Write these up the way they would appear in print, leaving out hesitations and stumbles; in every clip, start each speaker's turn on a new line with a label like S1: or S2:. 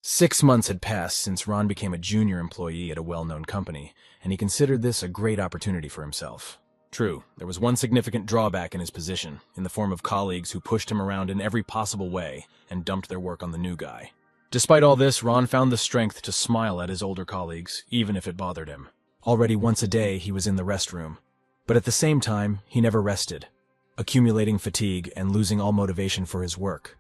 S1: 6 months had passed since Ron became a junior employee at a well-known company, and he considered this a great opportunity for himself. True, there was one significant drawback in his position, in the form of colleagues who pushed him around in every possible way and dumped their work on the new guy. Despite all this, Ron found the strength to smile at his older colleagues, even if it bothered him. Already once a day, he was in the restroom. But at the same time, he never rested, accumulating fatigue and losing all motivation for his work.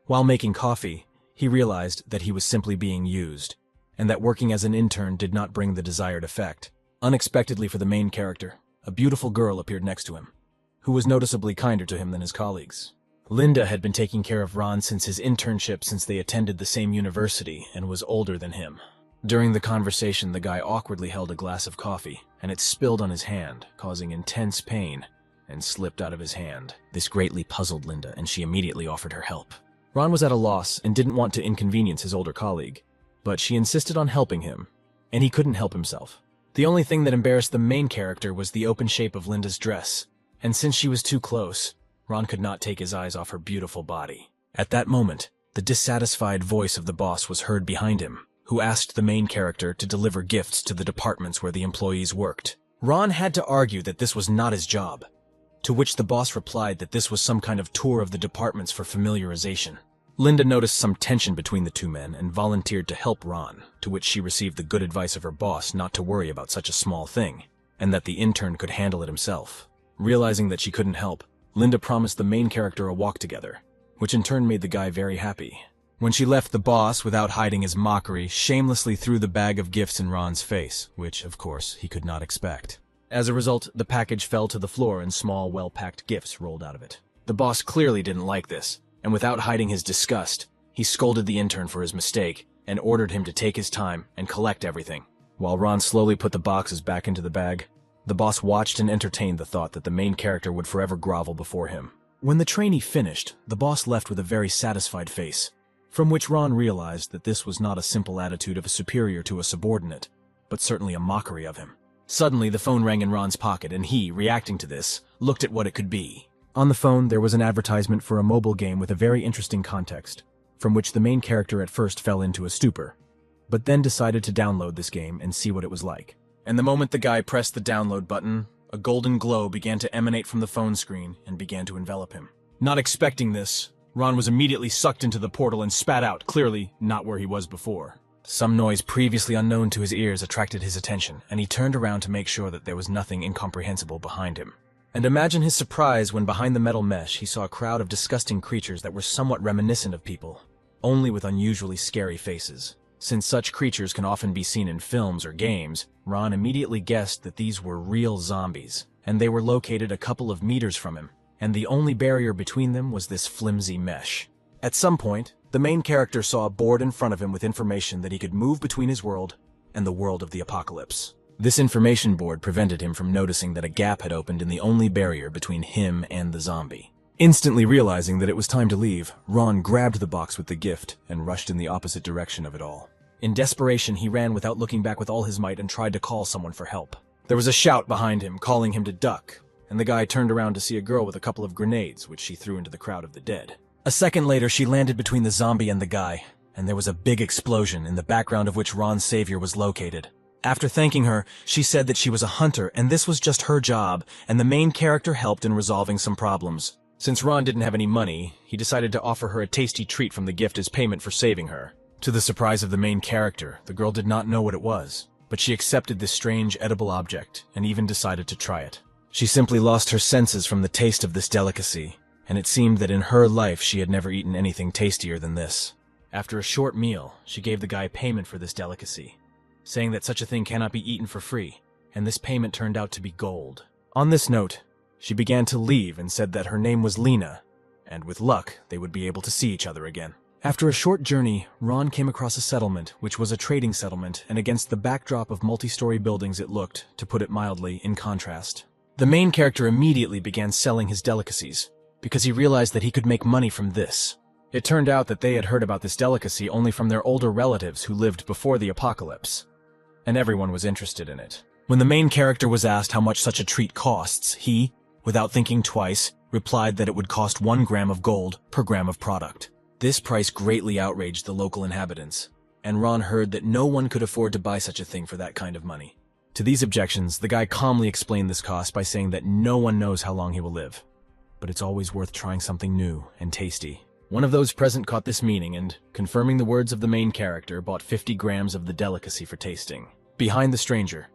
S1: While making coffee, he realized that he was simply being used, and that working as an intern did not bring the desired effect. Unexpectedly for the main character, a beautiful girl appeared next to him, who was noticeably kinder to him than his colleagues. Linda had been taking care of Ron since his internship since they attended the same university and was older than him. During the conversation, the guy awkwardly held a glass of coffee, and it spilled on his hand, causing intense pain, and slipped out of his hand. This greatly puzzled Linda, and she immediately offered her help. Ron was at a loss and didn't want to inconvenience his older colleague, but she insisted on helping him, and he couldn't help himself. The only thing that embarrassed the main character was the open shape of Linda's dress, and since she was too close, Ron could not take his eyes off her beautiful body. At that moment, the dissatisfied voice of the boss was heard behind him, who asked the main character to deliver gifts to the departments where the employees worked. Ron had to argue that this was not his job, to which the boss replied that this was some kind of tour of the departments for familiarization. Linda noticed some tension between the two men and volunteered to help Ron, to which she received the good advice of her boss not to worry about such a small thing, and that the intern could handle it himself. Realizing that she couldn't help, Linda promised the main character a walk together, which in turn made the guy very happy. When she left, the boss, without hiding his mockery, shamelessly threw the bag of gifts in Ron's face, which, of course, he could not expect. As a result, the package fell to the floor and small, well-packed gifts rolled out of it. The boss clearly didn't like this, and without hiding his disgust, he scolded the intern for his mistake and ordered him to take his time and collect everything. While Ron slowly put the boxes back into the bag, the boss watched and entertained the thought that the main character would forever grovel before him. When the trainee finished, the boss left with a very satisfied face, from which Ron realized that this was not a simple attitude of a superior to a subordinate, but certainly a mockery of him. Suddenly, the phone rang in Ron's pocket, and he, reacting to this, looked at what it could be. On the phone, there was an advertisement for a mobile game with a very interesting context, from which the main character at first fell into a stupor, but then decided to download this game and see what it was like. And the moment the guy pressed the download button, a golden glow began to emanate from the phone screen and began to envelop him. Not expecting this, Ron was immediately sucked into the portal and spat out, clearly not where he was before. Some noise previously unknown to his ears attracted his attention, and he turned around to make sure that there was nothing incomprehensible behind him. And imagine his surprise when behind the metal mesh he saw a crowd of disgusting creatures that were somewhat reminiscent of people, only with unusually scary faces. Since such creatures can often be seen in films or games, Ron immediately guessed that these were real zombies, and they were located a couple of meters from him, and the only barrier between them was this flimsy mesh. At some point, the main character saw a board in front of him with information that he could move between his world and the world of the apocalypse. This information board prevented him from noticing that a gap had opened in the only barrier between him and the zombie. Instantly realizing that it was time to leave, Ron grabbed the box with the gift and rushed in the opposite direction of it all. In desperation, he ran without looking back with all his might and tried to call someone for help. There was a shout behind him, calling him to duck, and the guy turned around to see a girl with a couple of grenades, which she threw into the crowd of the dead. A second later, she landed between the zombie and the guy, and there was a big explosion in the background of which Ron's savior was located. After thanking her, she said that she was a hunter, and this was just her job, and the main character helped in resolving some problems. Since Ron didn't have any money, he decided to offer her a tasty treat from the gift as payment for saving her. To the surprise of the main character, the girl did not know what it was, but she accepted this strange edible object and even decided to try it. She simply lost her senses from the taste of this delicacy, and it seemed that in her life she had never eaten anything tastier than this. After a short meal, she gave the guy payment for this delicacy, saying that such a thing cannot be eaten for free, and this payment turned out to be gold. On this note, she began to leave and said that her name was Lena, and with luck, they would be able to see each other again. After a short journey, Ron came across a settlement, which was a trading settlement, and against the backdrop of multi-story buildings it looked, to put it mildly, in contrast. The main character immediately began selling his delicacies, because he realized that he could make money from this. It turned out that they had heard about this delicacy only from their older relatives who lived before the apocalypse, and everyone was interested in it. When the main character was asked how much such a treat costs, he, without thinking twice, replied that it would cost 1 gram of gold per gram of product. This price greatly outraged the local inhabitants, and Ron heard that no one could afford to buy such a thing for that kind of money. To these objections, the guy calmly explained this cost by saying that no one knows how long he will live, but it's always worth trying something new and tasty. One of those present caught this meaning and, confirming the words of the main character, bought 50 grams of the delicacy for tasting. Behind the stranger,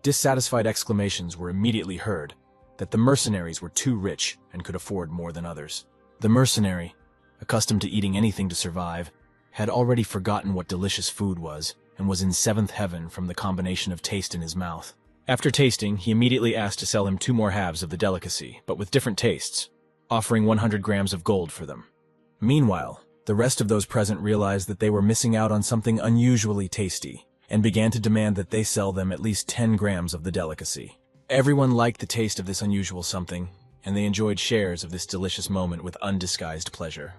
S1: dissatisfied exclamations were immediately heard that the mercenaries were too rich and could afford more than others. The mercenary, accustomed to eating anything to survive, had already forgotten what delicious food was and was in seventh heaven from the combination of taste in his mouth. After tasting, he immediately asked to sell him 2 more halves of the delicacy, but with different tastes, offering 100 grams of gold for them. Meanwhile, the rest of those present realized that they were missing out on something unusually tasty and began to demand that they sell them at least 10 grams of the delicacy. Everyone liked the taste of this unusual something, and they enjoyed shares of this delicious moment with undisguised pleasure.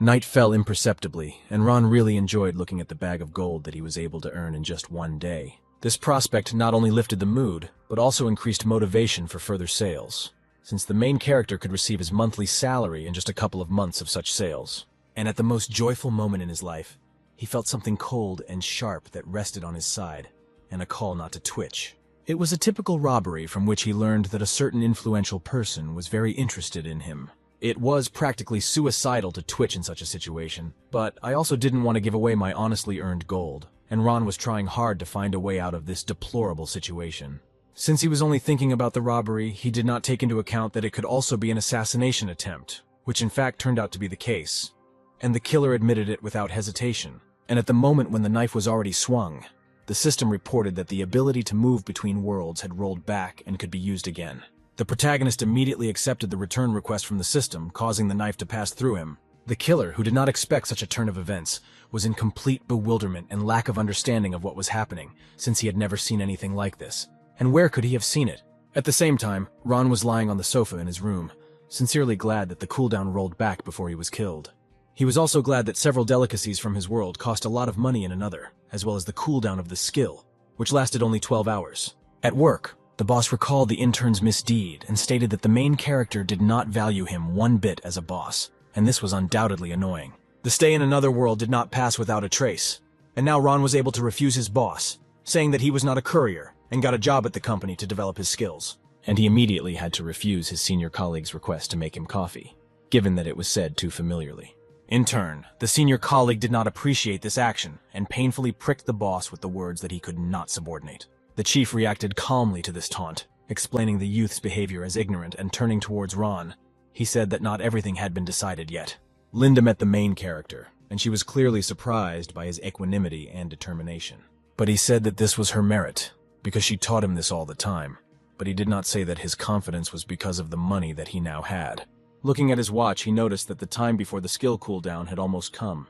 S1: Night fell imperceptibly, and Ron really enjoyed looking at the bag of gold that he was able to earn in just one day. This prospect not only lifted the mood, but also increased motivation for further sales, since the main character could receive his monthly salary in just a couple of months of such sales. And at the most joyful moment in his life, he felt something cold and sharp that rested on his side, and a call not to twitch. It was a typical robbery from which he learned that a certain influential person was very interested in him. It was practically suicidal to twitch in such a situation, but I also didn't want to give away my honestly earned gold, and Ron was trying hard to find a way out of this deplorable situation. Since he was only thinking about the robbery, he did not take into account that it could also be an assassination attempt, which in fact turned out to be the case, and the killer admitted it without hesitation. And at the moment when the knife was already swung, the system reported that the ability to move between worlds had rolled back and could be used again. The protagonist immediately accepted the return request from the system, causing the knife to pass through him. The killer, who did not expect such a turn of events, was in complete bewilderment and lack of understanding of what was happening, since he had never seen anything like this. And where could he have seen it? At the same time, Ron was lying on the sofa in his room, sincerely glad that the cooldown rolled back before he was killed. He was also glad that several delicacies from his world cost a lot of money in another, as well as the cooldown of the skill, which lasted only 12 hours. At work, the boss recalled the intern's misdeed and stated that the main character did not value him one bit as a boss, and this was undoubtedly annoying. The stay in another world did not pass without a trace, and now Ron was able to refuse his boss, saying that he was not a courier and got a job at the company to develop his skills. And he immediately had to refuse his senior colleague's request to make him coffee, given that it was said too familiarly. In turn, the senior colleague did not appreciate this action and painfully pricked the boss with the words that he could not subordinate. The chief reacted calmly to this taunt, explaining the youth's behavior as ignorant, and turning towards Ron, he said that not everything had been decided yet. Linda met the main character, and she was clearly surprised by his equanimity and determination. But he said that this was her merit, because she taught him this all the time. But he did not say that his confidence was because of the money that he now had. Looking at his watch, he noticed that the time before the skill cooldown had almost come,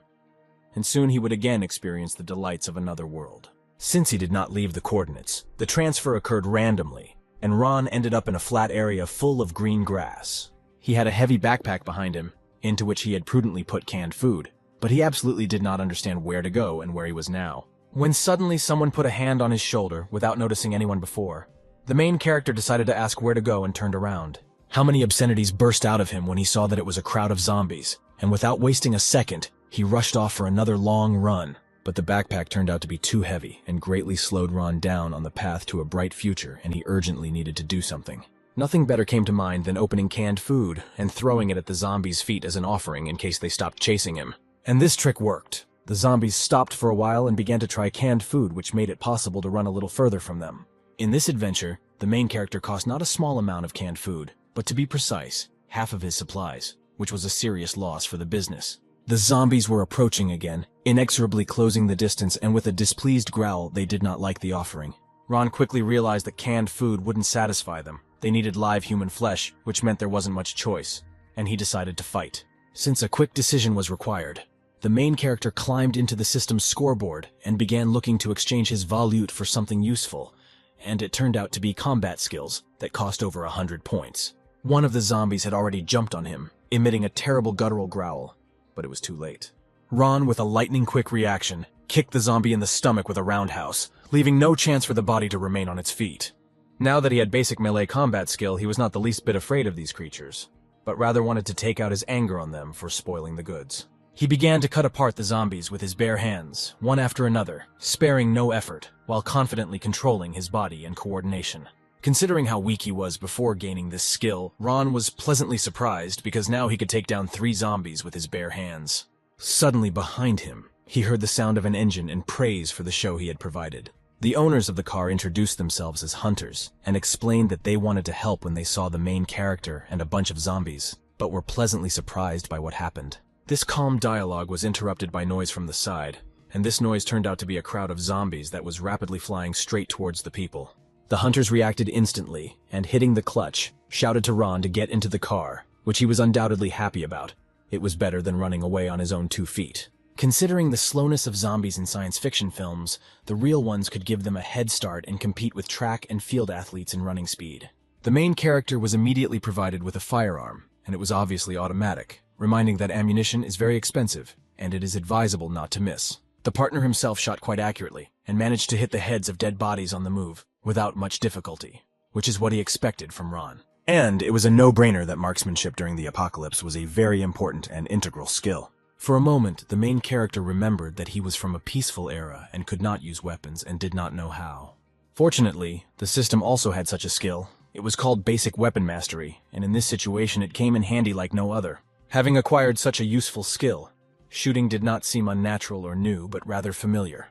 S1: and soon he would again experience the delights of another world. Since he did not leave the coordinates, the transfer occurred randomly, and Ron ended up in a flat area full of green grass. He had a heavy backpack behind him, into which he had prudently put canned food, but he absolutely did not understand where to go and where he was now. When suddenly someone put a hand on his shoulder without noticing anyone before, the main character decided to ask where to go and turned around. How many obscenities burst out of him when he saw that it was a crowd of zombies, and without wasting a second, he rushed off for another long run. But the backpack turned out to be too heavy and greatly slowed Ron down on the path to a bright future, and he urgently needed to do something. Nothing better came to mind than opening canned food and throwing it at the zombies' feet as an offering in case they stopped chasing him. And this trick worked. The zombies stopped for a while and began to try canned food, which made it possible to run a little further from them. In this adventure, the main character cost not a small amount of canned food, but to be precise, half of his supplies, which was a serious loss for the business. The zombies were approaching again, inexorably closing the distance, and with a displeased growl, they did not like the offering. Ron quickly realized that canned food wouldn't satisfy them. They needed live human flesh, which meant there wasn't much choice, and he decided to fight. Since a quick decision was required, the main character climbed into the system's scoreboard and began looking to exchange his valute for something useful, and it turned out to be combat skills that cost over 100 points. One of the zombies had already jumped on him, emitting a terrible guttural growl, but it was too late. Ron, with a lightning-quick reaction, kicked the zombie in the stomach with a roundhouse, leaving no chance for the body to remain on its feet. Now that he had basic melee combat skill, he was not the least bit afraid of these creatures, but rather wanted to take out his anger on them for spoiling the goods. He began to cut apart the zombies with his bare hands, one after another, sparing no effort, while confidently controlling his body and coordination. Considering how weak he was before gaining this skill, Ron was pleasantly surprised because now he could take down 3 zombies with his bare hands. Suddenly behind him, he heard the sound of an engine and praise for the show he had provided. The owners of the car introduced themselves as hunters and explained that they wanted to help when they saw the main character and a bunch of zombies, but were pleasantly surprised by what happened. This calm dialogue was interrupted by noise from the side, and this noise turned out to be a crowd of zombies that was rapidly flying straight towards the people. The hunters reacted instantly, and hitting the clutch, shouted to Ron to get into the car, which he was undoubtedly happy about. It was better than running away on his own 2 feet. Considering the slowness of zombies in science fiction films, the real ones could give them a head start and compete with track and field athletes in running speed. The main character was immediately provided with a firearm, and it was obviously automatic, reminding that ammunition is very expensive, and it is advisable not to miss. The partner himself shot quite accurately, and managed to hit the heads of dead bodies on the move, without much difficulty, which is what he expected from Ron. And it was a no-brainer that marksmanship during the apocalypse was a very important and integral skill. For a moment, the main character remembered that he was from a peaceful era and could not use weapons and did not know how. Fortunately, the system also had such a skill. It was called basic weapon mastery, and in this situation it came in handy like no other. Having acquired such a useful skill, shooting did not seem unnatural or new, but rather familiar,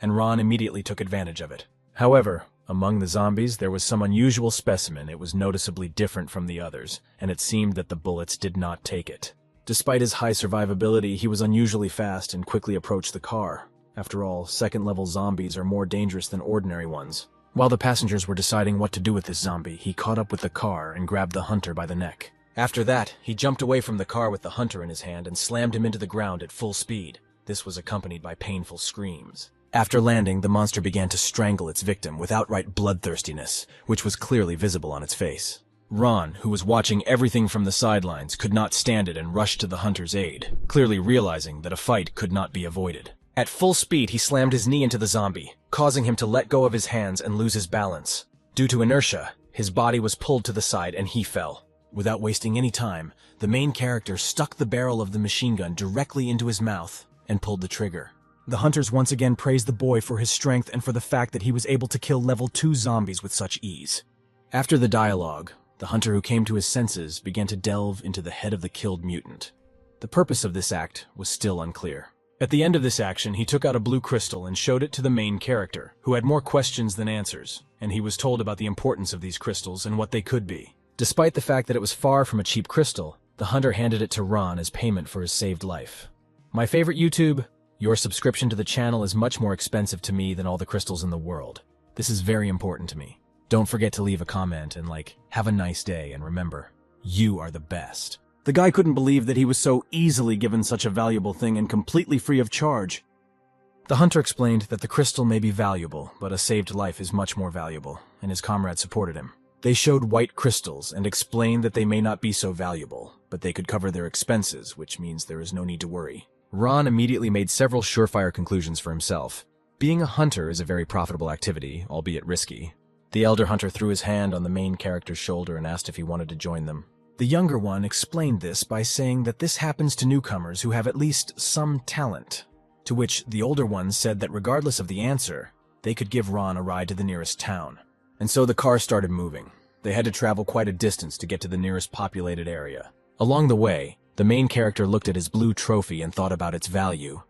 S1: and Ron immediately took advantage of it. However, among the zombies, there was some unusual specimen. It was noticeably different from the others, and it seemed that the bullets did not take it. Despite his high survivability, he was unusually fast and quickly approached the car. After all, second-level zombies are more dangerous than ordinary ones. While the passengers were deciding what to do with this zombie, he caught up with the car and grabbed the hunter by the neck. After that, he jumped away from the car with the hunter in his hand and slammed him into the ground at full speed. This was accompanied by painful screams. After landing, the monster began to strangle its victim with outright bloodthirstiness, which was clearly visible on its face. Ron, who was watching everything from the sidelines, could not stand it and rushed to the hunter's aid, clearly realizing that a fight could not be avoided. At full speed, he slammed his knee into the zombie, causing him to let go of his hands and lose his balance. Due to inertia, his body was pulled to the side and he fell. Without wasting any time, the main character stuck the barrel of the machine gun directly into his mouth and pulled the trigger. The hunters once again praised the boy for his strength and for the fact that he was able to kill level 2 zombies with such ease. After the dialogue, the hunter who came to his senses began to delve into the head of the killed mutant. The purpose of this act was still unclear. At the end of this action, he took out a blue crystal and showed it to the main character, who had more questions than answers, and he was told about the importance of these crystals and what they could be. Despite the fact that it was far from a cheap crystal, the hunter handed it to Ron as payment for his saved life. My favorite YouTube, your subscription to the channel is much more expensive to me than all the crystals in the world. This is very important to me. Don't forget to leave a comment and have a nice day, and remember, you are the best. The guy couldn't believe that he was so easily given such a valuable thing and completely free of charge. The hunter explained that the crystal may be valuable, but a saved life is much more valuable, and his comrades supported him. They showed white crystals and explained that they may not be so valuable, but they could cover their expenses, which means there is no need to worry. Ron immediately made several surefire conclusions for himself. Being a hunter is a very profitable activity, albeit risky. The elder hunter threw his hand on the main character's shoulder and asked if he wanted to join them. The younger one explained this by saying that this happens to newcomers who have at least some talent, to which the older one said that regardless of the answer, they could give Ron a ride to the nearest town. And so the car started moving. They had to travel quite a distance to get to the nearest populated area. Along the way, the main character looked at his blue trophy and thought about its value.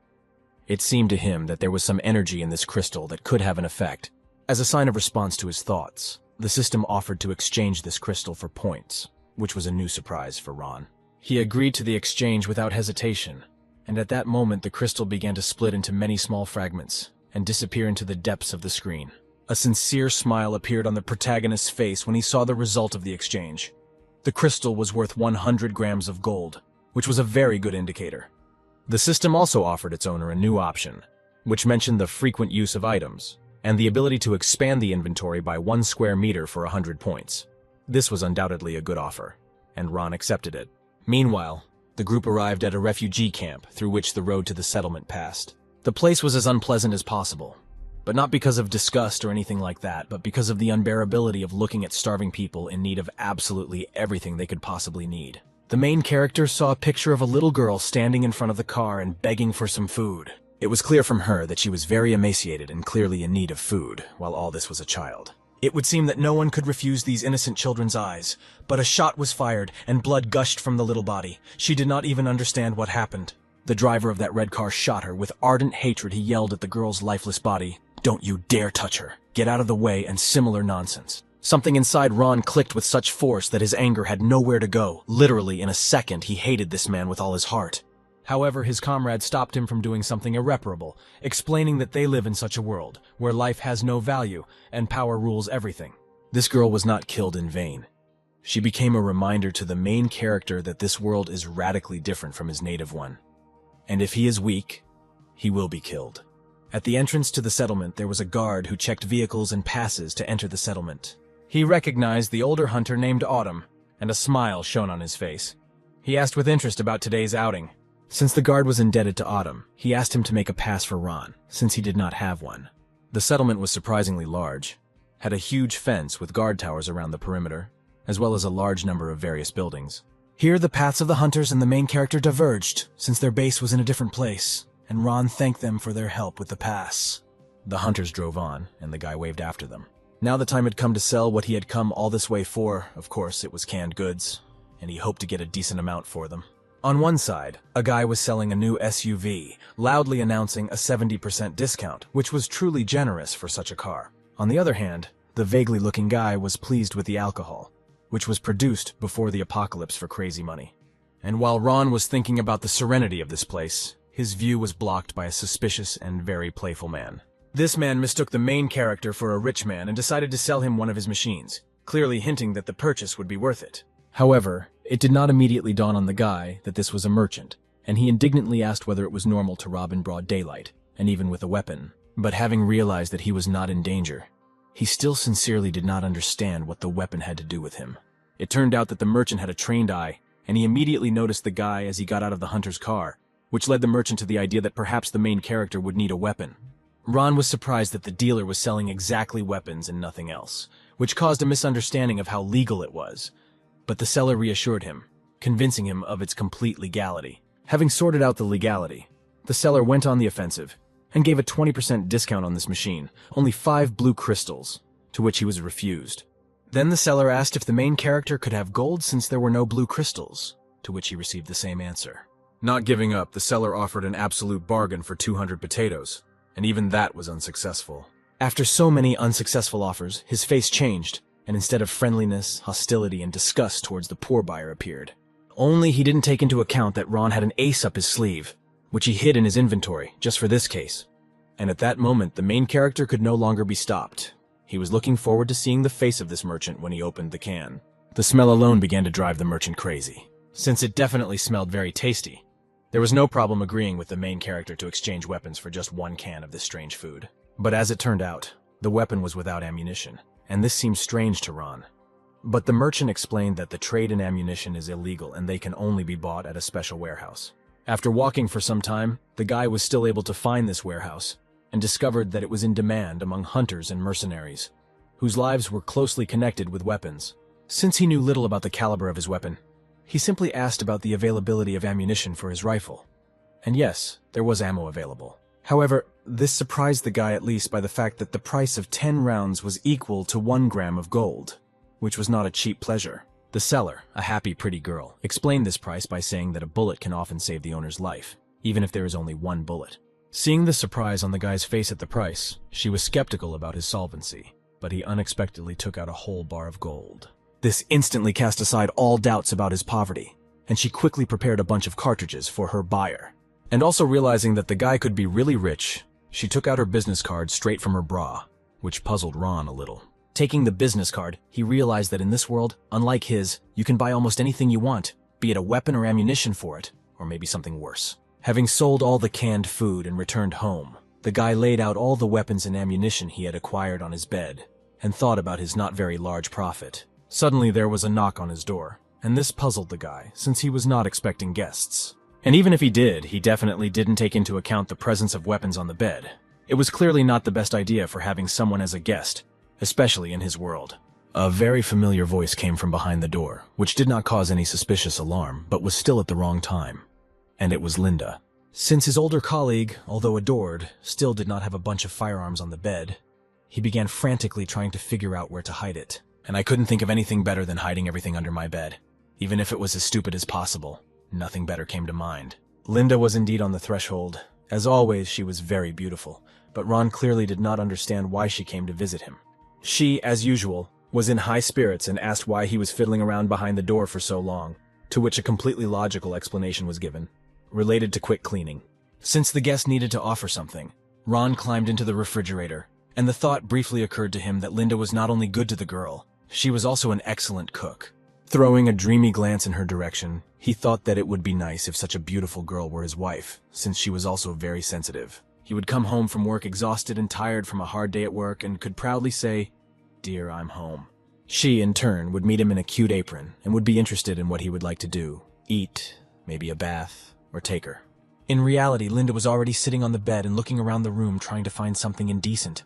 S1: It seemed to him that there was some energy in this crystal that could have an effect. As a sign of response to his thoughts, the system offered to exchange this crystal for points, which was a new surprise for Ron. He agreed to the exchange without hesitation, and at that moment the crystal began to split into many small fragments and disappear into the depths of the screen. A sincere smile appeared on the protagonist's face when he saw the result of the exchange. The crystal was worth 100 grams of gold, which was a very good indicator. The system also offered its owner a new option, which mentioned the frequent use of items, and the ability to expand the inventory by 1 square meter for 100 points. This was undoubtedly a good offer, and Ron accepted it. Meanwhile, the group arrived at a refugee camp through which the road to the settlement passed. The place was as unpleasant as possible, but not because of disgust or anything like that, but because of the unbearability of looking at starving people in need of absolutely everything they could possibly need. The main character saw a picture of a little girl standing in front of the car and begging for some food. It was clear from her that she was very emaciated and clearly in need of food, while all this was a child. It would seem that no one could refuse these innocent children's eyes, but a shot was fired and blood gushed from the little body. She did not even understand what happened. The driver of that red car shot her. With ardent hatred, he yelled at the girl's lifeless body, "Don't you dare touch her. Get out of the way," and similar nonsense. Something inside Ron clicked with such force that his anger had nowhere to go. Literally, in a second, he hated this man with all his heart. However, his comrade stopped him from doing something irreparable, explaining that they live in such a world, where life has no value, and power rules everything. This girl was not killed in vain. She became a reminder to the main character that this world is radically different from his native one. And if he is weak, he will be killed. At the entrance to the settlement, there was a guard who checked vehicles and passes to enter the settlement. He recognized the older hunter named Autumn, and a smile shone on his face. He asked with interest about today's outing. Since the guard was indebted to Autumn, he asked him to make a pass for Ron, since he did not have one. The settlement was surprisingly large, had a huge fence with guard towers around the perimeter, as well as a large number of various buildings. Here the paths of the hunters and the main character diverged, since their base was in a different place, and Ron thanked them for their help with the pass. The hunters drove on, and the guy waved after them. Now the time had come to sell what he had come all this way for. Of course, it was canned goods, and he hoped to get a decent amount for them. On one side, a guy was selling a new SUV, loudly announcing a 70% discount, which was truly generous for such a car. On the other hand, the vaguely looking guy was pleased with the alcohol, which was produced before the apocalypse for crazy money. And while Ron was thinking about the serenity of this place, his view was blocked by a suspicious and very playful man. This man mistook the main character for a rich man and decided to sell him one of his machines, clearly hinting that the purchase would be worth it. However, it did not immediately dawn on the guy that this was a merchant, and he indignantly asked whether it was normal to rob in broad daylight, and even with a weapon. But having realized that he was not in danger, he still sincerely did not understand what the weapon had to do with him. It turned out that the merchant had a trained eye, and he immediately noticed the guy as he got out of the hunter's car, which led the merchant to the idea that perhaps the main character would need a weapon. Ron was surprised that the dealer was selling exactly weapons and nothing else, which caused a misunderstanding of how legal it was. But the seller reassured him, convincing him of its complete legality. Having sorted out the legality, the seller went on the offensive and gave a 20% discount on this machine, only 5 blue crystals, to which he was refused. Then the seller asked if the main character could have gold since there were no blue crystals, to which he received the same answer. Not giving up, the seller offered an absolute bargain for 200 potatoes, and even that was unsuccessful. After so many unsuccessful offers, his face changed, and instead of friendliness, hostility, and disgust towards the poor buyer appeared. Only he didn't take into account that Ron had an ace up his sleeve, which he hid in his inventory, just for this case. And at that moment, the main character could no longer be stopped. He was looking forward to seeing the face of this merchant when he opened the can. The smell alone began to drive the merchant crazy, since it definitely smelled very tasty. There was no problem agreeing with the main character to exchange weapons for just one can of this strange food. But as it turned out, the weapon was without ammunition, and this seemed strange to Ron. But the merchant explained that the trade in ammunition is illegal and they can only be bought at a special warehouse. After walking for some time, the guy was still able to find this warehouse and discovered that it was in demand among hunters and mercenaries, whose lives were closely connected with weapons. Since he knew little about the caliber of his weapon, he simply asked about the availability of ammunition for his rifle. And yes, there was ammo available. However, this surprised the guy at least by the fact that the price of 10 rounds was equal to 1 gram of gold, which was not a cheap pleasure. The seller, a happy pretty girl, explained this price by saying that a bullet can often save the owner's life, even if there is only 1 bullet. Seeing the surprise on the guy's face at the price, she was skeptical about his solvency, but he unexpectedly took out a whole bar of gold. This instantly cast aside all doubts about his poverty, and she quickly prepared a bunch of cartridges for her buyer. And also realizing that the guy could be really rich, she took out her business card straight from her bra, which puzzled Ron a little. Taking the business card, he realized that in this world, unlike his, you can buy almost anything you want, be it a weapon or ammunition for it, or maybe something worse. Having sold all the canned food and returned home, the guy laid out all the weapons and ammunition he had acquired on his bed, and thought about his not very large profit. Suddenly there was a knock on his door, and this puzzled the guy, since he was not expecting guests. And even if he did, he definitely didn't take into account the presence of weapons on the bed. It was clearly not the best idea for having someone as a guest, especially in his world. A very familiar voice came from behind the door, which did not cause any suspicious alarm, but was still at the wrong time. And it was Linda. Since his older colleague, although adored, still did not have a bunch of firearms on the bed, he began frantically trying to figure out where to hide it. And I couldn't think of anything better than hiding everything under my bed. Even if it was as stupid as possible, nothing better came to mind. Linda was indeed on the threshold. As always, she was very beautiful, but Ron clearly did not understand why she came to visit him. She, as usual, was in high spirits and asked why he was fiddling around behind the door for so long, to which a completely logical explanation was given, related to quick cleaning. Since the guest needed to offer something, Ron climbed into the refrigerator, and the thought briefly occurred to him that Linda was not only good to the girl, she was also an excellent cook. Throwing a dreamy glance in her direction, he thought that it would be nice if such a beautiful girl were his wife, since she was also very sensitive. He would come home from work exhausted and tired from a hard day at work and could proudly say, "Dear, I'm home." She, in turn, would meet him in a cute apron and would be interested in what he would like to do, eat, maybe a bath, or take her. In reality, Linda was already sitting on the bed and looking around the room trying to find something indecent,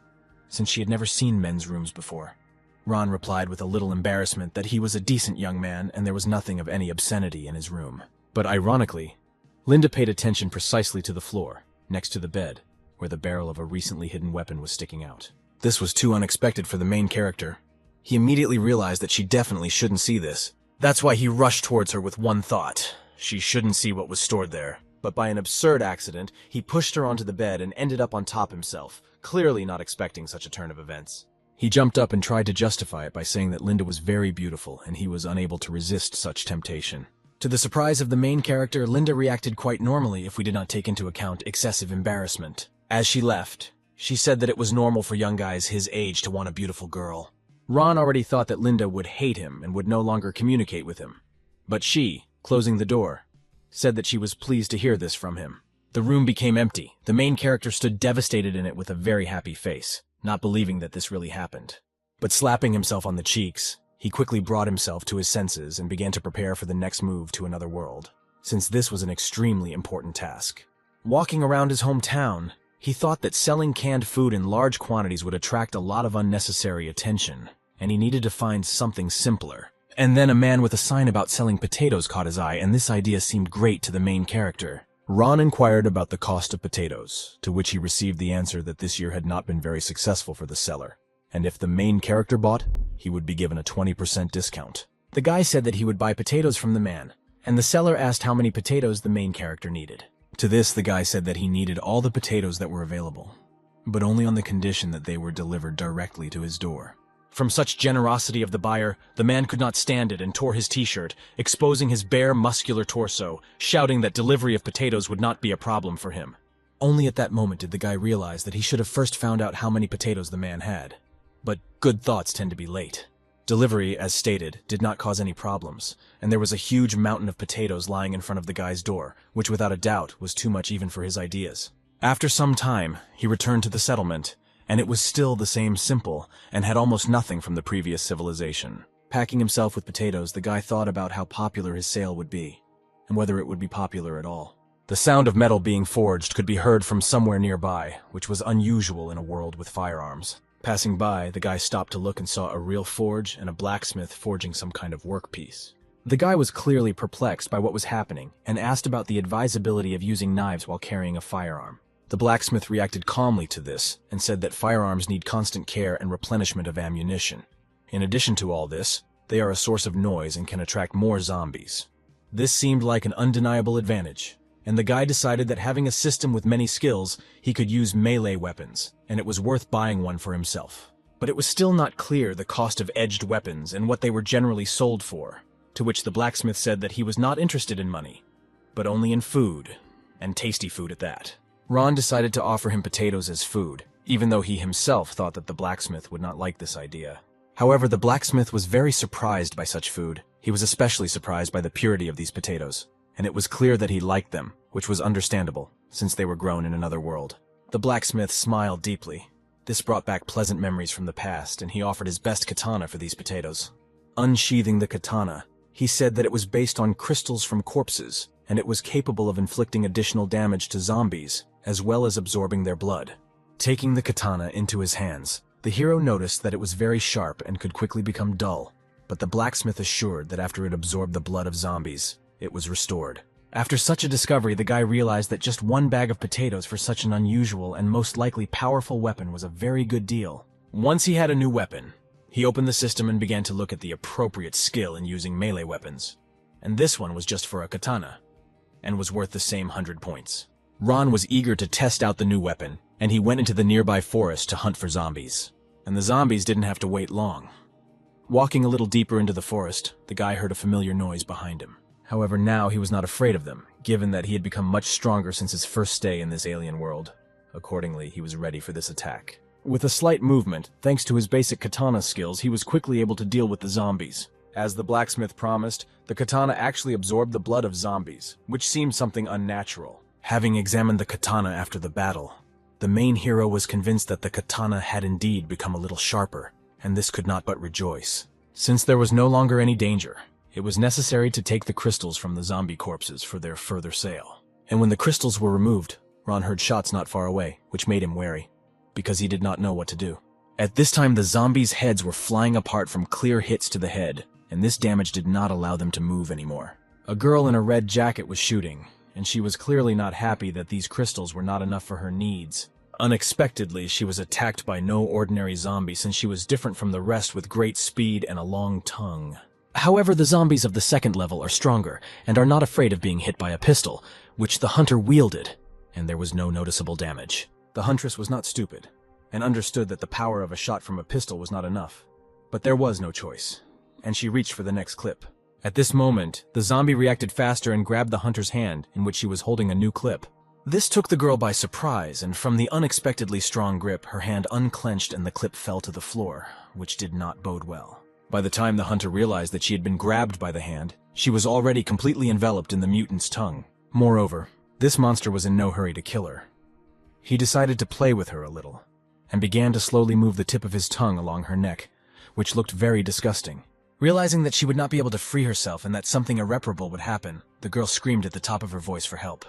S1: since she had never seen men's rooms before. Ron replied with a little embarrassment that he was a decent young man and there was nothing of any obscenity in his room. But ironically, Linda paid attention precisely to the floor, next to the bed, where the barrel of a recently hidden weapon was sticking out. This was too unexpected for the main character. He immediately realized that she definitely shouldn't see this. That's why he rushed towards her with one thought: she shouldn't see what was stored there. But by an absurd accident, he pushed her onto the bed and ended up on top himself, clearly not expecting such a turn of events. He jumped up and tried to justify it by saying that Linda was very beautiful and he was unable to resist such temptation. To the surprise of the main character, Linda reacted quite normally if we did not take into account excessive embarrassment. As she left, she said that it was normal for young guys his age to want a beautiful girl. Ron already thought that Linda would hate him and would no longer communicate with him. But she, closing the door, said that she was pleased to hear this from him. The room became empty. The main character stood devastated in it with a very happy face, not believing that this really happened. But slapping himself on the cheeks, he quickly brought himself to his senses and began to prepare for the next move to another world, since this was an extremely important task. Walking around his hometown, he thought that selling canned food in large quantities would attract a lot of unnecessary attention, and he needed to find something simpler. And then a man with a sign about selling potatoes caught his eye, and this idea seemed great to the main character. Ron inquired about the cost of potatoes, to which he received the answer that this year had not been very successful for the seller, and if the main character bought, he would be given a 20% discount. The guy said that he would buy potatoes from the man, and the seller asked how many potatoes the main character needed. To this, the guy said that he needed all the potatoes that were available, but only on the condition that they were delivered directly to his door. From such generosity of the buyer, the man could not stand it and tore his t-shirt, exposing his bare, muscular torso, shouting that delivery of potatoes would not be a problem for him. Only at that moment did the guy realize that he should have first found out how many potatoes the man had. But good thoughts tend to be late. Delivery, as stated, did not cause any problems, and there was a huge mountain of potatoes lying in front of the guy's door, which without a doubt was too much even for his ideas. After some time, he returned to the settlement, and it was still the same simple, and had almost nothing from the previous civilization. Packing himself with potatoes, the guy thought about how popular his sale would be, and whether it would be popular at all. The sound of metal being forged could be heard from somewhere nearby, which was unusual in a world with firearms. Passing by, the guy stopped to look and saw a real forge and a blacksmith forging some kind of workpiece. The guy was clearly perplexed by what was happening, and asked about the advisability of using knives while carrying a firearm. The blacksmith reacted calmly to this and said that firearms need constant care and replenishment of ammunition. In addition to all this, they are a source of noise and can attract more zombies. This seemed like an undeniable advantage, and the guy decided that having a system with many skills, he could use melee weapons, and it was worth buying one for himself. But it was still not clear the cost of edged weapons and what they were generally sold for, to which the blacksmith said that he was not interested in money, but only in food, and tasty food at that. Ron decided to offer him potatoes as food, even though he himself thought that the blacksmith would not like this idea. However, the blacksmith was very surprised by such food. He was especially surprised by the purity of these potatoes, and it was clear that he liked them, which was understandable, since they were grown in another world. The blacksmith smiled deeply. This brought back pleasant memories from the past, and he offered his best katana for these potatoes. Unsheathing the katana, he said that it was based on crystals from corpses, and it was capable of inflicting additional damage to zombies, as well as absorbing their blood. Taking the katana into his hands, The hero noticed that it was very sharp and could quickly become dull, but the blacksmith assured that after it absorbed the blood of zombies, it was restored. After such a discovery, the guy realized that just one bag of potatoes for such an unusual and most likely powerful weapon was a very good deal. Once he had a new weapon, he opened the system and began to look at the appropriate skill in using melee weapons. And this one was just for a katana, and was worth the same 100 points. Ron was eager to test out the new weapon, and he went into the nearby forest to hunt for zombies. And the zombies didn't have to wait long. Walking a little deeper into the forest, the guy heard a familiar noise behind him. However, now he was not afraid of them, given that he had become much stronger since his first stay in this alien world. Accordingly, he was ready for this attack. With a slight movement, thanks to his basic katana skills, he was quickly able to deal with the zombies. As the blacksmith promised, the katana actually absorbed the blood of zombies, which seemed something unnatural. Having examined the katana after the battle, the main hero was convinced that the katana had indeed become a little sharper, and this could not but rejoice. Since there was no longer any danger, it was necessary to take the crystals from the zombie corpses for their further sale. And when the crystals were removed, Ron heard shots not far away, which made him wary, because he did not know what to do. At this time, the zombies' heads were flying apart from clear hits to the head, and this damage did not allow them to move anymore. A girl in a red jacket was shooting, and she was clearly not happy that these crystals were not enough for her needs. Unexpectedly, she was attacked by no ordinary zombie, since she was different from the rest with great speed and a long tongue. However, the zombies of the second level are stronger, and are not afraid of being hit by a pistol, which the hunter wielded, and there was no noticeable damage. The huntress was not stupid, and understood that the power of a shot from a pistol was not enough. But there was no choice, and she reached for the next clip. At this moment, the zombie reacted faster and grabbed the hunter's hand, in which she was holding a new clip. This took the girl by surprise, and from the unexpectedly strong grip, her hand unclenched and the clip fell to the floor, which did not bode well. By the time the hunter realized that she had been grabbed by the hand, she was already completely enveloped in the mutant's tongue. Moreover, this monster was in no hurry to kill her. He decided to play with her a little, and began to slowly move the tip of his tongue along her neck, which looked very disgusting. Realizing that she would not be able to free herself and that something irreparable would happen, the girl screamed at the top of her voice for help.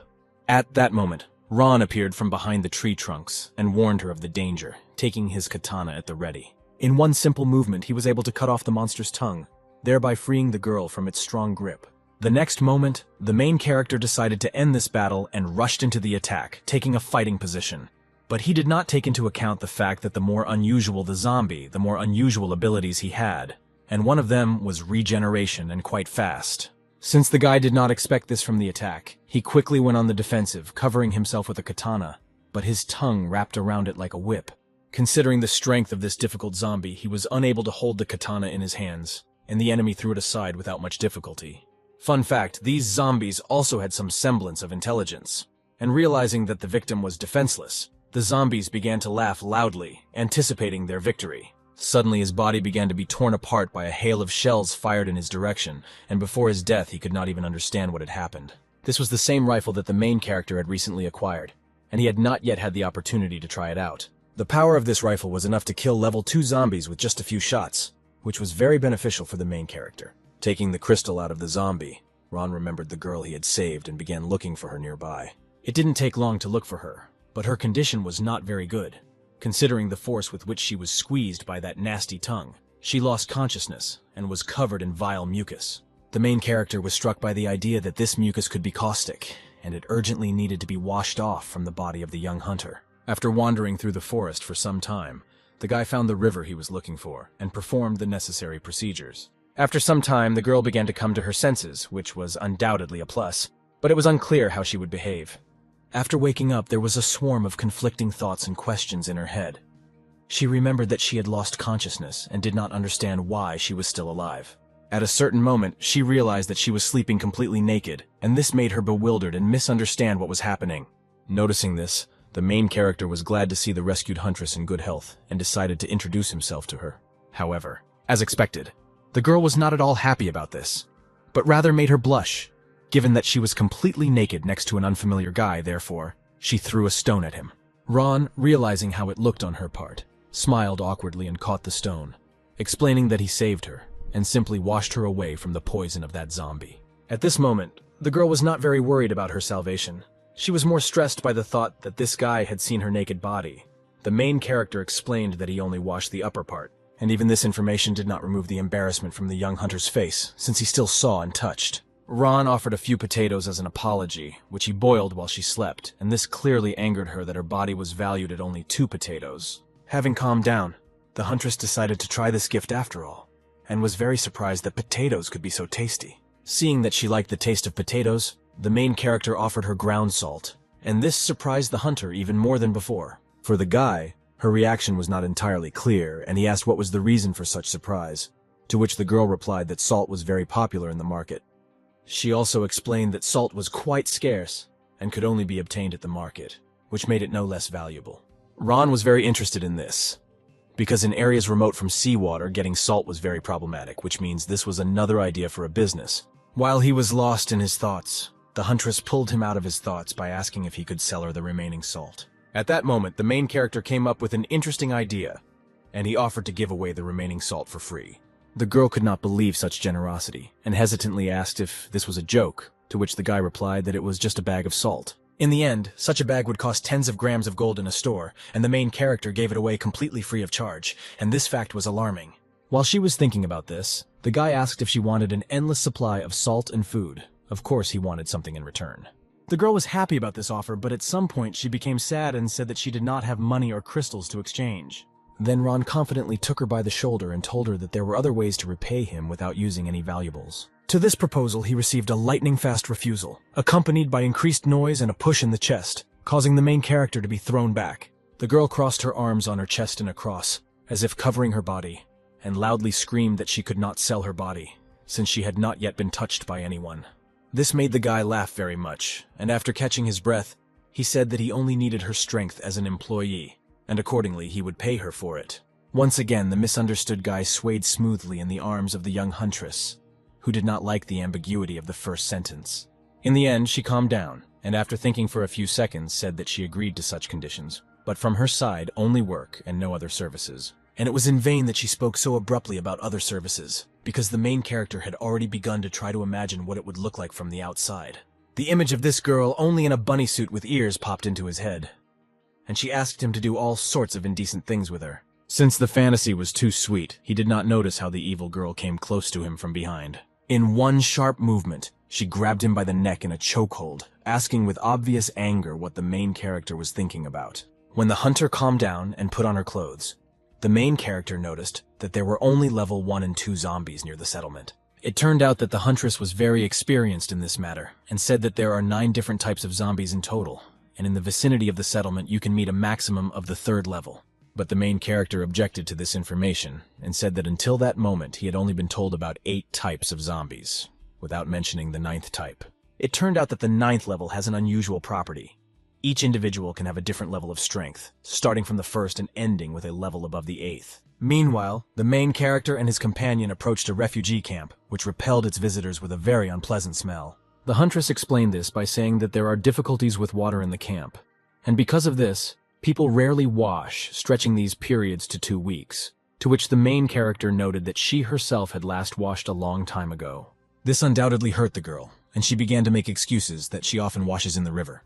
S1: At that moment, Ron appeared from behind the tree trunks and warned her of the danger, taking his katana at the ready. In one simple movement, he was able to cut off the monster's tongue, thereby freeing the girl from its strong grip. The next moment, the main character decided to end this battle and rushed into the attack, taking a fighting position. But he did not take into account the fact that the more unusual the zombie, the more unusual abilities he had, and one of them was regeneration and quite fast. Since the guy did not expect this from the attack, he quickly went on the defensive, covering himself with a katana, but his tongue wrapped around it like a whip. Considering the strength of this difficult zombie, he was unable to hold the katana in his hands, and the enemy threw it aside without much difficulty. Fun fact, these zombies also had some semblance of intelligence, and realizing that the victim was defenseless, the zombies began to laugh loudly, anticipating their victory. Suddenly his body began to be torn apart by a hail of shells fired in his direction, and before his death he could not even understand what had happened. This was the same rifle that the main character had recently acquired, and he had not yet had the opportunity to try it out. The power of this rifle was enough to kill level 2 zombies with just a few shots, which was very beneficial for the main character. Taking the crystal out of the zombie, Ron remembered the girl he had saved and began looking for her nearby. It didn't take long to look for her, but her condition was not very good. Considering the force with which she was squeezed by that nasty tongue, she lost consciousness and was covered in vile mucus. The main character was struck by the idea that this mucus could be caustic, and it urgently needed to be washed off from the body of the young hunter. After wandering through the forest for some time, the guy found the river he was looking for and performed the necessary procedures. After some time, the girl began to come to her senses, which was undoubtedly a plus, but it was unclear how she would behave. After waking up, there was a swarm of conflicting thoughts and questions in her head. She remembered that she had lost consciousness and did not understand why she was still alive. At a certain moment, she realized that she was sleeping completely naked, and this made her bewildered and misunderstand what was happening. Noticing this, the main character was glad to see the rescued huntress in good health and decided to introduce himself to her. However, as expected, the girl was not at all happy about this, but rather made her blush. Given that she was completely naked next to an unfamiliar guy, therefore, she threw a stone at him. Ron, realizing how it looked on her part, smiled awkwardly and caught the stone, explaining that he saved her and simply washed her away from the poison of that zombie. At this moment, the girl was not very worried about her salvation. She was more stressed by the thought that this guy had seen her naked body. The main character explained that he only washed the upper part, and even this information did not remove the embarrassment from the young hunter's face, since he still saw and touched. Ron offered a few potatoes as an apology, which he boiled while she slept, and this clearly angered her that her body was valued at only 2 potatoes. Having calmed down, the huntress decided to try this gift after all, and was very surprised that potatoes could be so tasty. Seeing that she liked the taste of potatoes, the main character offered her ground salt, and this surprised the hunter even more than before. For the guy, her reaction was not entirely clear, and he asked what was the reason for such surprise, to which the girl replied that salt was very popular in the market. She also explained that salt was quite scarce and could only be obtained at the market, which made it no less valuable. Ron was very interested in this, because in areas remote from seawater, getting salt was very problematic, which means this was another idea for a business. While he was lost in his thoughts, the huntress pulled him out of his thoughts by asking if he could sell her the remaining salt. At that moment, the main character came up with an interesting idea, and he offered to give away the remaining salt for free. The girl could not believe such generosity, and hesitantly asked if this was a joke, to which the guy replied that it was just a bag of salt. In the end, such a bag would cost tens of grams of gold in a store, and the main character gave it away completely free of charge, and this fact was alarming. While she was thinking about this, the guy asked if she wanted an endless supply of salt and food. Of course he wanted something in return. The girl was happy about this offer, but at some point she became sad and said that she did not have money or crystals to exchange. Then Ron confidently took her by the shoulder and told her that there were other ways to repay him without using any valuables. To this proposal, he received a lightning-fast refusal, accompanied by increased noise and a push in the chest, causing the main character to be thrown back. The girl crossed her arms on her chest in a cross, as if covering her body, and loudly screamed that she could not sell her body, since she had not yet been touched by anyone. This made the guy laugh very much, and after catching his breath, he said that he only needed her strength as an employee, and accordingly he would pay her for it. Once again, the misunderstood guy swayed smoothly in the arms of the young huntress, who did not like the ambiguity of the first sentence. In the end, she calmed down, and after thinking for a few seconds, said that she agreed to such conditions, but from her side only work and no other services. And it was in vain that she spoke so abruptly about other services, because the main character had already begun to try to imagine what it would look like from the outside. The image of this girl, only in a bunny suit with ears, popped into his head, and she asked him to do all sorts of indecent things with her. Since the fantasy was too sweet, he did not notice how the evil girl came close to him from behind. In one sharp movement, she grabbed him by the neck in a chokehold, asking with obvious anger what the main character was thinking about. When the hunter calmed down and put on her clothes, the main character noticed that there were only level 1 and 2 zombies near the settlement. It turned out that the huntress was very experienced in this matter, and said that there are 9 different types of zombies in total, and in the vicinity of the settlement you can meet a maximum of the 3rd level. But the main character objected to this information, and said that until that moment he had only been told about 8 types of zombies, without mentioning the 9th type. It turned out that the 9th level has an unusual property. Each individual can have a different level of strength, starting from the 1st and ending with a level above the 8th. Meanwhile, the main character and his companion approached a refugee camp, which repelled its visitors with a very unpleasant smell. The huntress explained this by saying that there are difficulties with water in the camp, and because of this, people rarely wash, stretching these periods to 2 weeks, to which the main character noted that she herself had last washed a long time ago. This undoubtedly hurt the girl, and she began to make excuses that she often washes in the river.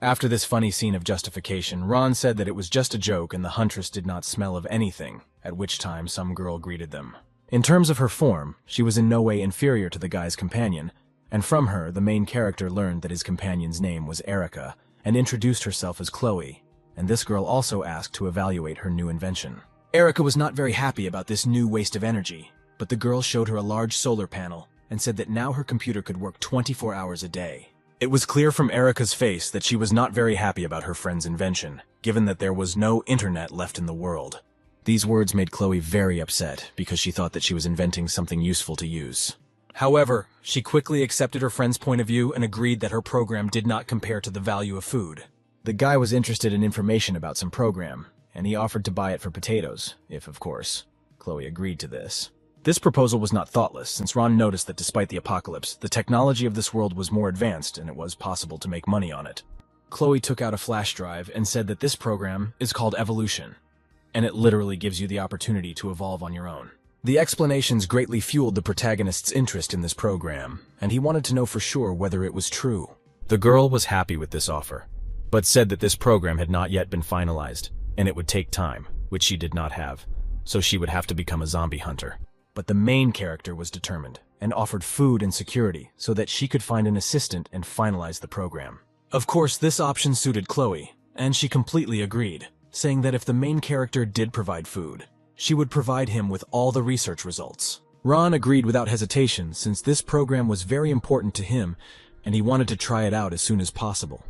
S1: After this funny scene of justification, Ron said that it was just a joke and the huntress did not smell of anything, at which time some girl greeted them. In terms of her form, she was in no way inferior to the guy's companion, and from her, the main character learned that his companion's name was Erica, and introduced herself as Chloe, and this girl also asked to evaluate her new invention. Erica was not very happy about this new waste of energy, but the girl showed her a large solar panel and said that now her computer could work 24 hours a day. It was clear from Erica's face that she was not very happy about her friend's invention, given that there was no internet left in the world. These words made Chloe very upset because she thought that she was inventing something useful to use. However, she quickly accepted her friend's point of view and agreed that her program did not compare to the value of food. The guy was interested in information about some program, and he offered to buy it for potatoes, if, of course, Chloe agreed to this. This proposal was not thoughtless, since Ron noticed that despite the apocalypse, the technology of this world was more advanced and it was possible to make money on it. Chloe took out a flash drive and said that this program is called Evolution, and it literally gives you the opportunity to evolve on your own. The explanations greatly fueled the protagonist's interest in this program, and he wanted to know for sure whether it was true. The girl was happy with this offer, but said that this program had not yet been finalized, and it would take time, which she did not have, so she would have to become a zombie hunter. But the main character was determined, and offered food and security so that she could find an assistant and finalize the program. Of course, this option suited Chloe, and she completely agreed, saying that if the main character did provide food, she would provide him with all the research results. Ron agreed without hesitation, since this program was very important to him, and he wanted to try it out as soon as possible.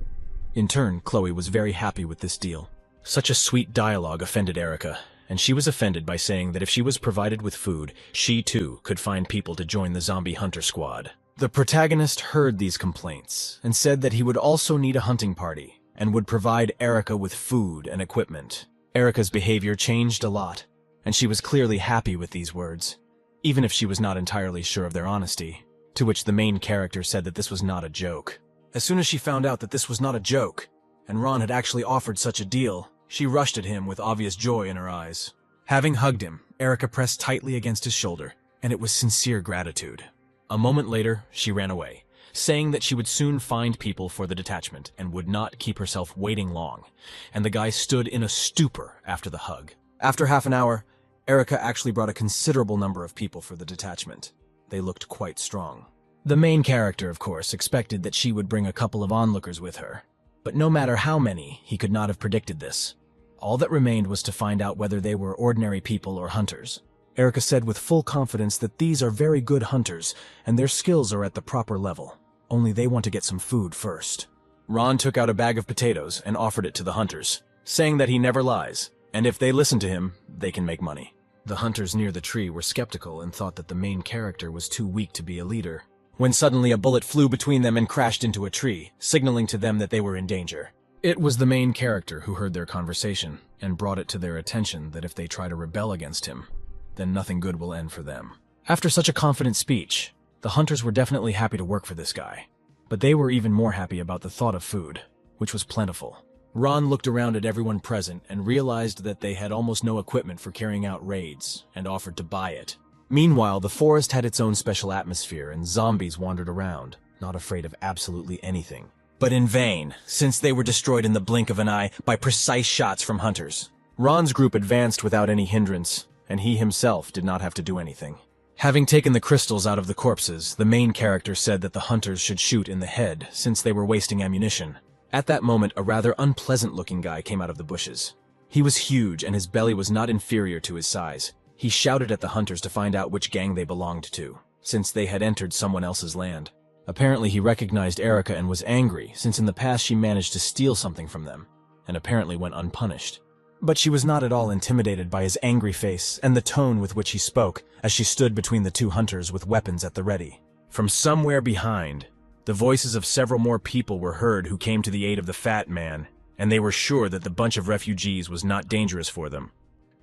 S1: In turn, Chloe was very happy with this deal. Such a sweet dialogue offended Erica, and she was offended by saying that if she was provided with food, she too could find people to join the zombie hunter squad. The protagonist heard these complaints and said that he would also need a hunting party and would provide Erica with food and equipment. Erica's behavior changed a lot, and she was clearly happy with these words, even if she was not entirely sure of their honesty, to which the main character said that this was not a joke. As soon as she found out that this was not a joke, and Ron had actually offered such a deal, she rushed at him with obvious joy in her eyes. Having hugged him, Erica pressed tightly against his shoulder, and it was sincere gratitude. A moment later, she ran away, saying that she would soon find people for the detachment and would not keep herself waiting long, and the guy stood in a stupor after the hug. After half an hour, Erica actually brought a considerable number of people for the detachment. They looked quite strong. The main character, of course, expected that she would bring a couple of onlookers with her, but no matter how many, he could not have predicted this. All that remained was to find out whether they were ordinary people or hunters. Erica said with full confidence that these are very good hunters, and their skills are at the proper level. Only they want to get some food first. Ron took out a bag of potatoes and offered it to the hunters, saying that he never lies, and if they listen to him, they can make money. The hunters near the tree were skeptical and thought that the main character was too weak to be a leader, when suddenly a bullet flew between them and crashed into a tree, signaling to them that they were in danger. It was the main character who heard their conversation and brought it to their attention that if they try to rebel against him, then nothing good will end for them. After such a confident speech, the hunters were definitely happy to work for this guy, but they were even more happy about the thought of food, which was plentiful. Ron looked around at everyone present and realized that they had almost no equipment for carrying out raids and offered to buy it. Meanwhile, the forest had its own special atmosphere and zombies wandered around, not afraid of absolutely anything. But in vain, since they were destroyed in the blink of an eye by precise shots from hunters. Ron's group advanced without any hindrance, and he himself did not have to do anything. Having taken the crystals out of the corpses, the main character said that the hunters should shoot in the head since they were wasting ammunition. At that moment, a rather unpleasant-looking guy came out of the bushes. He was huge, and his belly was not inferior to his size. He shouted at the hunters to find out which gang they belonged to, since they had entered someone else's land. Apparently he recognized Erica and was angry, since in the past she managed to steal something from them, and apparently went unpunished. But she was not at all intimidated by his angry face and the tone with which he spoke, as she stood between the two hunters with weapons at the ready. From somewhere behind, the voices of several more people were heard who came to the aid of the fat man, and they were sure that the bunch of refugees was not dangerous for them.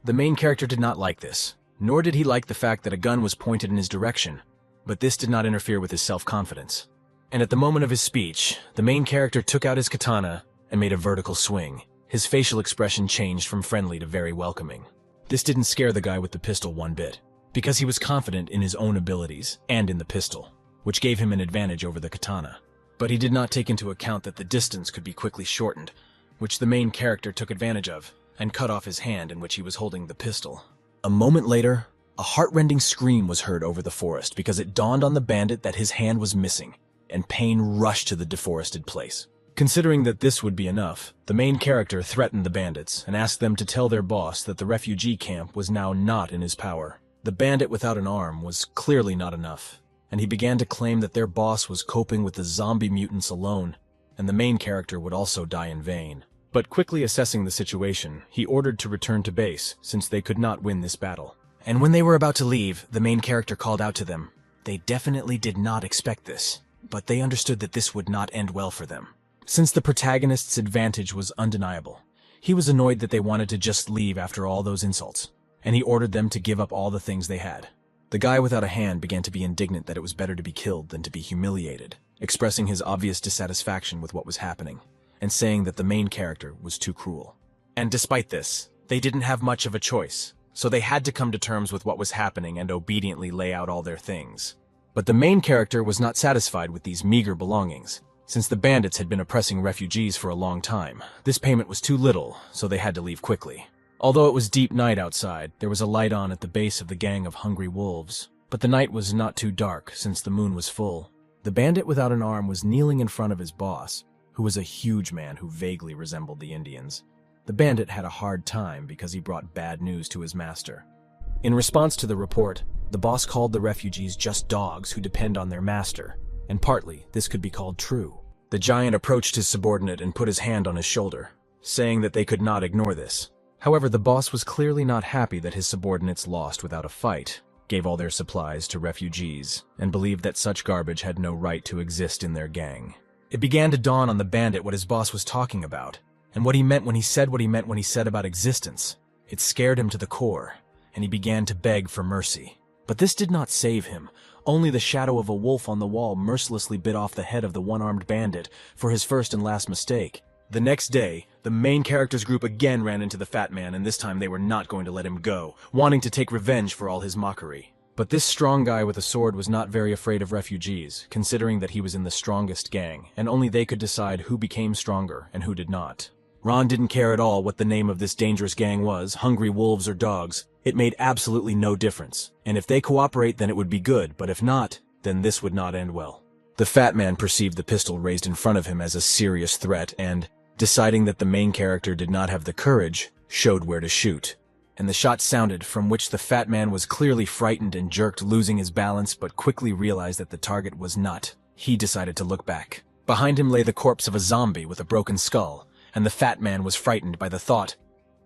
S1: The main character did not like this, nor did he like the fact that a gun was pointed in his direction, but this did not interfere with his self-confidence. And at the moment of his speech, the main character took out his katana and made a vertical swing. His facial expression changed from friendly to very welcoming. This didn't scare the guy with the pistol one bit, because he was confident in his own abilities and in the pistol, which gave him an advantage over the katana. But he did not take into account that the distance could be quickly shortened, which the main character took advantage of, and cut off his hand in which he was holding the pistol. A moment later, a heart-rending scream was heard over the forest because it dawned on the bandit that his hand was missing, and pain rushed to the deforested place. Considering that this would be enough, the main character threatened the bandits and asked them to tell their boss that the refugee camp was now not in his power. The bandit without an arm was clearly not enough, and he began to claim that their boss was coping with the zombie mutants alone, and the main character would also die in vain. But quickly assessing the situation, he ordered to return to base, since they could not win this battle. And when they were about to leave, the main character called out to them. They definitely did not expect this, but they understood that this would not end well for them. Since the protagonist's advantage was undeniable, he was annoyed that they wanted to just leave after all those insults, and he ordered them to give up all the things they had. The guy without a hand began to be indignant that it was better to be killed than to be humiliated, expressing his obvious dissatisfaction with what was happening, and saying that the main character was too cruel. And despite this, they didn't have much of a choice, so they had to come to terms with what was happening and obediently lay out all their things. But the main character was not satisfied with these meager belongings. Since the bandits had been oppressing refugees for a long time, this payment was too little, so they had to leave quickly. Although it was deep night outside, there was a light on at the base of the gang of hungry wolves. But the night was not too dark, since the moon was full. The bandit without an arm was kneeling in front of his boss, who was a huge man who vaguely resembled the Indians. The bandit had a hard time because he brought bad news to his master. In response to the report, the boss called the refugees just dogs who depend on their master, and partly this could be called true. The giant approached his subordinate and put his hand on his shoulder, saying that they could not ignore this. However, the boss was clearly not happy that his subordinates lost without a fight, gave all their supplies to refugees, and believed that such garbage had no right to exist in their gang. It began to dawn on the bandit what his boss was talking about, and what he meant when he said about existence. It scared him to the core, and he began to beg for mercy. But this did not save him. Only the shadow of a wolf on the wall mercilessly bit off the head of the one-armed bandit for his first and last mistake. The next day, the main character's group again ran into the fat man, and this time they were not going to let him go, wanting to take revenge for all his mockery. But this strong guy with a sword was not very afraid of refugees, considering that he was in the strongest gang, and only they could decide who became stronger and who did not. Ron didn't care at all what the name of this dangerous gang was, hungry wolves or dogs. It made absolutely no difference. And if they cooperate, then it would be good, but if not, then this would not end well. The fat man perceived the pistol raised in front of him as a serious threat and, deciding that the main character did not have the courage, showed where to shoot. And the shot sounded, from which the fat man was clearly frightened and jerked, losing his balance, but quickly realized that the target was not. He decided to look back. Behind him lay the corpse of a zombie with a broken skull, and the fat man was frightened by the thought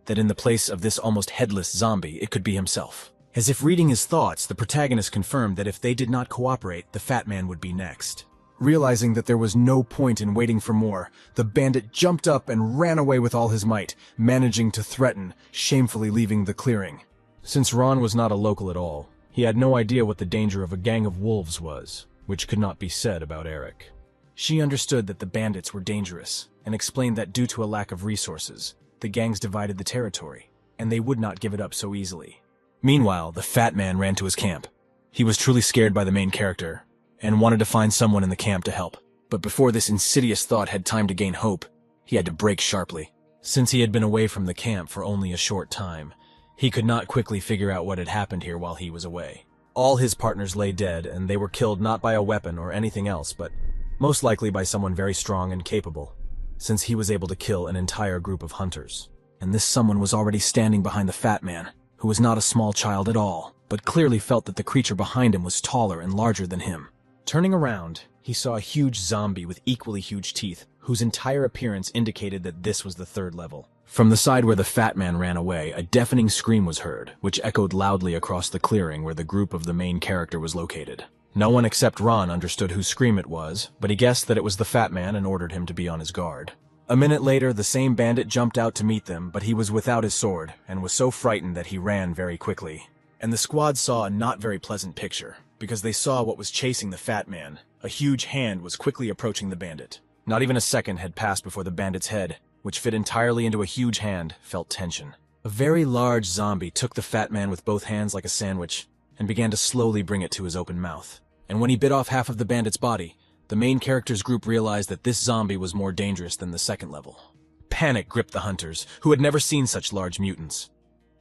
S1: that in the place of this almost headless zombie, it could be himself. As if reading his thoughts, the protagonist confirmed that if they did not cooperate, the fat man would be next. Realizing that there was no point in waiting for more, the bandit jumped up and ran away with all his might, managing to threaten, shamefully leaving the clearing. Since Ron was not a local at all, he had no idea what the danger of a gang of wolves was, which could not be said about Eric. She understood that the bandits were dangerous, and explained that due to a lack of resources, the gangs divided the territory, and they would not give it up so easily. Meanwhile, the fat man ran to his camp. He was truly scared by the main character, and wanted to find someone in the camp to help. But before this insidious thought had time to gain hope, he had to brake sharply. Since he had been away from the camp for only a short time, he could not quickly figure out what had happened here while he was away. All his partners lay dead, and they were killed not by a weapon or anything else, but most likely by someone very strong and capable, since he was able to kill an entire group of hunters. And this someone was already standing behind the fat man, who was not a small child at all, but clearly felt that the creature behind him was taller and larger than him. Turning around, he saw a huge zombie with equally huge teeth, whose entire appearance indicated that this was the third level. From the side where the fat man ran away, a deafening scream was heard, which echoed loudly across the clearing where the group of the main character was located. No one except Ron understood whose scream it was, but he guessed that it was the fat man and ordered him to be on his guard. A minute later, the same bandit jumped out to meet them, but he was without his sword, and was so frightened that he ran very quickly. And the squad saw a not very pleasant picture, because they saw what was chasing the fat man. A huge hand was quickly approaching the bandit. Not even a second had passed before the bandit's head, which fit entirely into a huge hand, felt tension. A very large zombie took the fat man with both hands like a sandwich, and began to slowly bring it to his open mouth. And when he bit off half of the bandit's body, the main character's group realized that this zombie was more dangerous than the second level. Panic gripped the hunters, who had never seen such large mutants.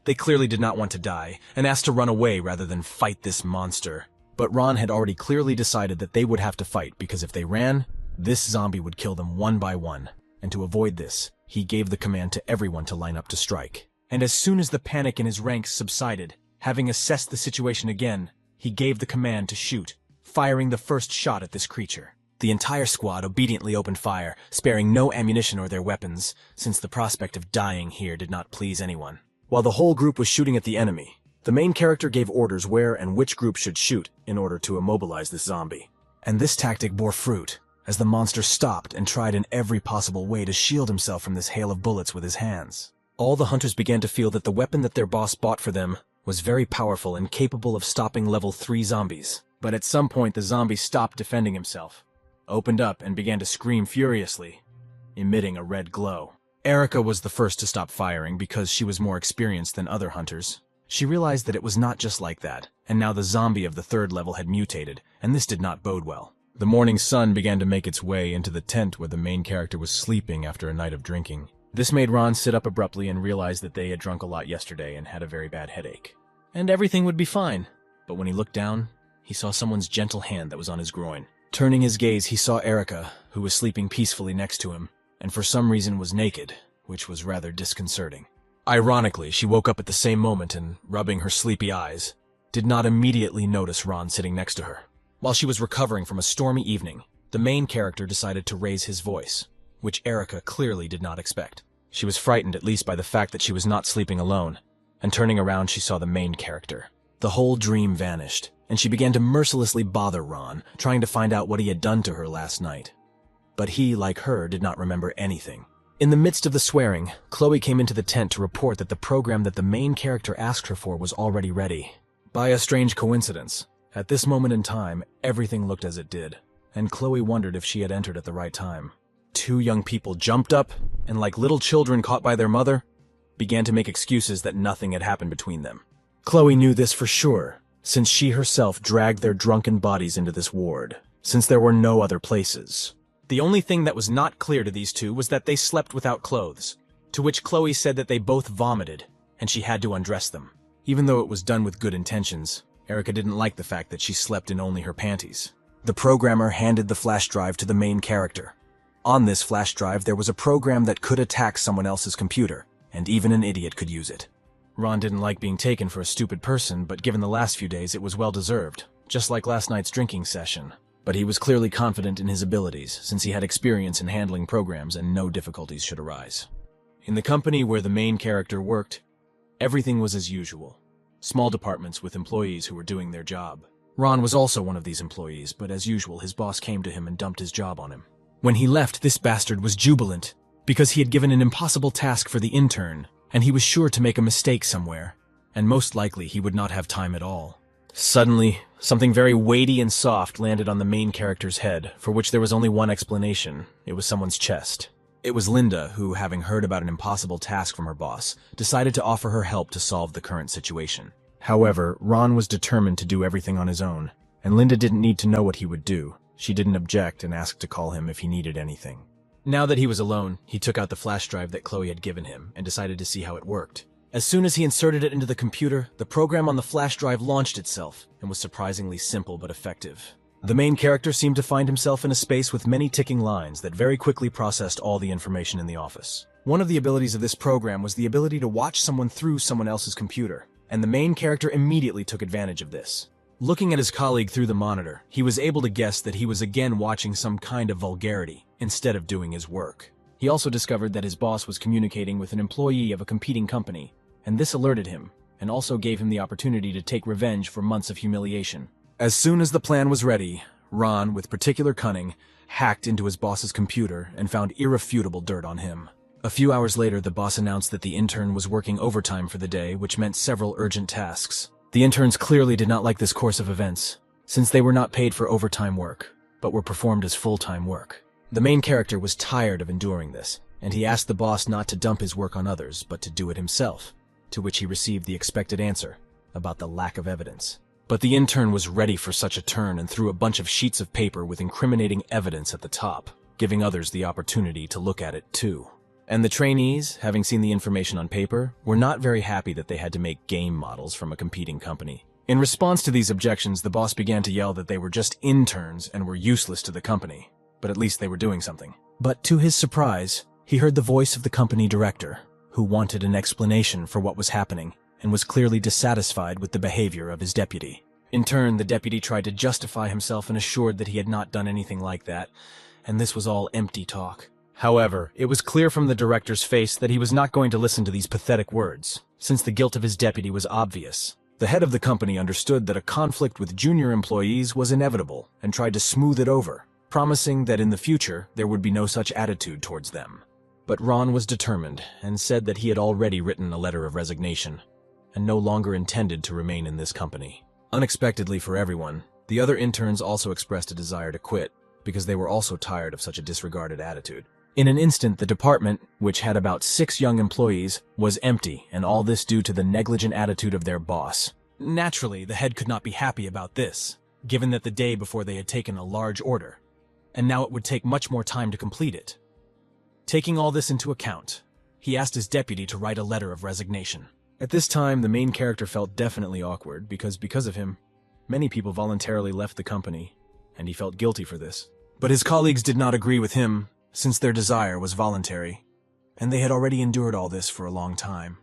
S1: They clearly did not want to die, and asked to run away rather than fight this monster. But Ron had already clearly decided that they would have to fight, because if they ran, this zombie would kill them one by one. And to avoid this, he gave the command to everyone to line up to strike. And as soon as the panic in his ranks subsided, having assessed the situation again, he gave the command to shoot, firing the first shot at this creature. The entire squad obediently opened fire, sparing no ammunition or their weapons, since the prospect of dying here did not please anyone. While the whole group was shooting at the enemy, the main character gave orders where and which group should shoot in order to immobilize this zombie. And this tactic bore fruit, as the monster stopped and tried in every possible way to shield himself from this hail of bullets with his hands. All the hunters began to feel that the weapon that their boss bought for them was very powerful and capable of stopping level 3 zombies. But at some point the zombie stopped defending himself, opened up and began to scream furiously, emitting a red glow. Erica was the first to stop firing because she was more experienced than other hunters. She realized that it was not just like that, and now the zombie of the third level had mutated, and this did not bode well. The morning sun began to make its way into the tent where the main character was sleeping after a night of drinking. This made Ron sit up abruptly and realize that they had drunk a lot yesterday and had a very bad headache. And everything would be fine. But when he looked down, he saw someone's gentle hand that was on his groin. Turning his gaze, he saw Erica, who was sleeping peacefully next to him, and for some reason was naked, which was rather disconcerting. Ironically, she woke up at the same moment and, rubbing her sleepy eyes, did not immediately notice Ron sitting next to her. While she was recovering from a stormy evening, the main character decided to raise his voice, which Erica clearly did not expect. She was frightened at least by the fact that she was not sleeping alone, and turning around she saw the main character. The whole dream vanished, and she began to mercilessly bother Ron, trying to find out what he had done to her last night. But he, like her, did not remember anything. In the midst of the swearing, Chloe came into the tent to report that the program that the main character asked her for was already ready. By a strange coincidence, at this moment in time, everything looked as it did, and Chloe wondered if she had entered at the right time. Two young people jumped up, and like little children caught by their mother, began to make excuses that nothing had happened between them. Chloe knew this for sure, since she herself dragged their drunken bodies into this ward, since there were no other places. The only thing that was not clear to these two was that they slept without clothes, to which Chloe said that they both vomited, and she had to undress them. Even though it was done with good intentions, Erica didn't like the fact that she slept in only her panties. The programmer handed the flash drive to the main character. On this flash drive, there was a program that could attack someone else's computer, and even an idiot could use it. Ron didn't like being taken for a stupid person, but given the last few days, it was well-deserved, just like last night's drinking session. But he was clearly confident in his abilities, since he had experience in handling programs and no difficulties should arise. In the company where the main character worked, everything was as usual. Small departments with employees who were doing their job. Ron was also one of these employees, but as usual, his boss came to him and dumped his job on him. When he left, this bastard was jubilant, because he had given an impossible task for the intern, and he was sure to make a mistake somewhere, and most likely he would not have time at all. Suddenly, something very weighty and soft landed on the main character's head, for which there was only one explanation. It was someone's chest. It was Linda, who, having heard about an impossible task from her boss, decided to offer her help to solve the current situation. However, Ron was determined to do everything on his own, and Linda didn't need to know what he would do. She didn't object and asked to call him if he needed anything. Now that he was alone, he took out the flash drive that Chloe had given him and decided to see how it worked. As soon as he inserted it into the computer, the program on the flash drive launched itself and was surprisingly simple but effective. The main character seemed to find himself in a space with many ticking lines that very quickly processed all the information in the office. One of the abilities of this program was the ability to watch someone through someone else's computer, and the main character immediately took advantage of this. Looking at his colleague through the monitor, he was able to guess that he was again watching some kind of vulgarity instead of doing his work. He also discovered that his boss was communicating with an employee of a competing company, and this alerted him, and also gave him the opportunity to take revenge for months of humiliation. As soon as the plan was ready, Ron, with particular cunning, hacked into his boss's computer and found irrefutable dirt on him. A few hours later, the boss announced that the intern was working overtime for the day, which meant several urgent tasks. The interns clearly did not like this course of events, since they were not paid for overtime work, but were performed as full-time work. The main character was tired of enduring this, and he asked the boss not to dump his work on others, but to do it himself, to which he received the expected answer about the lack of evidence. But the intern was ready for such a turn and threw a bunch of sheets of paper with incriminating evidence at the top, giving others the opportunity to look at it too. And the trainees, having seen the information on paper, were not very happy that they had to make game models from a competing company. In response to these objections, the boss began to yell that they were just interns and were useless to the company, but at least they were doing something. But to his surprise, he heard the voice of the company director, who wanted an explanation for what was happening and was clearly dissatisfied with the behavior of his deputy. In turn, the deputy tried to justify himself and assured that he had not done anything like that, and this was all empty talk. However, it was clear from the director's face that he was not going to listen to these pathetic words, since the guilt of his deputy was obvious. The head of the company understood that a conflict with junior employees was inevitable and tried to smooth it over, promising that in the future there would be no such attitude towards them. But Ron was determined and said that he had already written a letter of resignation and no longer intended to remain in this company. Unexpectedly for everyone, the other interns also expressed a desire to quit because they were also tired of such a disregarded attitude. In an instant, the department, which had about 6 young employees, was empty, and all this due to the negligent attitude of their boss. Naturally, the head could not be happy about this. given that the day before they had taken a large order, and now it would take much more time to complete it. Taking all this into account, he asked his deputy to write a letter of resignation. At this time, the main character felt definitely awkward because of him, many people voluntarily left the company, and he felt guilty for this. But his colleagues did not agree with him, since their desire was voluntary, and they had already endured all this for a long time.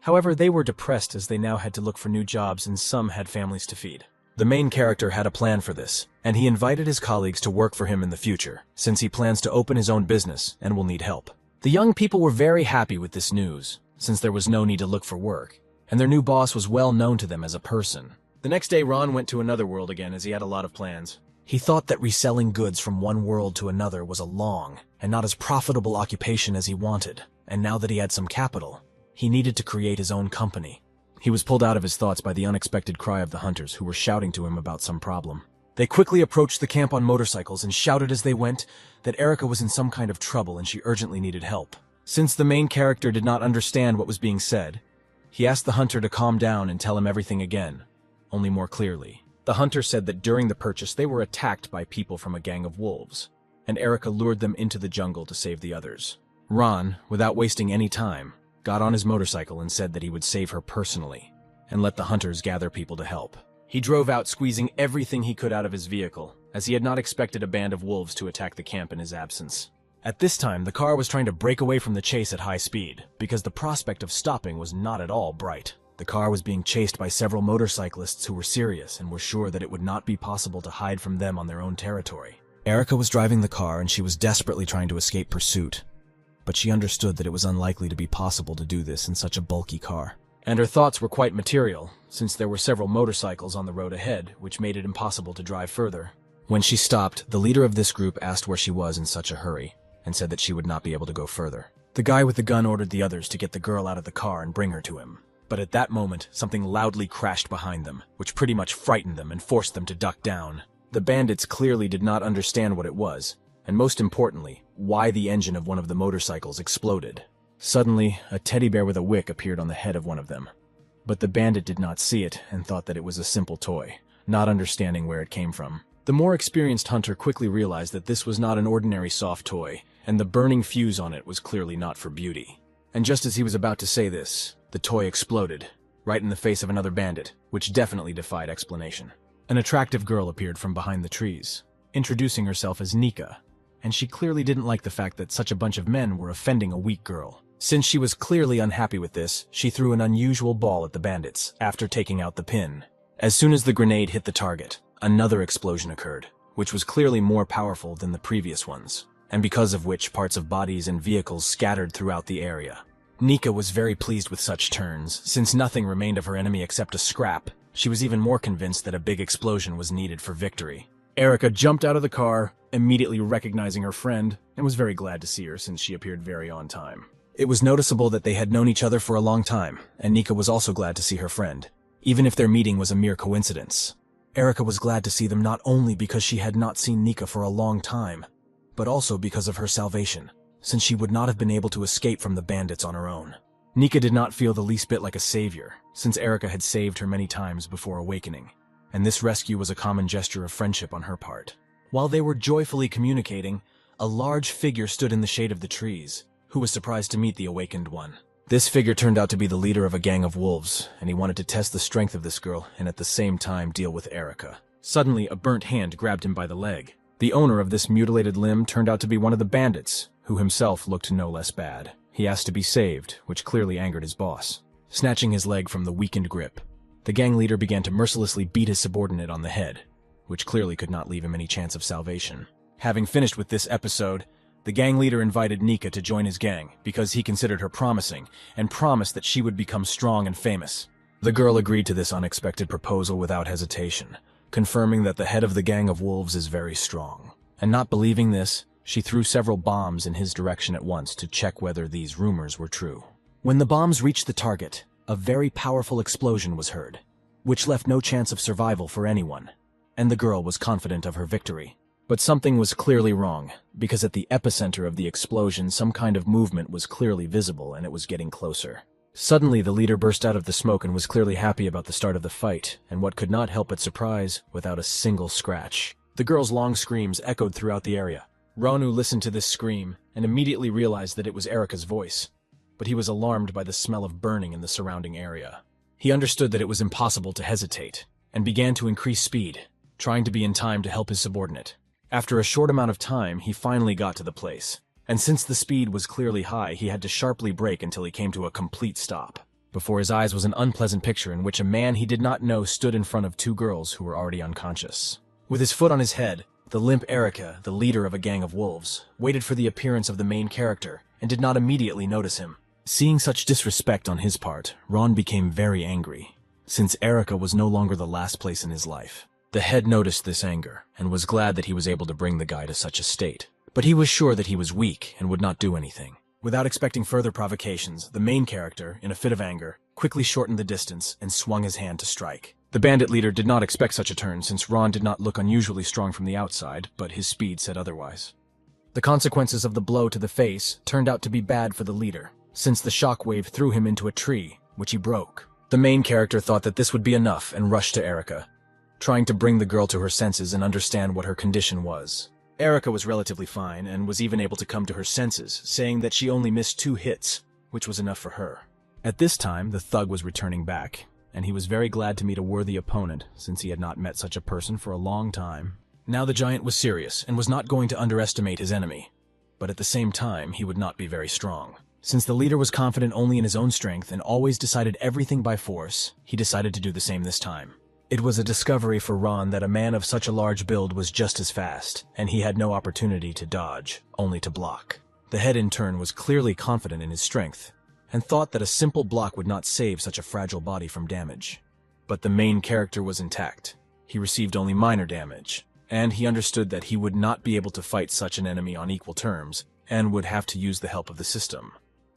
S1: However, they were depressed as they now had to look for new jobs and some had families to feed. The main character had a plan for this, and he invited his colleagues to work for him in the future, since he plans to open his own business and will need help. The young people were very happy with this news, since there was no need to look for work, and their new boss was well known to them as a person. The next day, Ron went to another world again as he had a lot of plans. He thought that reselling goods from one world to another was a long and not as profitable occupation as he wanted, and now that he had some capital, he needed to create his own company. He was pulled out of his thoughts by the unexpected cry of the hunters who were shouting to him about some problem. They quickly approached the camp on motorcycles and shouted as they went that Erica was in some kind of trouble and she urgently needed help. Since the main character did not understand what was being said, he asked the hunter to calm down and tell him everything again, only more clearly. The hunter said that during the purchase they were attacked by people from a gang of wolves, and Erica lured them into the jungle to save the others. Ron, without wasting any time, got on his motorcycle and said that he would save her personally, and let the hunters gather people to help. He drove out squeezing everything he could out of his vehicle, as he had not expected a band of wolves to attack the camp in his absence. At this time, the car was trying to break away from the chase at high speed, because the prospect of stopping was not at all bright. The car was being chased by several motorcyclists who were serious and were sure that it would not be possible to hide from them on their own territory. Erica was driving the car and she was desperately trying to escape pursuit, but she understood that it was unlikely to be possible to do this in such a bulky car. And her thoughts were quite material, since there were several motorcycles on the road ahead, which made it impossible to drive further. When she stopped, the leader of this group asked where she was in such a hurry, and said that she would not be able to go further. The guy with the gun ordered the others to get the girl out of the car and bring her to him. But at that moment, something loudly crashed behind them, which pretty much frightened them and forced them to duck down. The bandits clearly did not understand what it was, and most importantly, why the engine of one of the motorcycles exploded. Suddenly, a teddy bear with a wick appeared on the head of one of them. But the bandit did not see it and thought that it was a simple toy, not understanding where it came from. The more experienced hunter quickly realized that this was not an ordinary soft toy, and the burning fuse on it was clearly not for beauty. And just as he was about to say this, the toy exploded, right in the face of another bandit, which definitely defied explanation. An attractive girl appeared from behind the trees, introducing herself as Nika, and she clearly didn't like the fact that such a bunch of men were offending a weak girl. Since she was clearly unhappy with this, she threw an unusual ball at the bandits, after taking out the pin. As soon as the grenade hit the target, another explosion occurred, which was clearly more powerful than the previous ones, and because of which parts of bodies and vehicles scattered throughout the area. Nika was very pleased with such turns, since nothing remained of her enemy except a scrap. She was even more convinced that a big explosion was needed for victory. Erica jumped out of the car, immediately recognizing her friend, and was very glad to see her since she appeared very on time. It was noticeable that they had known each other for a long time, and Nika was also glad to see her friend, even if their meeting was a mere coincidence. Erica was glad to see them not only because she had not seen Nika for a long time, but also because of her salvation, since she would not have been able to escape from the bandits on her own. Nika did not feel the least bit like a savior, since Erica had saved her many times before awakening, and this rescue was a common gesture of friendship on her part. While they were joyfully communicating, a large figure stood in the shade of the trees, who was surprised to meet the awakened one. This figure turned out to be the leader of a gang of wolves, and he wanted to test the strength of this girl and at the same time deal with Erica. Suddenly, a burnt hand grabbed him by the leg. The owner of this mutilated limb turned out to be one of the bandits, who himself looked no less bad. He asked to be saved, which clearly angered his boss. Snatching his leg from the weakened grip, the gang leader began to mercilessly beat his subordinate on the head, which clearly could not leave him any chance of salvation. Having finished with this episode, the gang leader invited Nika to join his gang because he considered her promising and promised that she would become strong and famous. The girl agreed to this unexpected proposal without hesitation, confirming that the head of the gang of wolves is very strong. And not believing this, she threw several bombs in his direction at once to check whether these rumors were true. When the bombs reached the target, a very powerful explosion was heard, which left no chance of survival for anyone, and the girl was confident of her victory. But something was clearly wrong, because at the epicenter of the explosion some kind of movement was clearly visible and it was getting closer. Suddenly, the leader burst out of the smoke and was clearly happy about the start of the fight, and what could not help but surprise, without a single scratch. The girl's long screams echoed throughout the area. Ranu listened to this scream and immediately realized that it was Erika's voice, but he was alarmed by the smell of burning in the surrounding area. He understood that it was impossible to hesitate, and began to increase speed, trying to be in time to help his subordinate. After a short amount of time, he finally got to the place, and since the speed was clearly high, he had to sharply brake until he came to a complete stop. Before his eyes was an unpleasant picture in which a man he did not know stood in front of two girls who were already unconscious. With his foot on his head, the limp Erika, the leader of a gang of wolves, waited for the appearance of the main character and did not immediately notice him. Seeing such disrespect on his part, Ron became very angry, since Erika was no longer the last place in his life. The head noticed this anger and was glad that he was able to bring the guy to such a state. But he was sure that he was weak and would not do anything. Without expecting further provocations, the main character, in a fit of anger, quickly shortened the distance and swung his hand to strike. The bandit leader did not expect such a turn since Ron did not look unusually strong from the outside, but his speed said otherwise. The consequences of the blow to the face turned out to be bad for the leader, since the shockwave threw him into a tree, which he broke. The main character thought that this would be enough and rushed to Erika, trying to bring the girl to her senses and understand what her condition was. Erika was relatively fine and was even able to come to her senses, saying that she only missed 2 hits, which was enough for her. At this time, the thug was returning back, and he was very glad to meet a worthy opponent since he had not met such a person for a long time. Now the giant was serious and was not going to underestimate his enemy, but at the same time, he would not be very strong. Since the leader was confident only in his own strength and always decided everything by force, he decided to do the same this time. It was a discovery for Ron that a man of such a large build was just as fast, and he had no opportunity to dodge, only to block. The head in turn was clearly confident in his strength, and thought that a simple block would not save such a fragile body from damage. But the main character was intact. He received only minor damage, and he understood that he would not be able to fight such an enemy on equal terms, and would have to use the help of the system.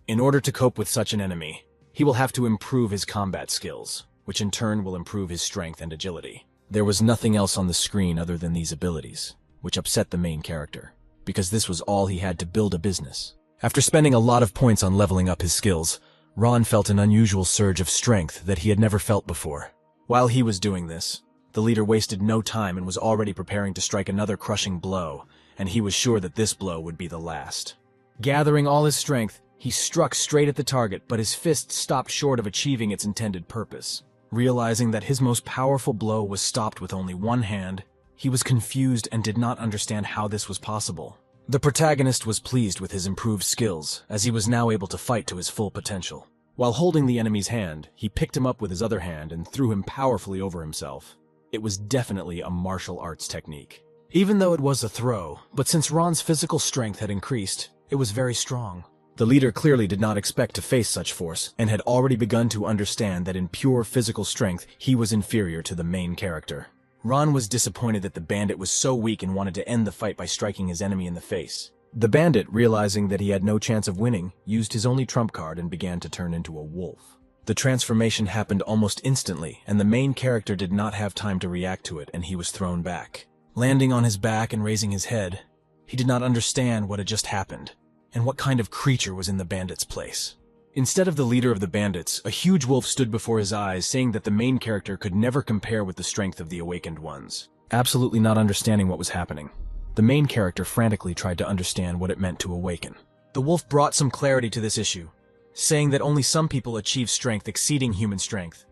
S1: In order to cope with such an enemy, he will have to improve his combat skills, which in turn will improve his strength and agility. There was nothing else on the screen other than these abilities, which upset the main character, because this was all he had to build a business. After spending a lot of points on leveling up his skills, Ron felt an unusual surge of strength that he had never felt before. While he was doing this, the leader wasted no time and was already preparing to strike another crushing blow, and he was sure that this blow would be the last. Gathering all his strength, he struck straight at the target, but his fist stopped short of achieving its intended purpose. Realizing that his most powerful blow was stopped with only one hand, he was confused and did not understand how this was possible. The protagonist was pleased with his improved skills, as he was now able to fight to his full potential. While holding the enemy's hand, he picked him up with his other hand and threw him powerfully over himself. It was definitely a martial arts technique. Even though it was a throw, but since Ron's physical strength had increased, it was very strong. The leader clearly did not expect to face such force, and had already begun to understand that in pure physical strength, he was inferior to the main character. Ron was disappointed that the bandit was so weak and wanted to end the fight by striking his enemy in the face. The bandit, realizing that he had no chance of winning, used his only trump card and began to turn into a wolf. The transformation happened almost instantly, and the main character did not have time to react to it, and he was thrown back. Landing on his back and raising his head, he did not understand what had just happened, and what kind of creature was in the bandit's place. Instead of the leader of the bandits, a huge wolf stood before his eyes, saying that the main character could never compare with the strength of the awakened ones. Absolutely not understanding what was happening, the main character frantically tried to understand what it meant to awaken. The wolf brought some clarity to this issue, saying that only some people achieve strength exceeding human strength.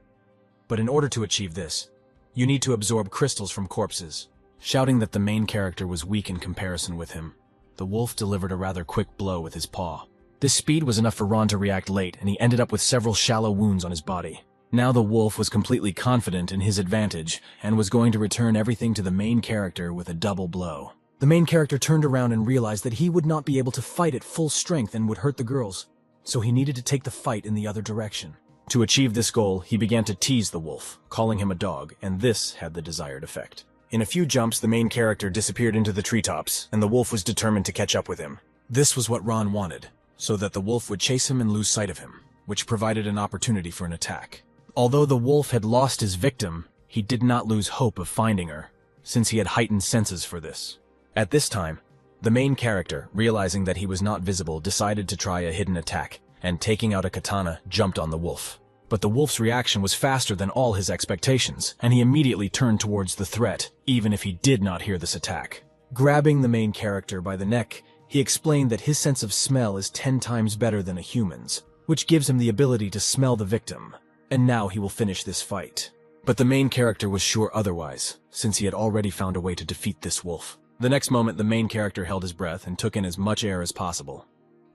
S1: But in order to achieve this, you need to absorb crystals from corpses. Shouting that the main character was weak in comparison with him, the wolf delivered a rather quick blow with his paw. This speed was enough for Ron to react late, and he ended up with several shallow wounds on his body. Now the wolf was completely confident in his advantage, and was going to return everything to the main character with a double blow. The main character turned around and realized that he would not be able to fight at full strength and would hurt the girls, so he needed to take the fight in the other direction. To achieve this goal, he began to tease the wolf, calling him a dog, and this had the desired effect. In a few jumps, the main character disappeared into the treetops, and the wolf was determined to catch up with him. This was what Ron wanted, so that the wolf would chase him and lose sight of him, which provided an opportunity for an attack. Although the wolf had lost his victim, he did not lose hope of finding her, since he had heightened senses for this. At this time, the main character, realizing that he was not visible, decided to try a hidden attack, and taking out a katana, jumped on the wolf. But the wolf's reaction was faster than all his expectations, and he immediately turned towards the threat, even if he did not hear this attack. Grabbing the main character by the neck, he explained that his sense of smell is 10 times better than a human's, which gives him the ability to smell the victim, and now he will finish this fight. But the main character was sure otherwise, since he had already found a way to defeat this wolf. The next moment, the main character held his breath and took in as much air as possible.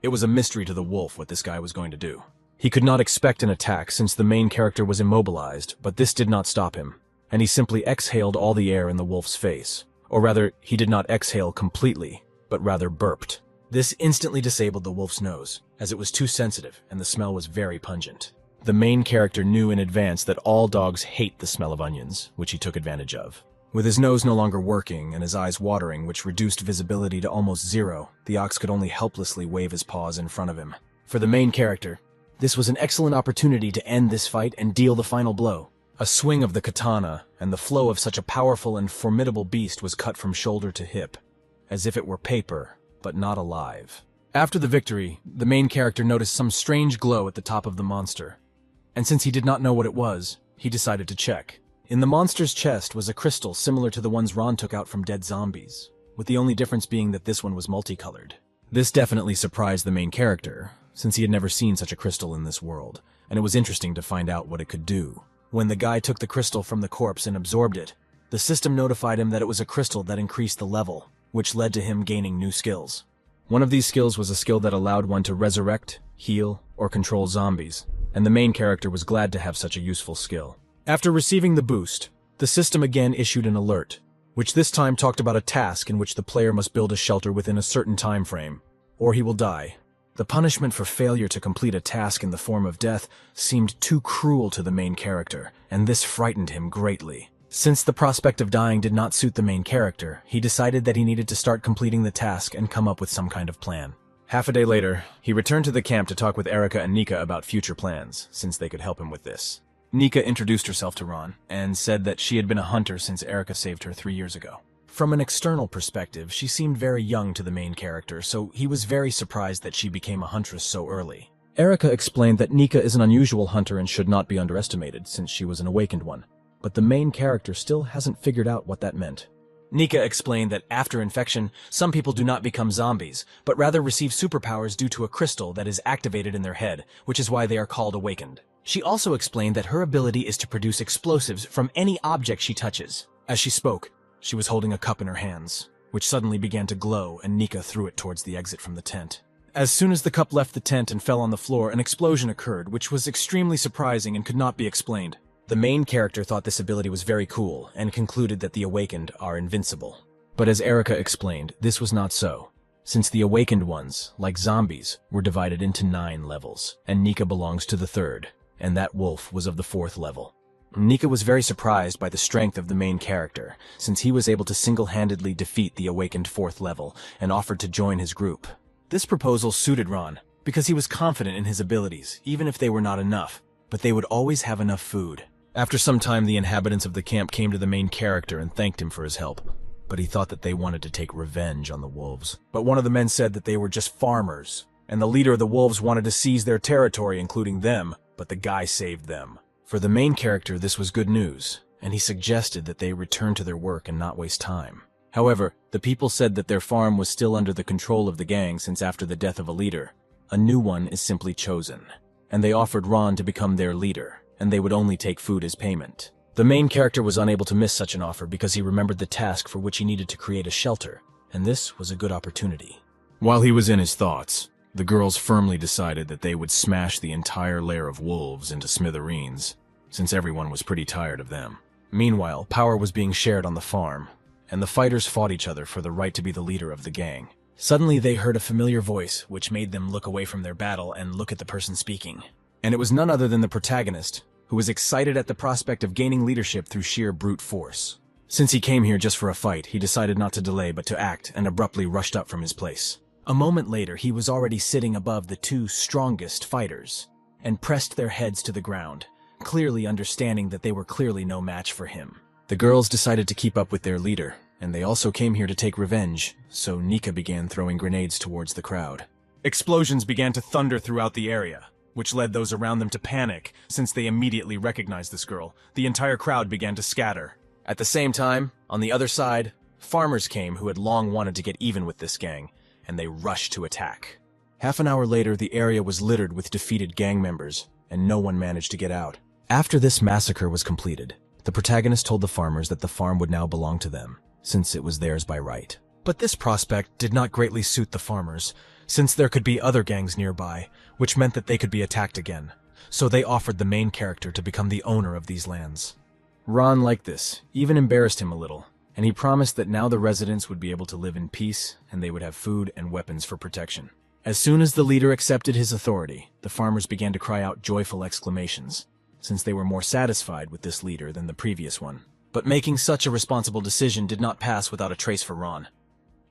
S1: It was a mystery to the wolf what this guy was going to do. He could not expect an attack since the main character was immobilized, but this did not stop him, and he simply exhaled all the air in the wolf's face. Or rather, he did not exhale completely, but rather burped. This instantly disabled the wolf's nose, as it was too sensitive and the smell was very pungent. The main character knew in advance that all dogs hate the smell of onions, which he took advantage of. With his nose no longer working and his eyes watering, which reduced visibility to almost zero, the ox could only helplessly wave his paws in front of him. For the main character, this was an excellent opportunity to end this fight and deal the final blow. A swing of the katana, and the flow of such a powerful and formidable beast was cut from shoulder to hip, as if it were paper, but not alive. After the victory, the main character noticed some strange glow at the top of the monster, and since he did not know what it was, he decided to check. In the monster's chest was a crystal similar to the ones Ron took out from dead zombies, with the only difference being that this one was multicolored. This definitely surprised the main character, since he had never seen such a crystal in this world, and it was interesting to find out what it could do. When the guy took the crystal from the corpse and absorbed it, the system notified him that it was a crystal that increased the level, which led to him gaining new skills. One of these skills was a skill that allowed one to resurrect, heal, or control zombies, and the main character was glad to have such a useful skill. After receiving the boost, the system again issued an alert, which this time talked about a task in which the player must build a shelter within a certain time frame, or he will die. The punishment for failure to complete a task in the form of death seemed too cruel to the main character, and this frightened him greatly. Since the prospect of dying did not suit the main character, he decided that he needed to start completing the task and come up with some kind of plan. Half a day later, he returned to the camp to talk with Erica and Nika about future plans, since they could help him with this. Nika introduced herself to Ron, and said that she had been a hunter since Erica saved her 3 years ago. From an external perspective, she seemed very young to the main character, so he was very surprised that she became a huntress so early. Erica explained that Nika is an unusual hunter and should not be underestimated, since she was an awakened one. But the main character still hasn't figured out what that meant. Nika explained that after infection, some people do not become zombies, but rather receive superpowers due to a crystal that is activated in their head, which is why they are called awakened. She also explained that her ability is to produce explosives from any object she touches. As she spoke, she was holding a cup in her hands, which suddenly began to glow, and Nika threw it towards the exit from the tent. As soon as the cup left the tent and fell on the floor, an explosion occurred, which was extremely surprising and could not be explained. The main character thought this ability was very cool, and concluded that the awakened are invincible. But as Erica explained, this was not so, since the awakened ones, like zombies, were divided into 9 levels, and Nika belongs to the 3rd, and that wolf was of the 4th level. Nika was very surprised by the strength of the main character, since he was able to single-handedly defeat the awakened 4th level, and offered to join his group. This proposal suited Ron, because he was confident in his abilities, even if they were not enough, but they would always have enough food. After some time, the inhabitants of the camp came to the main character and thanked him for his help, but he thought that they wanted to take revenge on the wolves. But one of the men said that they were just farmers, and the leader of the wolves wanted to seize their territory, including them, but the guy saved them. For the main character, this was good news, and he suggested that they return to their work and not waste time. However, the people said that their farm was still under the control of the gang since after the death of a leader, a new one is simply chosen, and they offered Ron to become their leader, and they would only take food as payment. The main character was unable to miss such an offer because he remembered the task for which he needed to create a shelter, and this was a good opportunity. While he was in his thoughts, the girls firmly decided that they would smash the entire lair of wolves into smithereens, since everyone was pretty tired of them. Meanwhile, power was being shared on the farm, and the fighters fought each other for the right to be the leader of the gang. Suddenly they heard a familiar voice, which made them look away from their battle and look at the person speaking. And it was none other than the protagonist, who was excited at the prospect of gaining leadership through sheer brute force. Since he came here just for a fight, he decided not to delay but to act, and abruptly rushed up from his place. A moment later, he was already sitting above the 2 strongest fighters, and pressed their heads to the ground, clearly understanding that they were clearly no match for him. The girls decided to keep up with their leader, and they also came here to take revenge, so Nika began throwing grenades towards the crowd. Explosions began to thunder throughout the area, which led those around them to panic, since they immediately recognized this girl. The entire crowd began to scatter. At the same time, on the other side, farmers came who had long wanted to get even with this gang, and they rushed to attack. Half an hour later, the area was littered with defeated gang members, and no one managed to get out. After this massacre was completed, the protagonist told the farmers that the farm would now belong to them, since it was theirs by right. But this prospect did not greatly suit the farmers, since there could be other gangs nearby, which meant that they could be attacked again. So they offered the main character to become the owner of these lands. Ron liked this, even embarrassed him a little, and he promised that now the residents would be able to live in peace and they would have food and weapons for protection. As soon as the leader accepted his authority, the farmers began to cry out joyful exclamations, since they were more satisfied with this leader than the previous one. But making such a responsible decision did not pass without a trace for Ron.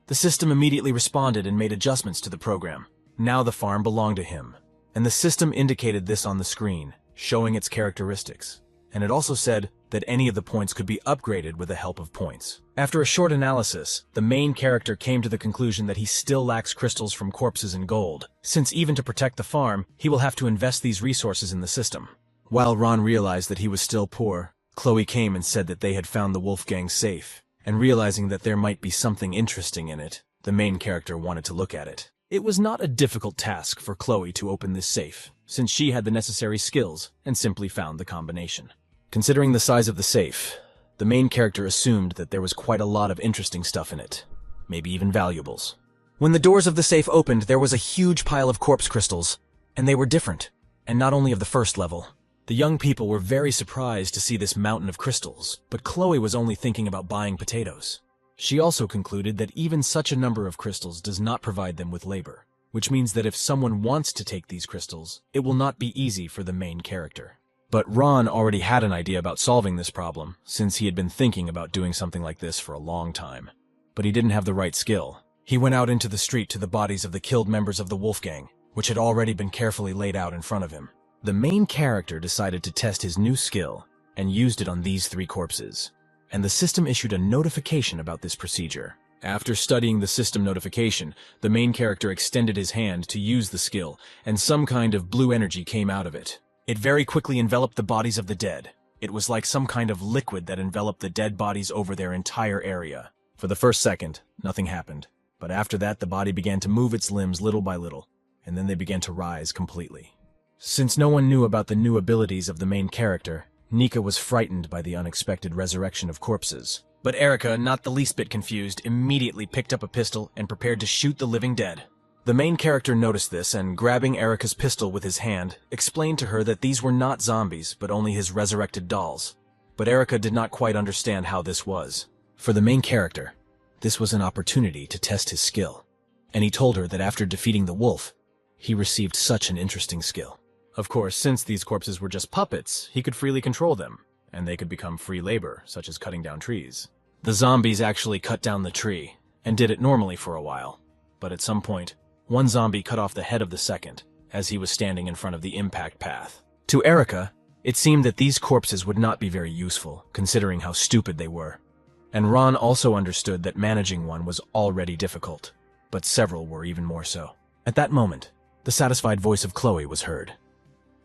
S1: The system immediately responded and made adjustments to the program. Now the farm belonged to him, and the system indicated this on the screen, showing its characteristics. And it also said that any of the points could be upgraded with the help of points. After a short analysis, the main character came to the conclusion that he still lacks crystals from corpses and gold, since even to protect the farm, he will have to invest these resources in the system. While Ron realized that he was still poor, Chloe came and said that they had found the Wolfgang safe, and realizing that there might be something interesting in it, the main character wanted to look at it. It was not a difficult task for Chloe to open this safe, since she had the necessary skills and simply found the combination. Considering the size of the safe, the main character assumed that there was quite a lot of interesting stuff in it, maybe even valuables. When the doors of the safe opened, there was a huge pile of corpse crystals, and they were different, and not only of the first level. The young people were very surprised to see this mountain of crystals, but Chloe was only thinking about buying potatoes. She also concluded that even such a number of crystals does not provide them with labor, which means that if someone wants to take these crystals, it will not be easy for the main character. But Ron already had an idea about solving this problem, since he had been thinking about doing something like this for a long time. But he didn't have the right skill. He went out into the street to the bodies of the killed members of the Wolfgang, which had already been carefully laid out in front of him. The main character decided to test his new skill, and used it on these 3 corpses. And the system issued a notification about this procedure. After studying the system notification, the main character extended his hand to use the skill, and some kind of blue energy came out of it. It very quickly enveloped the bodies of the dead. It was like some kind of liquid that enveloped the dead bodies over their entire area. For the first second, nothing happened. But after that, the body began to move its limbs little by little, and then they began to rise completely. Since no one knew about the new abilities of the main character, Nika was frightened by the unexpected resurrection of corpses. But Erica, not the least bit confused, immediately picked up a pistol and prepared to shoot the living dead. The main character noticed this and, grabbing Erica's pistol with his hand, explained to her that these were not zombies, but only his resurrected dolls. But Erica did not quite understand how this was. For the main character, this was an opportunity to test his skill. And he told her that after defeating the wolf, he received such an interesting skill. Of course, since these corpses were just puppets, he could freely control them, and they could become free labor, such as cutting down trees. The zombies actually cut down the tree, and did it normally for a while. But at some point, one zombie cut off the head of the second, as he was standing in front of the impact path. To Erica, it seemed that these corpses would not be very useful, considering how stupid they were. And Ron also understood that managing one was already difficult, but several were even more so. At that moment, the satisfied voice of Chloe was heard,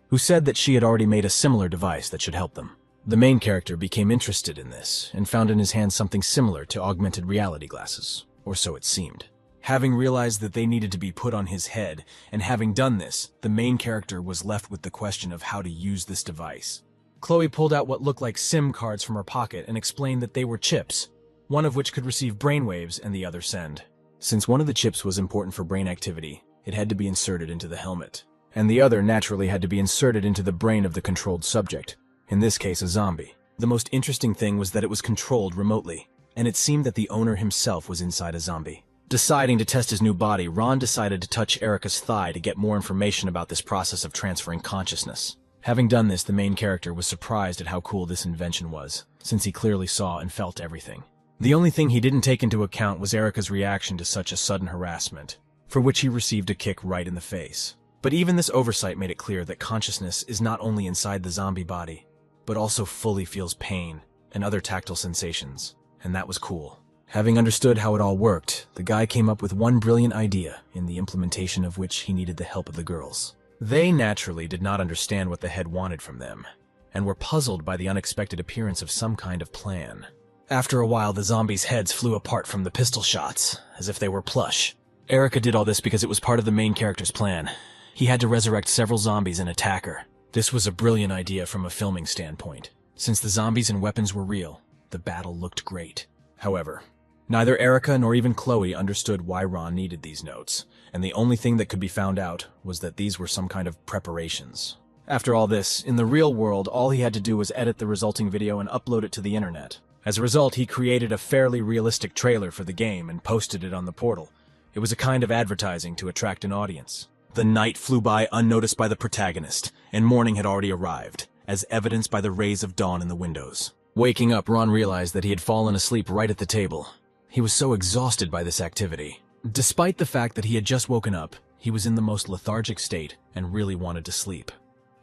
S1: who said that she had already made a similar device that should help them. The main character became interested in this, and found in his hand something similar to augmented reality glasses, or so it seemed. Having realized that they needed to be put on his head, and having done this, the main character was left with the question of how to use this device. Chloe pulled out what looked like SIM cards from her pocket and explained that they were chips, one of which could receive brainwaves and the other send. Since one of the chips was important for brain activity, it had to be inserted into the helmet, and the other naturally had to be inserted into the brain of the controlled subject, in this case a zombie. The most interesting thing was that it was controlled remotely, and it seemed that the owner himself was inside a zombie. Deciding to test his new body, Ron decided to touch Erica's thigh to get more information about this process of transferring consciousness. Having done this, the main character was surprised at how cool this invention was, since he clearly saw and felt everything. The only thing he didn't take into account was Erica's reaction to such a sudden harassment, for which he received a kick right in the face. But even this oversight made it clear that consciousness is not only inside the zombie body, but also fully feels pain and other tactile sensations, and that was cool. Having understood how it all worked, the guy came up with one brilliant idea, in the implementation of which he needed the help of the girls. They naturally did not understand what the head wanted from them, and were puzzled by the unexpected appearance of some kind of plan. After a while, the zombies' heads flew apart from the pistol shots, as if they were plush. Erica did all this because it was part of the main character's plan. He had to resurrect several zombies and attack her. This was a brilliant idea from a filming standpoint. Since the zombies and weapons were real, the battle looked great. However, neither Erica nor even Chloe understood why Ron needed these notes, and the only thing that could be found out was that these were some kind of preparations. After all this, in the real world, all he had to do was edit the resulting video and upload it to the internet. As a result, he created a fairly realistic trailer for the game and posted it on the portal. It was a kind of advertising to attract an audience. The night flew by unnoticed by the protagonist, and morning had already arrived, as evidenced by the rays of dawn in the windows. Waking up, Ron realized that he had fallen asleep right at the table. He was so exhausted by this activity. Despite the fact that he had just woken up, he was in the most lethargic state and really wanted to sleep,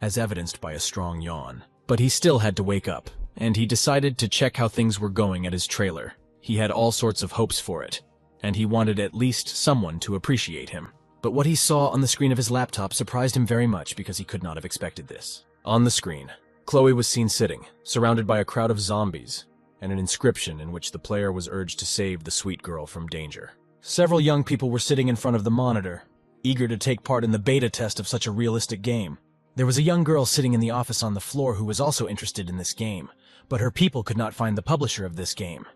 S1: as evidenced by a strong yawn. But he still had to wake up, and he decided to check how things were going at his trailer. He had all sorts of hopes for it, and he wanted at least someone to appreciate him. But what he saw on the screen of his laptop surprised him very much because he could not have expected this. On the screen, Chloe was seen sitting, surrounded by a crowd of zombies, and an inscription in which the player was urged to save the sweet girl from danger. Several young people were sitting in front of the monitor, eager to take part in the beta test of such a realistic game. There was a young girl sitting in the office on the floor who was also interested in this game, but her people could not find the publisher of this game.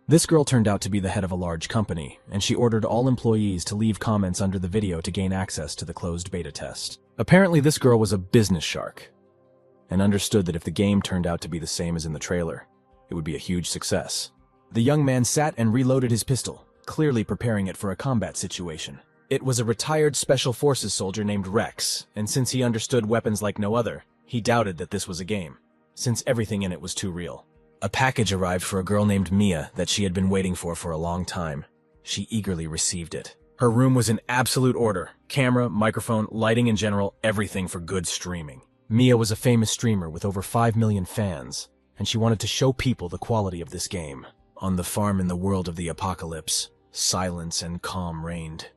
S1: This girl turned out to be the head of a large company, and she ordered all employees to leave comments under the video to gain access to the closed beta test. Apparently, this girl was a business shark, and understood that if the game turned out to be the same as in the trailer, it would be a huge success. The young man sat and reloaded his pistol, clearly preparing it for a combat situation. It was a retired Special Forces soldier named Rex, and since he understood weapons like no other, he doubted that this was a game, since everything in it was too real. A package arrived for a girl named Mia that she had been waiting for a long time. She eagerly received it. Her room was in absolute order. Camera, microphone, lighting in general, everything for good streaming. Mia was a famous streamer with over 5 million fans, and she wanted to show people the quality of this game. On the farm in the world of the apocalypse, silence and calm reigned,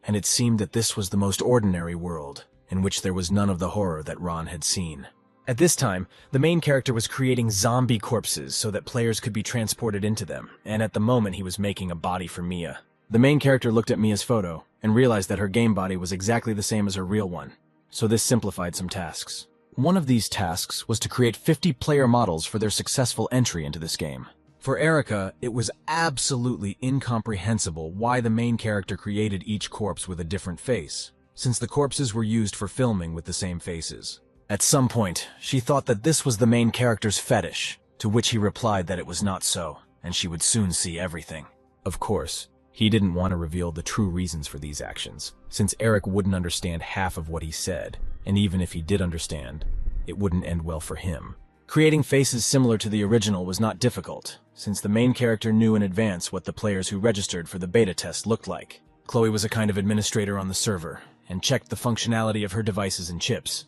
S1: and it seemed that this was the most ordinary world, in which there was none of the horror that Ron had seen. At this time, the main character was creating zombie corpses so that players could be transported into them, and at the moment he was making a body for Mia. The main character looked at Mia's photo and realized that her game body was exactly the same as her real one, so this simplified some tasks. One of these tasks was to create 50 player models for their successful entry into this game. For Erica, it was absolutely incomprehensible why the main character created each corpse with a different face, since the corpses were used for filming with the same faces. At some point, she thought that this was the main character's fetish, to which he replied that it was not so, and she would soon see everything. Of course, he didn't want to reveal the true reasons for these actions, since Eric wouldn't understand half of what he said, and even if he did understand, it wouldn't end well for him. Creating faces similar to the original was not difficult, since the main character knew in advance what the players who registered for the beta test looked like. Chloe was a kind of administrator on the server, and checked the functionality of her devices and chips.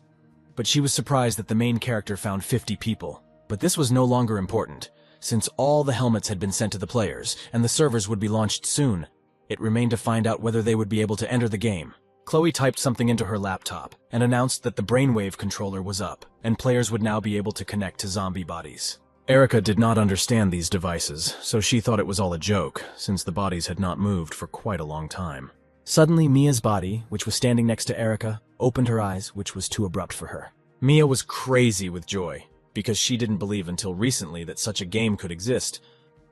S1: But she was surprised that the main character found 50 people. But this was no longer important, since all the helmets had been sent to the players, and the servers would be launched soon. It remained to find out whether they would be able to enter the game. Chloe typed something into her laptop, and announced that the brainwave controller was up, and players would now be able to connect to zombie bodies. Erica did not understand these devices, so she thought it was all a joke, since the bodies had not moved for quite a long time. Suddenly, Mia's body, which was standing next to Erica, opened her eyes, which was too abrupt for her. Mia was crazy with joy, because she didn't believe until recently that such a game could exist,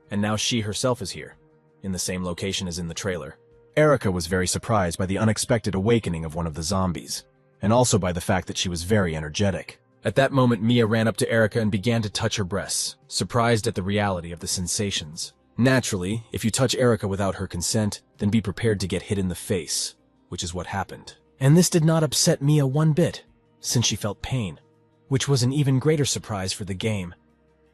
S1: and now she herself is here, in the same location as in the trailer. Erica was very surprised by the unexpected awakening of one of the zombies, and also by the fact that she was very energetic. At that moment, Mia ran up to Erica and began to touch her breasts, surprised at the reality of the sensations. Naturally, if you touch Erica without her consent, then be prepared to get hit in the face, which is what happened. And this did not upset Mia one bit, since she felt pain, which was an even greater surprise for the game,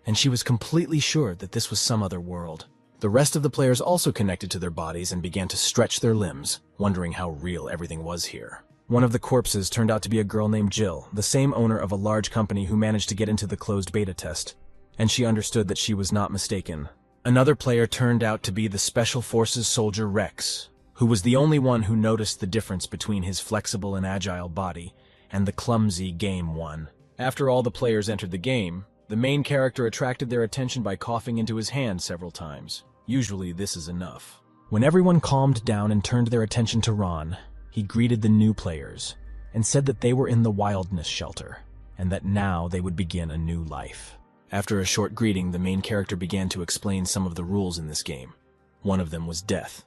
S1: and she was completely sure that this was some other world. The rest of the players also connected to their bodies and began to stretch their limbs, wondering how real everything was here. One of the corpses turned out to be a girl named Jill, the same owner of a large company who managed to get into the closed beta test, and she understood that she was not mistaken. Another player turned out to be the Special Forces soldier Rex, who was the only one who noticed the difference between his flexible and agile body and the clumsy Game 1. After all the players entered the game, the main character attracted their attention by coughing into his hand several times. Usually this is enough. When everyone calmed down and turned their attention to Ron, he greeted the new players and said that they were in the wildness shelter and that now they would begin a new life. After a short greeting, the main character began to explain some of the rules in this game. One of them was death,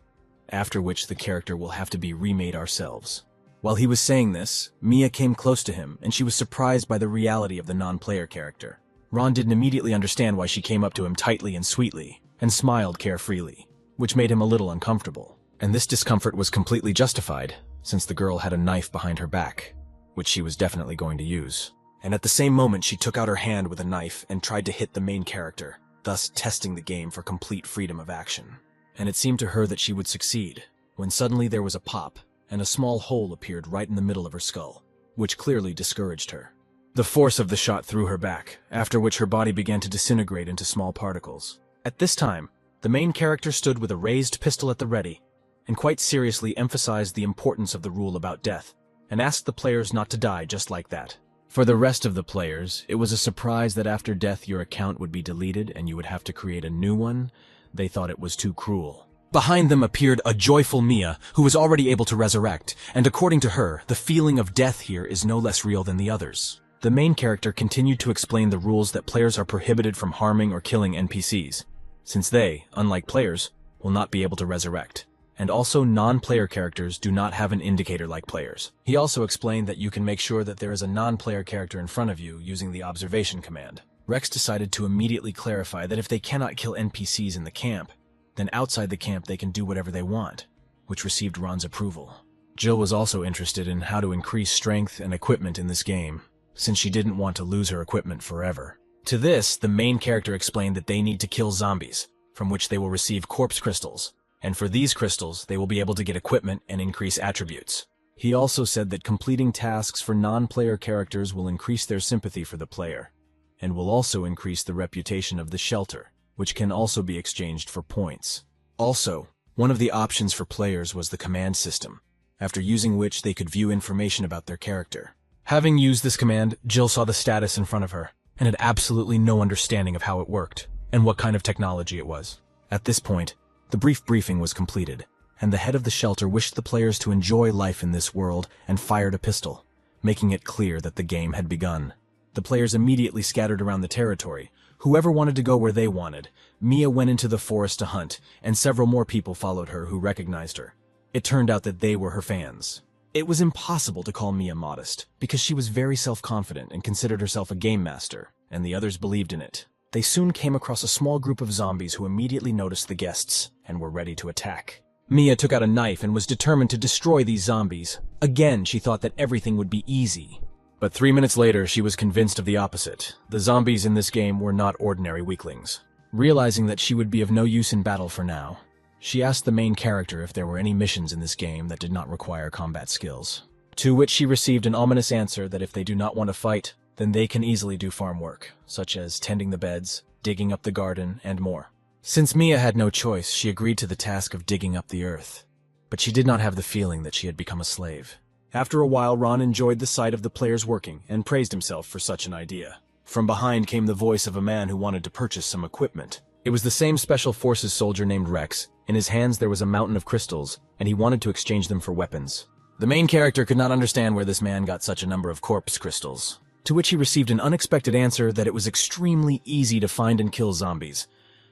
S1: after which the character will have to be remade ourselves. While he was saying this, Mia came close to him, and she was surprised by the reality of the non-player character. Ron didn't immediately understand why she came up to him tightly and sweetly, and smiled carefreely, which made him a little uncomfortable. And this discomfort was completely justified, since the girl had a knife behind her back, which she was definitely going to use. And at the same moment, she took out her hand with a knife and tried to hit the main character, thus testing the game for complete freedom of action. And it seemed to her that she would succeed, when suddenly there was a pop, and a small hole appeared right in the middle of her skull, which clearly discouraged her. The force of the shot threw her back, after which her body began to disintegrate into small particles. At this time, the main character stood with a raised pistol at the ready, and quite seriously emphasized the importance of the rule about death, and asked the players not to die just like that. For the rest of the players, it was a surprise that after death your account would be deleted and you would have to create a new one. They thought it was too cruel. Behind them appeared a joyful Mia, who was already able to resurrect, and according to her, the feeling of death here is no less real than the others. The main character continued to explain the rules that players are prohibited from harming or killing NPCs, since they, unlike players, will not be able to resurrect. And also non-player characters do not have an indicator like players. He also explained that you can make sure that there is a non-player character in front of you using the observation command. Rex decided to immediately clarify that if they cannot kill NPCs in the camp, then outside the camp they can do whatever they want, which received Ron's approval. Jill was also interested in how to increase strength and equipment in this game, since she didn't want to lose her equipment forever. To this, the main character explained that they need to kill zombies, from which they will receive corpse crystals, and for these crystals, they will be able to get equipment and increase attributes. He also said that completing tasks for non-player characters will increase their sympathy for the player, and will also increase the reputation of the shelter, which can also be exchanged for points. Also, one of the options for players was the command system, after using which they could view information about their character. Having used this command, Jill saw the status in front of her, and had absolutely no understanding of how it worked, and what kind of technology it was. At this point, the brief briefing was completed, and the head of the shelter wished the players to enjoy life in this world and fired a pistol, making it clear that the game had begun. The players immediately scattered around the territory. Whoever wanted to go where they wanted. Mia went into the forest to hunt, and several more people followed her who recognized her. It turned out that they were her fans. It was impossible to call Mia modest, because she was very self-confident and considered herself a game master, and the others believed in it. They soon came across a small group of zombies who immediately noticed the guests and were ready to attack. Mia took out a knife and was determined to destroy these zombies. Again, she thought that everything would be easy. But 3 minutes later, she was convinced of the opposite. The zombies in this game were not ordinary weaklings. Realizing that she would be of no use in battle for now, she asked the main character if there were any missions in this game that did not require combat skills. To which she received an ominous answer that if they do not want to fight, then they can easily do farm work, such as tending the beds, digging up the garden, and more. Since Mia had no choice, she agreed to the task of digging up the earth. But she did not have the feeling that she had become a slave. After a while, Ron enjoyed the sight of the players working and praised himself for such an idea. From behind came the voice of a man who wanted to purchase some equipment. It was the same Special Forces soldier named Rex. In his hands there was a mountain of crystals, and he wanted to exchange them for weapons. The main character could not understand where this man got such a number of corpse crystals, to which he received an unexpected answer that it was extremely easy to find and kill zombies,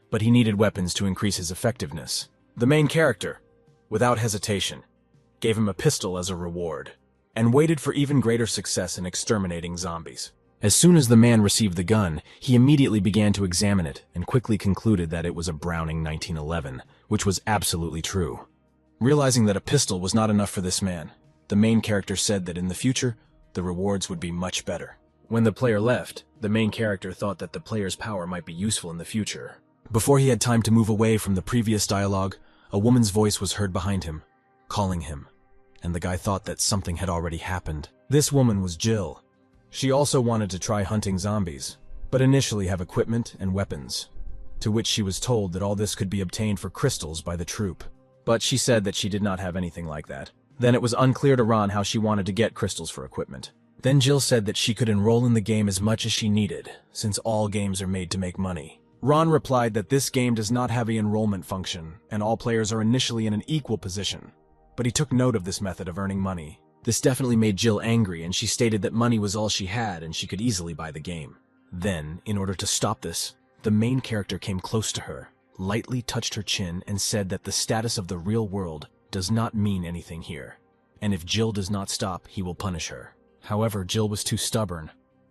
S1: but he needed weapons to increase his effectiveness. The main character, without hesitation, gave him a pistol as a reward, and waited for even greater success in exterminating zombies. As soon as the man received the gun, he immediately began to examine it and quickly concluded that it was a Browning 1911, which was absolutely true. Realizing that a pistol was not enough for this man, the main character said that in the future, the rewards would be much better. When the player left, the main character thought that the player's power might be useful in the future. Before he had time to move away from the previous dialogue, a woman's voice was heard behind him, calling him, and the guy thought that something had already happened. This woman was Jill. She also wanted to try hunting zombies, but initially have equipment and weapons. to which she was told that all this could be obtained for crystals by the troupe. But she said that she did not have anything like that. Then it was unclear to Ron how she wanted to get crystals for equipment. Then Jill said that she could enroll in the game as much as she needed, since all games are made to make money. Ron replied that this game does not have an enrollment function, and all players are initially in an equal position. But he took note of this method of earning money. This definitely made Jill angry, and she stated that money was all she had and she could easily buy the game. Then, in order to stop this, the main character came close to her, lightly touched her chin, and said that the status of the real world does not mean anything here, and if Jill does not stop, he will punish her. However, Jill was too stubborn,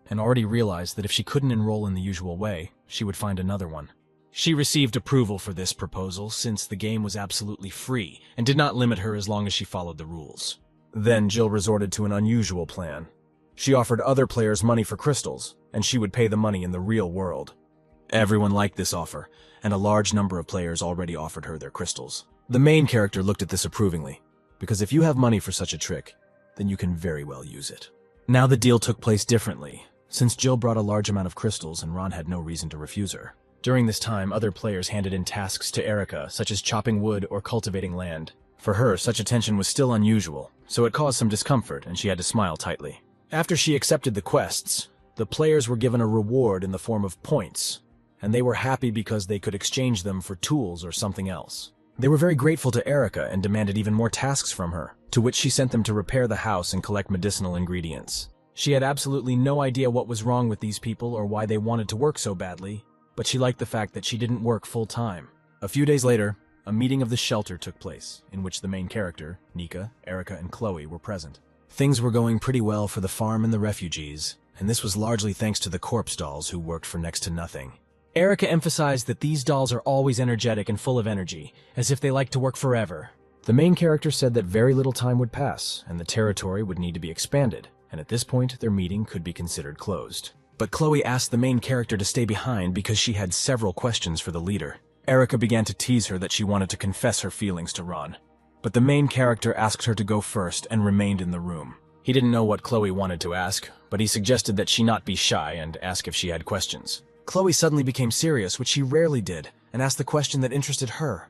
S1: and already realized that if she couldn't enroll in the usual way, she would find another one. She received approval for this proposal since the game was absolutely free and did not limit her as long as she followed the rules. Then Jill resorted to an unusual plan. She offered other players money for crystals, and she would pay the money in the real world. Everyone liked this offer, and a large number of players already offered her their crystals. The main character looked at this approvingly, because if you have money for such a trick, then you can very well use it. Now the deal took place differently, since Jill brought a large amount of crystals and Ron had no reason to refuse her. During this time, other players handed in tasks to Erica, such as chopping wood or cultivating land. For her, such attention was still unusual, so it caused some discomfort and she had to smile tightly. After she accepted the quests, the players were given a reward in the form of points, and they were happy because they could exchange them for tools or something else. They were very grateful to Erica and demanded even more tasks from her, to which she sent them to repair the house and collect medicinal ingredients. She had absolutely no idea what was wrong with these people or why they wanted to work so badly, but she liked the fact that she didn't work full-time. A few days later, a meeting of the shelter took place, in which the main character, Nika, Erica, and Chloe were present. Things were going pretty well for the farm and the refugees, and this was largely thanks to the corpse dolls who worked for next to nothing. Erica emphasized that these dolls are always energetic and full of energy, as if they like to work forever. The main character said that very little time would pass, and the territory would need to be expanded, and at this point their meeting could be considered closed. But Chloe asked the main character to stay behind because she had several questions for the leader. Erica began to tease her that she wanted to confess her feelings to Ron. But the main character asked her to go first and remained in the room. He didn't know what Chloe wanted to ask, but he suggested that she not be shy and ask if she had questions. Chloe suddenly became serious, which she rarely did, and asked the question that interested her.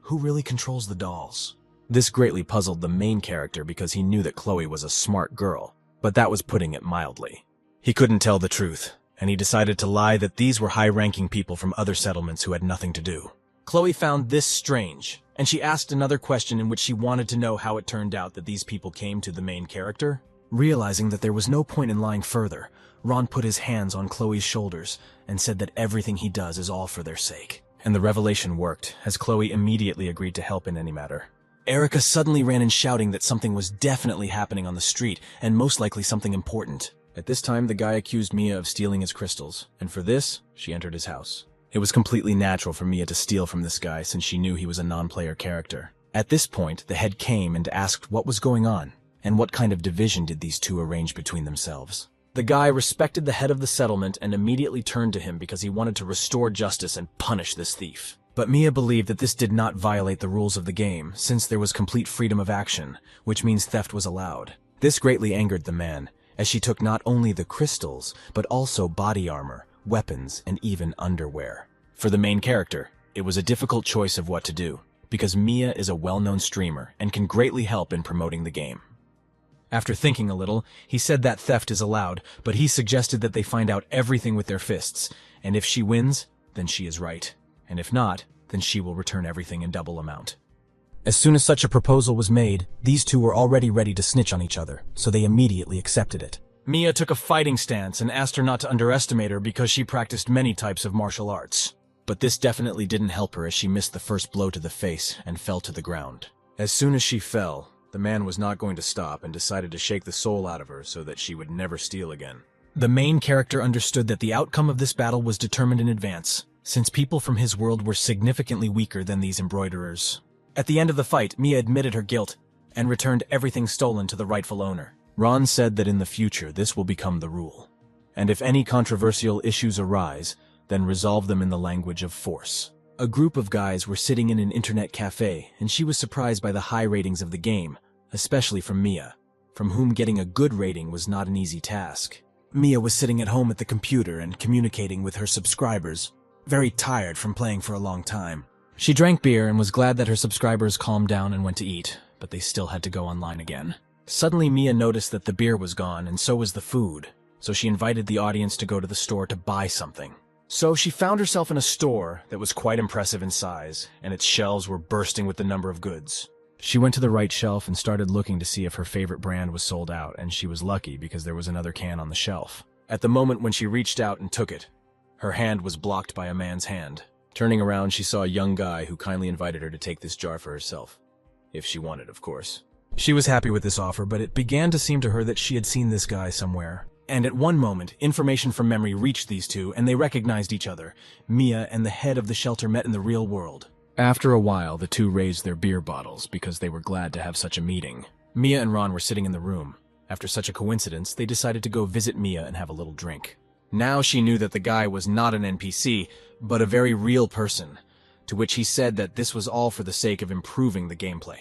S1: Who really controls the dolls? This greatly puzzled the main character because he knew that Chloe was a smart girl, but that was putting it mildly. He couldn't tell the truth, and he decided to lie that these were high-ranking people from other settlements who had nothing to do. Chloe found this strange, and she asked another question in which she wanted to know how it turned out that these people came to the main character. Realizing that there was no point in lying further, Ron put his hands on Chloe's shoulders and said that everything he does is all for their sake. And the revelation worked, as Chloe immediately agreed to help in any matter. Erica suddenly ran in shouting that something was definitely happening on the street, and most likely something important. At this time, the guy accused Mia of stealing his crystals, and for this, she entered his house. It was completely natural for Mia to steal from this guy since she knew he was a non-player character. At this point, the head came and asked what was going on, and what kind of division did these two arrange between themselves. The guy respected the head of the settlement and immediately turned to him because he wanted to restore justice and punish this thief. But Mia believed that this did not violate the rules of the game, since there was complete freedom of action, which means theft was allowed. This greatly angered the man, as she took not only the crystals, but also body armor, weapons, and even underwear. For the main character, it was a difficult choice of what to do, because Mia is a well-known streamer and can greatly help in promoting the game. After thinking a little, he said that theft is allowed, but he suggested that they find out everything with their fists, and if she wins, then she is right, and if not, then she will return everything in double amount. As soon as such a proposal was made, these two were already ready to snitch on each other, so they immediately accepted it. Mia took a fighting stance and asked her not to underestimate her because she practiced many types of martial arts. But this definitely didn't help her as she missed the first blow to the face and fell to the ground. As soon as she fell, the man was not going to stop and decided to shake the soul out of her so that she would never steal again. The main character understood that the outcome of this battle was determined in advance, since people from his world were significantly weaker than these embroiderers. At the end of the fight, Mia admitted her guilt and returned everything stolen to the rightful owner. Ron said that in the future this will become the rule, and if any controversial issues arise, then resolve them in the language of force. A group of guys were sitting in an internet cafe, and she was surprised by the high ratings of the game, especially from Mia, from whom getting a good rating was not an easy task. Mia was sitting at home at the computer and communicating with her subscribers. very tired from playing for a long time. She drank beer and was glad that her subscribers calmed down and went to eat, but they still had to go online again. Suddenly, Mia noticed that the beer was gone and so was the food, so she invited the audience to go to the store to buy something. So she found herself in a store that was quite impressive in size, and its shelves were bursting with the number of goods. She went to the right shelf and started looking to see if her favorite brand was sold out, and she was lucky because there was another can on the shelf. At the moment when she reached out and took it, her hand was blocked by a man's hand. Turning around, she saw a young guy who kindly invited her to take this jar for herself. If she wanted, of course. She was happy with this offer, but it began to seem to her that she had seen this guy somewhere. And at one moment, information from memory reached these two, and they recognized each other. Mia and the head of the shelter met in the real world. After a while, the two raised their beer bottles because they were glad to have such a meeting. Mia and Ron were sitting in the room. After such a coincidence, they decided to go visit Mia and have a little drink. Now she knew that the guy was not an NPC, but a very real person, to which he said that this was all for the sake of improving the gameplay.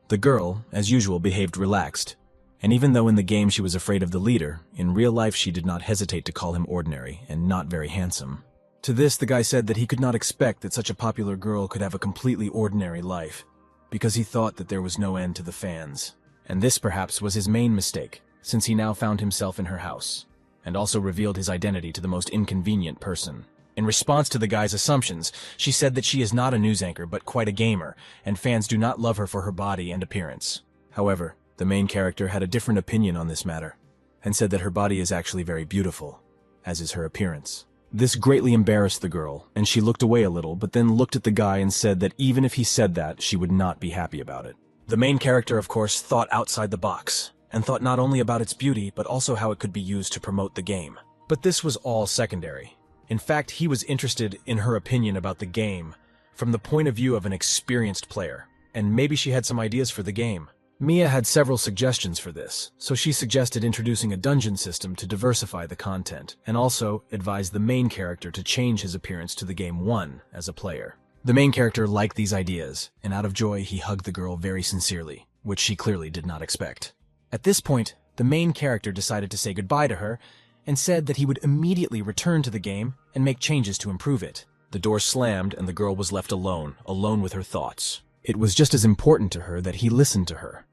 S1: The girl, as usual, behaved relaxed. And even though in the game she was afraid of the leader, in real life she did not hesitate to call him ordinary and not very handsome. To this, the guy said that he could not expect that such a popular girl could have a completely ordinary life, because he thought that there was no end to the fans. And this perhaps was his main mistake, since he now found himself in her house, and also revealed his identity to the most inconvenient person. In response to the guy's assumptions, she said that she is not a news anchor but quite a gamer, and fans do not love her for her body and appearance. However, the main character had a different opinion on this matter, and said that her body is actually very beautiful, as is her appearance. This greatly embarrassed the girl, and she looked away a little, but then looked at the guy and said that even if he said that, she would not be happy about it. The main character, of course, thought outside the box, and thought not only about its beauty, but also how it could be used to promote the game. But this was all secondary. In fact, he was interested in her opinion about the game from the point of view of an experienced player, and maybe she had some ideas for the game. Mia had several suggestions for this, so she suggested introducing a dungeon system to diversify the content, and also advised the main character to change his appearance to the game 1 as a player. The main character liked these ideas, and out of joy he hugged the girl very sincerely, which she clearly did not expect. At this point, the main character decided to say goodbye to her, and said that he would immediately return to the game and make changes to improve it. The door slammed and the girl was left alone with her thoughts. It was just as important to her that he listened to her.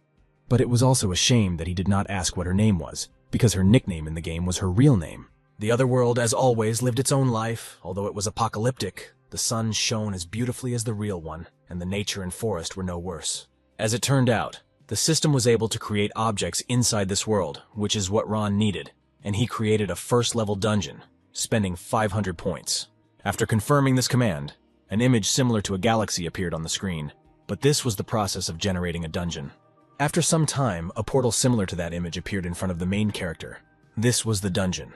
S1: But it was also a shame that he did not ask what her name was, because her nickname in the game was her real name. The other world, as always, lived its own life. Although it was apocalyptic, the sun shone as beautifully as the real one, and the nature and forest were no worse. As it turned out, the system was able to create objects inside this world, which is what Ron needed, and he created a first-level dungeon, spending 500 points. After confirming this command, an image similar to a galaxy appeared on the screen, but this was the process of generating a dungeon. After some time, a portal similar to that image appeared in front of the main character. This was the dungeon.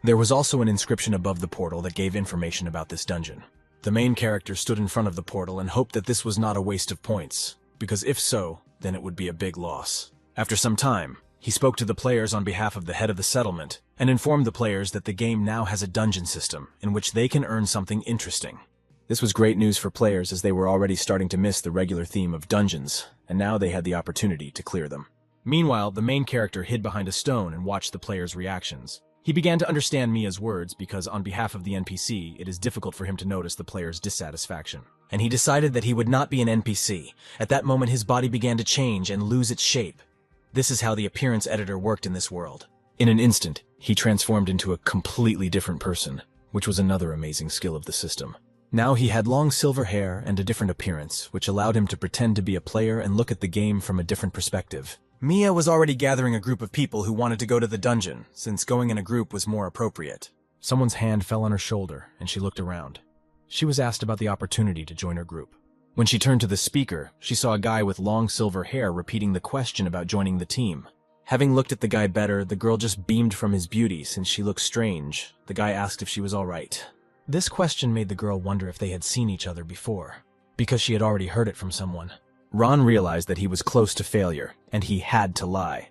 S1: There was also an inscription above the portal that gave information about this dungeon. The main character stood in front of the portal and hoped that this was not a waste of points, because if so, then it would be a big loss. After some time, he spoke to the players on behalf of the head of the settlement and informed the players that the game now has a dungeon system in which they can earn something interesting. This was great news for players as they were already starting to miss the regular theme of dungeons, and now they had the opportunity to clear them. Meanwhile, the main character hid behind a stone and watched the players' reactions. He began to understand Mia's words because on behalf of the NPC, it is difficult for him to notice the player's dissatisfaction. And he decided that he would not be an NPC. At that moment, his body began to change and lose its shape. This is how the appearance editor worked in this world. In an instant, he transformed into a completely different person, which was another amazing skill of the system. Now he had long silver hair and a different appearance, which allowed him to pretend to be a player and look at the game from a different perspective. Mia was already gathering a group of people who wanted to go to the dungeon, since going in a group was more appropriate. Someone's hand fell on her shoulder, and she looked around. She was asked about the opportunity to join her group. When she turned to the speaker, she saw a guy with long silver hair repeating the question about joining the team. Having looked at the guy better, the girl just beamed from his beauty since she looked strange. The guy asked if she was all right. This question made the girl wonder if they had seen each other before, because she had already heard it from someone. Ron realized that he was close to failure, and he had to lie.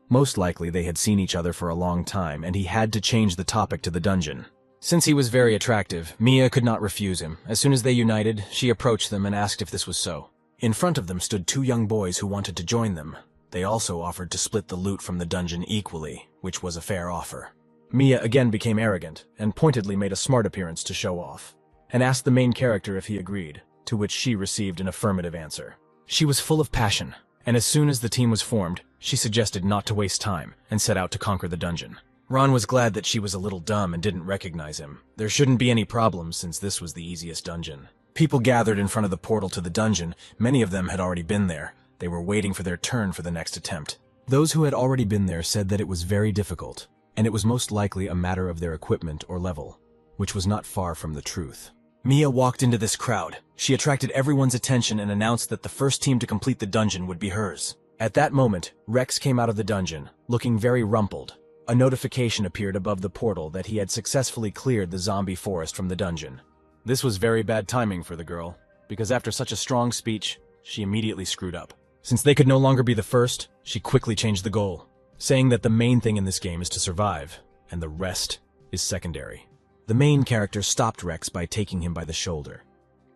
S1: Most likely they had seen each other for a long time, and he had to change the topic to the dungeon. Since he was very attractive, Mia could not refuse him. As soon as they united, she approached them and asked if this was so. In front of them stood two young boys who wanted to join them. They also offered to split the loot from the dungeon equally, which was a fair offer. Mia again became arrogant, and pointedly made a smart appearance to show off. and asked the main character if he agreed, to which she received an affirmative answer. She was full of passion, and as soon as the team was formed, she suggested not to waste time and set out to conquer the dungeon. Ron was glad that she was a little dumb and didn't recognize him. There shouldn't be any problems since this was the easiest dungeon. People gathered in front of the portal to the dungeon. Many of them had already been there. They were waiting for their turn for the next attempt. Those who had already been there said that it was very difficult, and it was most likely a matter of their equipment or level, which was not far from the truth. Mia walked into this crowd. She attracted everyone's attention and announced that the first team to complete the dungeon would be hers. At that moment, Rex came out of the dungeon, looking very rumpled. A notification appeared above the portal that he had successfully cleared the zombie forest from the dungeon. This was very bad timing for the girl, because after such a strong speech, she immediately screwed up. Since they could no longer be the first, she quickly changed the goal, saying that the main thing in this game is to survive, and the rest is secondary. The main character stopped Rex by taking him by the shoulder.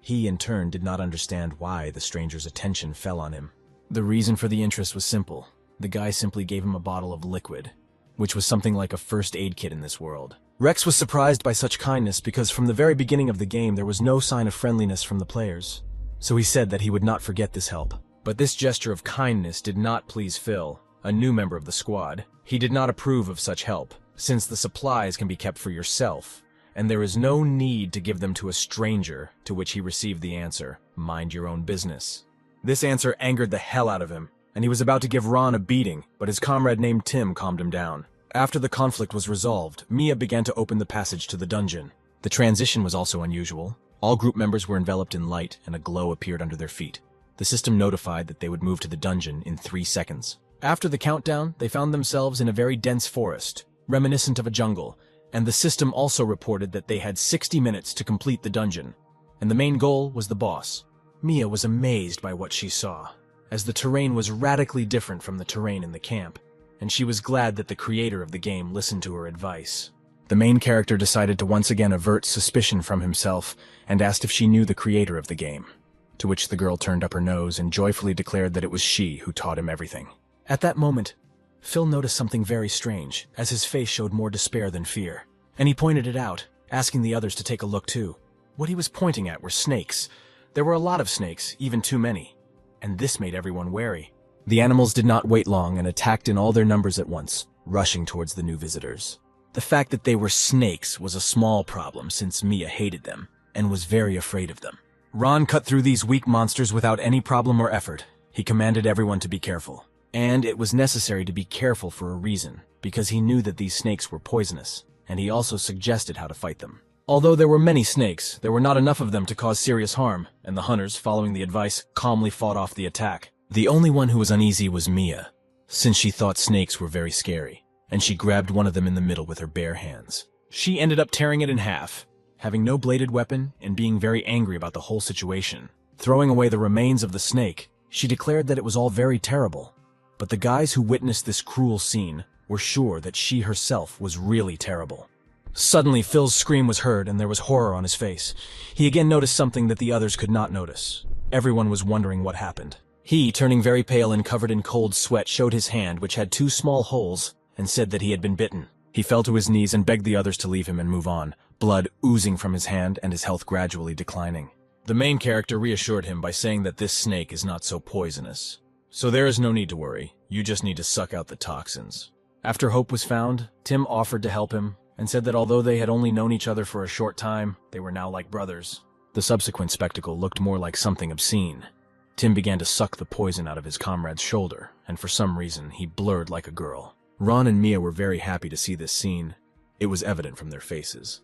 S1: He, in turn, did not understand why the stranger's attention fell on him. The reason for the interest was simple. The guy simply gave him a bottle of liquid, which was something like a first aid kit in this world. Rex was surprised by such kindness because from the very beginning of the game there was no sign of friendliness from the players. So he said that he would not forget this help. But this gesture of kindness did not please Phil, a new member of the squad. He did not approve of such help, since the supplies can be kept for yourself, and there is no need to give them to a stranger, to which he received the answer, "Mind your own business." This answer angered the hell out of him, and he was about to give Ron a beating, but his comrade named Tim calmed him down. After the conflict was resolved, Mia began to open the passage to the dungeon. The transition was also unusual. All group members were enveloped in light, and a glow appeared under their feet. The system notified that they would move to the dungeon in 3 seconds. After the countdown, they found themselves in a very dense forest, reminiscent of a jungle, and the system also reported that they had 60 minutes to complete the dungeon, and the main goal was the boss. Mia was amazed by what she saw, as the terrain was radically different from the terrain in the camp, and she was glad that the creator of the game listened to her advice. The main character decided to once again avert suspicion from himself and asked if she knew the creator of the game, to which the girl turned up her nose and joyfully declared that it was she who taught him everything. At that moment, Phil noticed something very strange, as his face showed more despair than fear, and he pointed it out, asking the others to take a look too. What he was pointing at were snakes. There were a lot of snakes, even too many, and this made everyone wary. The animals did not wait long and attacked in all their numbers at once, rushing towards the new visitors. The fact that they were snakes was a small problem since Mia hated them and was very afraid of them. Ron cut through these weak monsters without any problem or effort. He commanded everyone to be careful. And it was necessary to be careful for a reason, because he knew that these snakes were poisonous, and he also suggested how to fight them. Although there were many snakes, there were not enough of them to cause serious harm, and the hunters, following the advice, calmly fought off the attack. The only one who was uneasy was Mia, since she thought snakes were very scary, and she grabbed one of them in the middle with her bare hands. She ended up tearing it in half, having no bladed weapon and being very angry about the whole situation. Throwing away the remains of the snake, she declared that it was all very terrible. But the guys who witnessed this cruel scene were sure that she herself was really terrible. Suddenly, Phil's scream was heard and there was horror on his face. He again noticed something that the others could not notice. Everyone was wondering what happened. He, turning very pale and covered in cold sweat, showed his hand, which had 2 small holes, and said that he had been bitten. He fell to his knees and begged the others to leave him and move on, blood oozing from his hand and his health gradually declining. The main character reassured him by saying that this snake is not so poisonous. So there is no need to worry, you just need to suck out the toxins. After hope was found, Tim offered to help him, and said that although they had only known each other for a short time, they were now like brothers. The subsequent spectacle looked more like something obscene. Tim began to suck the poison out of his comrade's shoulder, and for some reason he blurred like a girl. Ron and Mia were very happy to see this scene. It was evident from their faces,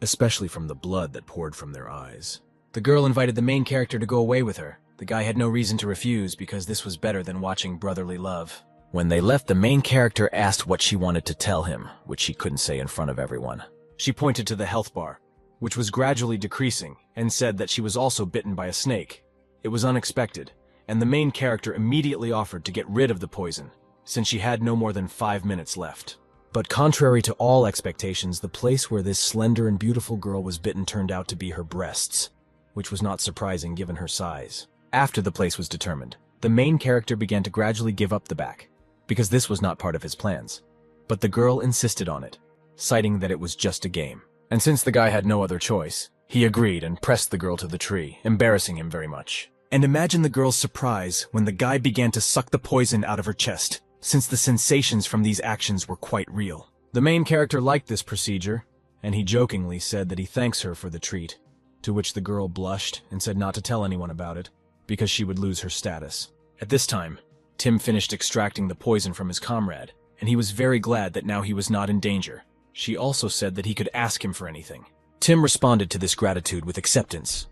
S1: especially from the blood that poured from their eyes. The girl invited the main character to go away with her. The guy had no reason to refuse because this was better than watching brotherly love. When they left, the main character asked what she wanted to tell him, which she couldn't say in front of everyone. She pointed to the health bar, which was gradually decreasing, and said that she was also bitten by a snake. It was unexpected, and the main character immediately offered to get rid of the poison, since she had no more than 5 minutes left. But contrary to all expectations, the place where this slender and beautiful girl was bitten turned out to be her breasts, which was not surprising given her size. After the place was determined, the main character began to gradually give up the back, because this was not part of his plans. But the girl insisted on it, citing that it was just a game. And since the guy had no other choice, He agreed and pressed the girl to the tree, embarrassing him very much. And imagine the girl's surprise when the guy began to suck the poison out of her chest, since the sensations from these actions were quite real. The main character liked this procedure, and he jokingly said that he thanks her for the treat, to which the girl blushed and said not to tell anyone about it, because she would lose her status. At this time, Tim finished extracting the poison from his comrade, and he was very glad that now he was not in danger. She also said that he could ask him for anything. Tim responded to this gratitude with acceptance.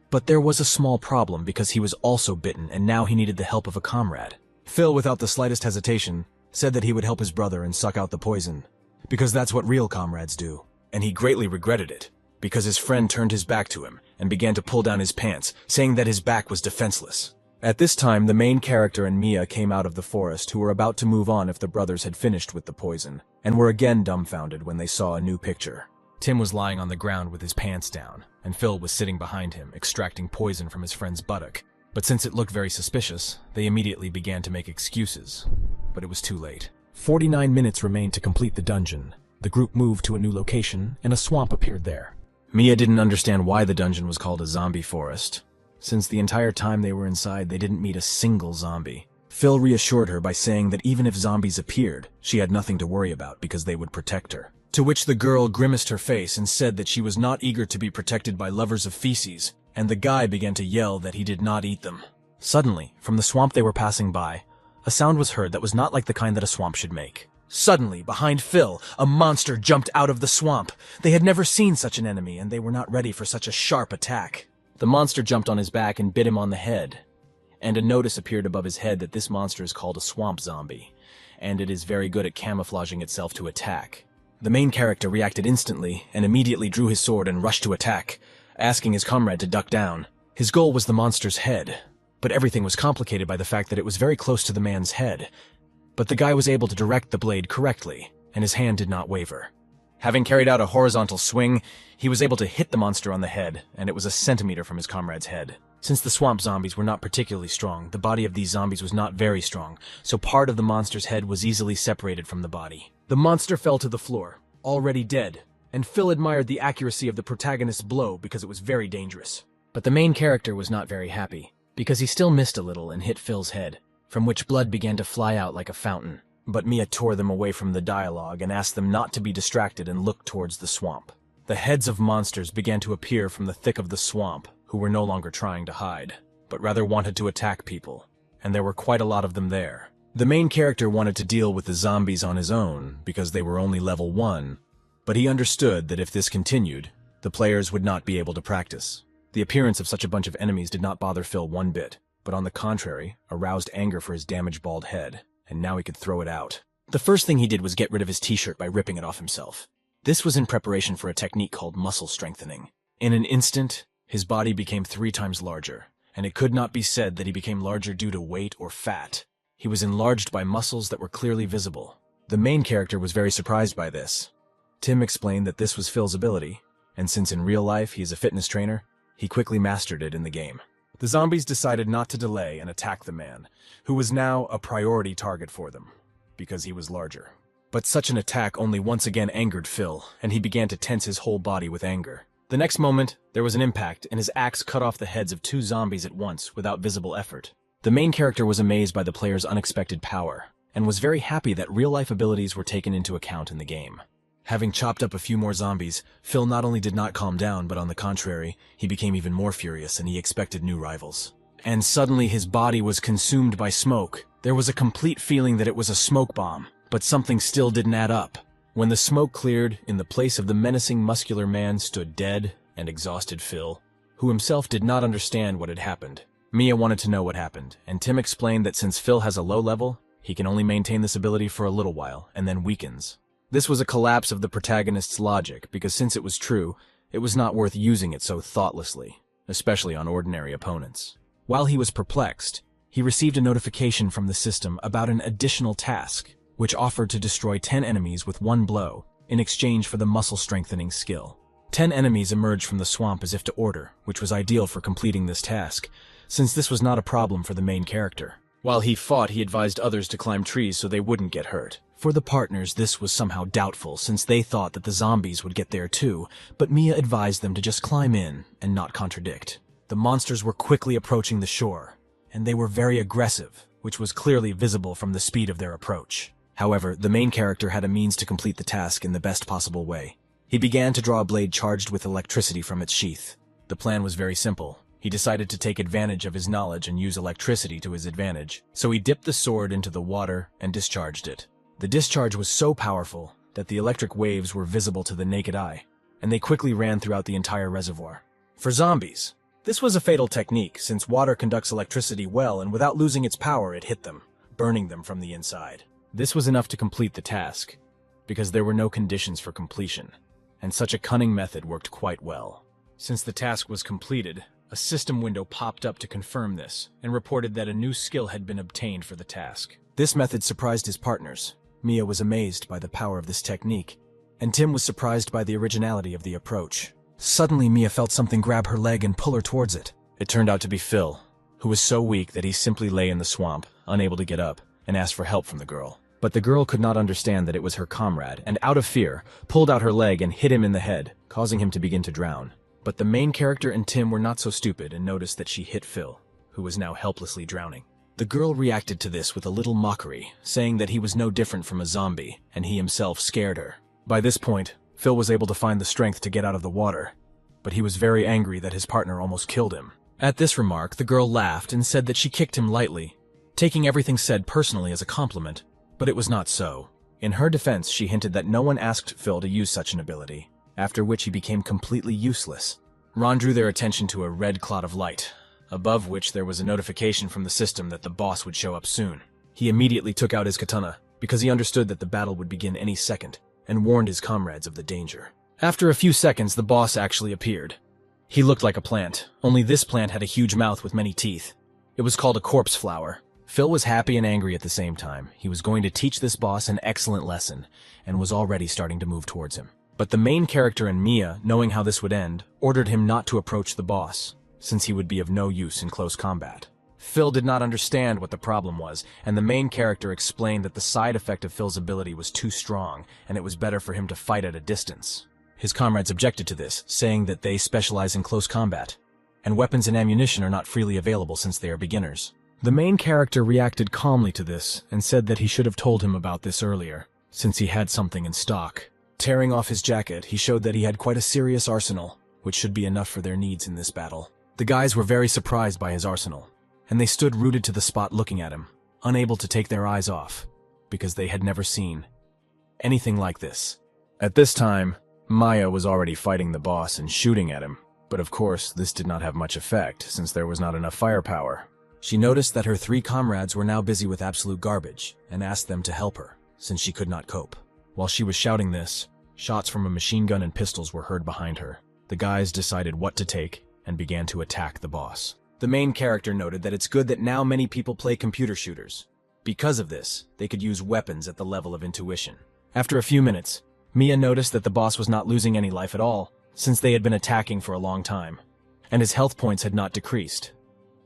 S1: But there was a small problem because he was also bitten and now he needed the help of a comrade. Phil, without the slightest hesitation, said that he would help his brother and suck out the poison, because that's what real comrades do. And he greatly regretted it, because his friend turned his back to him and began to pull down his pants, saying that his back was defenseless. At this time, the main character and Mia came out of the forest, who were about to move on if the brothers had finished with the poison, and were again dumbfounded when they saw a new picture. Tim was lying on the ground with his pants down, and Phil was sitting behind him, extracting poison from his friend's buttock. But since it looked very suspicious, they immediately began to make excuses. But it was too late. 49 minutes remained to complete the dungeon. The group moved to a new location, and a swamp appeared there. Mia didn't understand why the dungeon was called a zombie forest. Since the entire time they were inside, they didn't meet a single zombie. Phil reassured her by saying that even if zombies appeared, she had nothing to worry about because they would protect her. To which the girl grimaced her face and said that she was not eager to be protected by lovers of feces, and the guy began to yell that he did not eat them. Suddenly, from the swamp they were passing by, a sound was heard that was not like the kind that a swamp should make. Suddenly, behind Phil, a monster jumped out of the swamp. They had never seen such an enemy, and they were not ready for such a sharp attack. The monster jumped on his back and bit him on the head, and a notice appeared above his head that this monster is called a swamp zombie, and it is very good at camouflaging itself to attack. The main character reacted instantly and immediately drew his sword and rushed to attack, asking his comrade to duck down. His goal was the monster's head, but everything was complicated by the fact that it was very close to the man's head. But the guy was able to direct the blade correctly, and his hand did not waver. Having carried out a horizontal swing, he was able to hit the monster on the head, and it was a centimeter from his comrade's head. Since the swamp zombies were not particularly strong, the body of these zombies was not very strong, so part of the monster's head was easily separated from the body. The monster fell to the floor, already dead, and Phil admired the accuracy of the protagonist's blow because it was very dangerous. But the main character was not very happy, because he still missed a little and hit Phil's head, from which blood began to fly out like a fountain. But Mia tore them away from the dialogue and asked them not to be distracted and look towards the swamp. The heads of monsters began to appear from the thick of the swamp, who were no longer trying to hide, but rather wanted to attack people, and there were quite a lot of them there. The main character wanted to deal with the zombies on his own because they were only level 1, but he understood that if this continued, the players would not be able to practice. The appearance of such a bunch of enemies did not bother Phil one bit, but on the contrary, aroused anger for his damaged bald head, and now he could throw it out. The first thing he did was get rid of his t-shirt by ripping it off himself. This was in preparation for a technique called muscle strengthening. In an instant, his body became 3 times larger, and it could not be said that he became larger due to weight or fat. He was enlarged by muscles that were clearly visible. The main character was very surprised by this. Tim explained that this was Phil's ability, and since in real life he is a fitness trainer, he quickly mastered it in the game. The zombies decided not to delay and attack the man, who was now a priority target for them, because he was larger. But such an attack only once again angered Phil, and he began to tense his whole body with anger. The next moment, there was an impact, and his axe cut off the heads of 2 zombies at once without visible effort. The main character was amazed by the player's unexpected power, and was very happy that real-life abilities were taken into account in the game. Having chopped up a few more zombies, Phil not only did not calm down, but on the contrary, he became even more furious and he expected new rivals. And suddenly his body was consumed by smoke. There was a complete feeling that it was a smoke bomb, but something still didn't add up. When the smoke cleared, in the place of the menacing muscular man stood dead and exhausted Phil, who himself did not understand what had happened. Mia wanted to know what happened, and Tim explained that since Phil has a low level, he can only maintain this ability for a little while, and then weakens. This was a collapse of the protagonist's logic, because since it was true, it was not worth using it so thoughtlessly, especially on ordinary opponents. While he was perplexed, he received a notification from the system about an additional task, which offered to destroy 10 enemies with 1 blow, in exchange for the muscle strengthening skill. 10 enemies emerged from the swamp as if to order, which was ideal for completing this task, since this was not a problem for the main character. While he fought, he advised others to climb trees so they wouldn't get hurt. For the partners, this was somehow doubtful since they thought that the zombies would get there too, but Mia advised them to just climb in and not contradict. The monsters were quickly approaching the shore, and they were very aggressive, which was clearly visible from the speed of their approach. However, the main character had a means to complete the task in the best possible way. He began to draw a blade charged with electricity from its sheath. The plan was very simple. He decided to take advantage of his knowledge and use electricity to his advantage, so he dipped the sword into the water and discharged it. The discharge was so powerful that the electric waves were visible to the naked eye, and they quickly ran throughout the entire reservoir. For zombies, this was a fatal technique since water conducts electricity well, and without losing its power, it hit them, burning them from the inside. This was enough to complete the task, because there were no conditions for completion, and such a cunning method worked quite well. Since the task was completed, a system window popped up to confirm this, and reported that a new skill had been obtained for the task. This method surprised his partners. Mia was amazed by the power of this technique, and Tim was surprised by the originality of the approach. Suddenly, Mia felt something grab her leg and pull her towards it. It turned out to be Phil, who was so weak that he simply lay in the swamp, unable to get up, and asked for help from the girl. But the girl could not understand that it was her comrade, and out of fear, pulled out her leg and hit him in the head, causing him to begin to drown. But the main character and Tim were not so stupid and noticed that she hit Phil, who was now helplessly drowning. The girl reacted to this with a little mockery, saying that he was no different from a zombie, and he himself scared her. By this point, Phil was able to find the strength to get out of the water, but he was very angry that his partner almost killed him. At this remark, the girl laughed and said that she kicked him lightly, taking everything said personally as a compliment, but it was not so. In her defense, she hinted that no one asked Phil to use such an ability, after which he became completely useless. Ron drew their attention to a red cloud of light, above which there was a notification from the system that the boss would show up soon. He immediately took out his katana, because he understood that the battle would begin any second, and warned his comrades of the danger. After a few seconds, the boss actually appeared. He looked like a plant, only this plant had a huge mouth with many teeth. It was called a corpse flower. Phil was happy and angry at the same time. He was going to teach this boss an excellent lesson, and was already starting to move towards him. But the main character and Mia, knowing how this would end, ordered him not to approach the boss, since he would be of no use in close combat. Phil did not understand what the problem was, and the main character explained that the side effect of Phil's ability was too strong, and it was better for him to fight at a distance. His comrades objected to this, saying that they specialize in close combat, and weapons and ammunition are not freely available since they are beginners. The main character reacted calmly to this, and said that he should have told him about this earlier, since he had something in stock. Tearing off his jacket, he showed that he had quite a serious arsenal, which should be enough for their needs in this battle. The guys were very surprised by his arsenal, and they stood rooted to the spot looking at him, unable to take their eyes off, because they had never seen anything like this. At this time, Maya was already fighting the boss and shooting at him, but of course this did not have much effect since there was not enough firepower. She noticed that her 3 comrades were now busy with absolute garbage, and asked them to help her, since she could not cope. While she was shouting this, shots from a machine gun and pistols were heard behind her. The guys decided what to take and began to attack the boss. The main character noted that it's good that now many people play computer shooters. Because of this, they could use weapons at the level of intuition. After a few minutes, Mia noticed that the boss was not losing any life at all, since they had been attacking for a long time, and his health points had not decreased.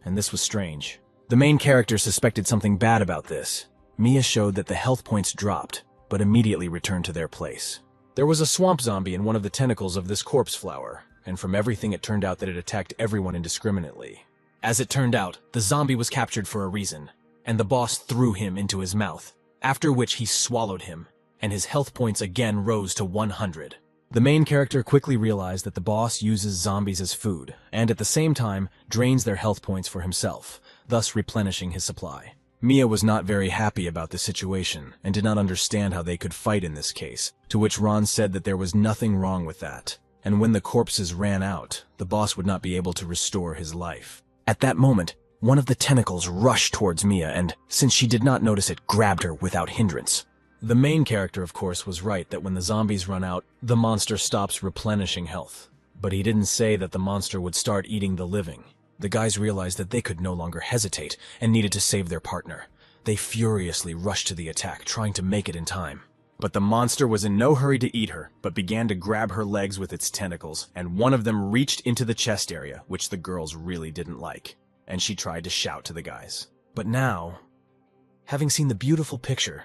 S1: And this was strange. The main character suspected something bad about this. Mia showed that the health points dropped, but immediately returned to their place. There was a swamp zombie in one of the tentacles of this corpse flower, and from everything it turned out that it attacked everyone indiscriminately. As it turned out, the zombie was captured for a reason, and the boss threw him into his mouth, after which he swallowed him, and his health points again rose to 100. The main character quickly realized that the boss uses zombies as food, and at the same time drains their health points for himself, thus replenishing his supply. Mia was not very happy about the situation, and did not understand how they could fight in this case, to which Ron said that there was nothing wrong with that, and when the corpses ran out, the boss would not be able to restore his life. At that moment, one of the tentacles rushed towards Mia, and, since she did not notice it, grabbed her without hindrance. The main character, of course, was right that when the zombies run out, the monster stops replenishing health. But he didn't say that the monster would start eating the living. The guys realized that they could no longer hesitate and needed to save their partner. They furiously rushed to the attack, trying to make it in time. But the monster was in no hurry to eat her, but began to grab her legs with its tentacles, and one of them reached into the chest area, which the girls really didn't like, and she tried to shout to the guys. But now, Having seen the beautiful picture,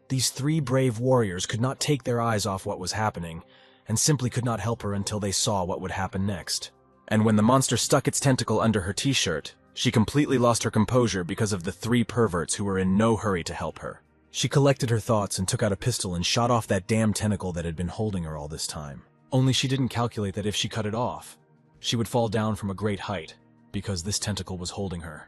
S1: these three brave warriors could not take their eyes off what was happening, and simply could not help her until they saw what would happen next. And when the monster stuck its tentacle under her t-shirt, she completely lost her composure because of the three perverts who were in no hurry to help her. She collected her thoughts and took out a pistol and shot off that damn tentacle that had been holding her all this time. Only she didn't calculate that if she cut it off, she would fall down from a great height, because this tentacle was holding her.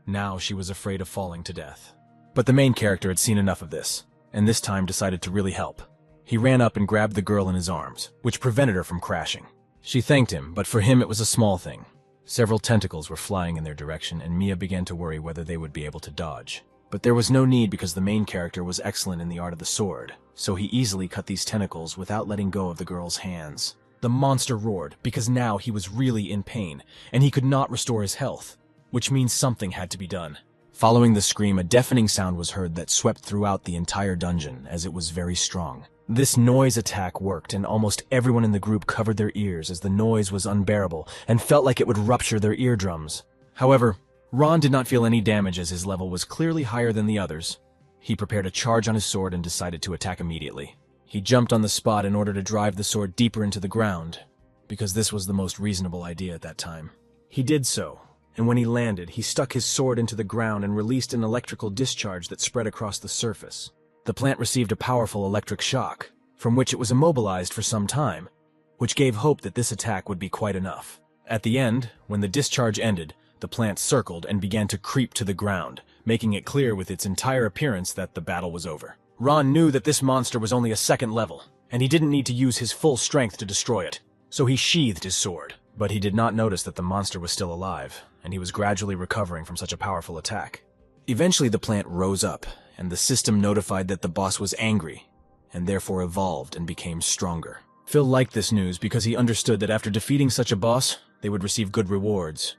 S1: Now she was afraid of falling to death. But the main character had seen enough of this, and this time decided to really help. He ran up and grabbed the girl in his arms, which prevented her from crashing. She thanked him, but for him it was a small thing. Several tentacles were flying in their direction, and Mia began to worry whether they would be able to dodge. But there was no need because the main character was excellent in the art of the sword, so he easily cut these tentacles without letting go of the girl's hands. The monster roared, because now he was really in pain, and he could not restore his health, which means something had to be done. Following the scream, a deafening sound was heard that swept throughout the entire dungeon, as it was very strong. This noise attack worked, and almost everyone in the group covered their ears as the noise was unbearable and felt like it would rupture their eardrums. However, Ron did not feel any damage as his level was clearly higher than the others. He prepared a charge on his sword and decided to attack immediately. He jumped on the spot in order to drive the sword deeper into the ground, because this was the most reasonable idea at that time. He did so, and when he landed, he stuck his sword into the ground and released an electrical discharge that spread across the surface. The plant received a powerful electric shock, from which it was immobilized for some time, which gave hope that this attack would be quite enough. At the end, when the discharge ended, the plant circled and began to creep to the ground, making it clear with its entire appearance that the battle was over. Ron knew that this monster was only a second level, and he didn't need to use his full strength to destroy it, so he sheathed his sword. But he did not notice that the monster was still alive, and he was gradually recovering from such a powerful attack. Eventually the plant rose up, and the system notified that the boss was angry, and therefore evolved and became stronger. Phil liked this news because he understood that after defeating such a boss, they would receive good rewards.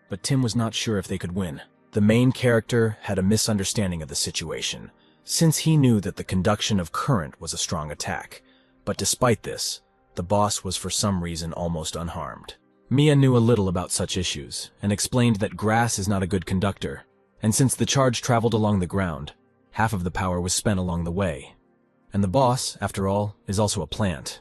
S1: But Tim was not sure if they could win. The main character had a misunderstanding of the situation, since he knew that the conduction of current was a strong attack. But despite this, the boss was for some reason almost unharmed. Mia knew a little about such issues, and explained that grass is not a good conductor, and since the charge traveled along the ground, half of the power was spent along the way. And the boss, after all, is also a plant.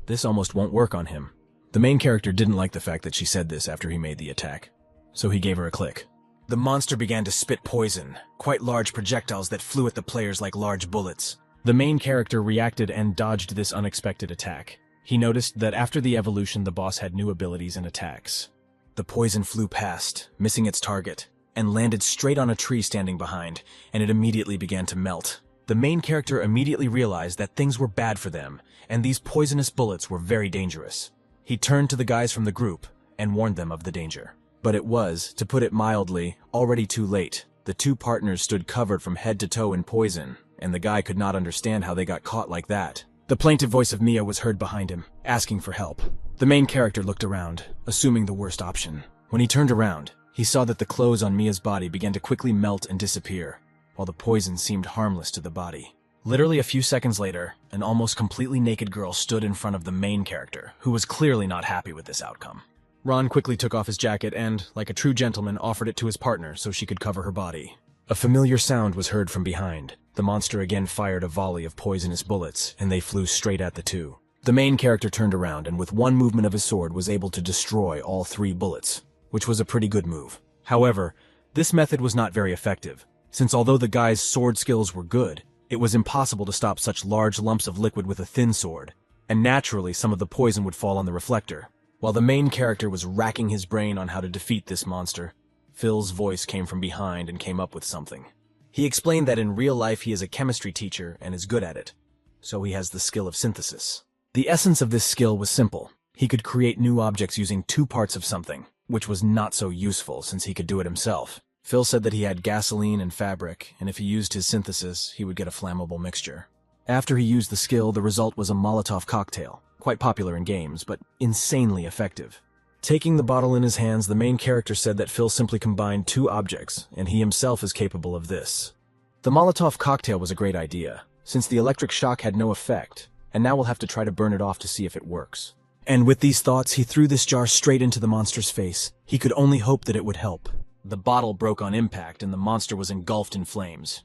S1: This almost won't work on him. The main character didn't like the fact that she said this after he made the attack, so he gave her a click. The monster began to spit poison, quite large projectiles that flew at the players like large bullets. The main character reacted and dodged this unexpected attack. He noticed that after the evolution, the boss had new abilities and attacks. The poison flew past, missing its target, and landed straight on a tree standing behind, and it immediately began to melt. The main character immediately realized that things were bad for them, and these poisonous bullets were very dangerous. He turned to the guys from the group and warned them of the danger. But it was, to put it mildly, already too late. The two partners stood covered from head to toe in poison, and the guy could not understand how they got caught like that. The plaintive voice of Mia was heard behind him, asking for help. The main character looked around, assuming the worst option. When he turned around, he saw that the clothes on Mia's body began to quickly melt and disappear, while the poison seemed harmless to the body. Literally a few seconds later, an almost completely naked girl stood in front of the main character, who was clearly not happy with this outcome. Ron quickly took off his jacket and, like a true gentleman, offered it to his partner so she could cover her body. A familiar sound was heard from behind. The monster again fired a volley of poisonous bullets, and they flew straight at the two. The main character turned around and with one movement of his sword was able to destroy all three bullets, which was a pretty good move. However, this method was not very effective, since although the guy's sword skills were good, it was impossible to stop such large lumps of liquid with a thin sword, and naturally some of the poison would fall on the reflector. While the main character was racking his brain on how to defeat this monster, Phil's voice came from behind and came up with something. He explained that in real life he is a chemistry teacher and is good at it, so he has the skill of synthesis. The essence of this skill was simple. He could create new objects using two parts of something, which was not so useful since he could do it himself. Phil said that he had gasoline and fabric, and if he used his synthesis, he would get a flammable mixture. After he used the skill, the result was a Molotov cocktail, quite popular in games, but insanely effective. Taking the bottle in his hands, the main character said that Phil simply combined two objects, and he himself is capable of this. The Molotov cocktail was a great idea, since the electric shock had no effect, and now we'll have to try to burn it off to see if it works. And with these thoughts, he threw this jar straight into the monster's face. He could only hope that it would help. the bottle broke on impact and the monster was engulfed in flames.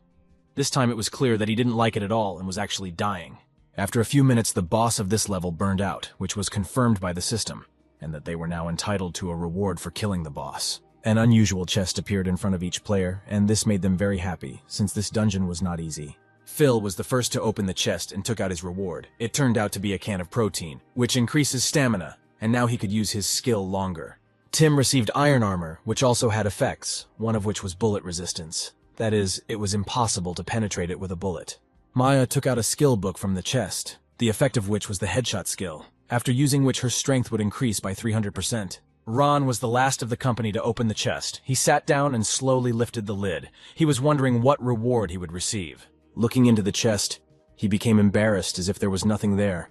S1: This time it was clear that he didn't like it at all and was actually dying. After a few minutes, the boss of this level burned out, which was confirmed by the system, and that they were now entitled to a reward for killing the boss. An unusual chest appeared in front of each player, and this made them very happy, since this dungeon was not easy. Phil was the first to open the chest and took out his reward. It turned out to be a can of protein, which increases stamina, and now he could use his skill longer. Tim received iron armor, which also had effects, one of which was bullet resistance. That is, it was impossible to penetrate it with a bullet. Maya took out a skill book from the chest, the effect of which was the headshot skill, after using which her strength would increase by 300%. Ron was the last of the company to open the chest. He sat down and slowly lifted the lid. He was wondering what reward he would receive. Looking into the chest, he became embarrassed as if there was nothing there.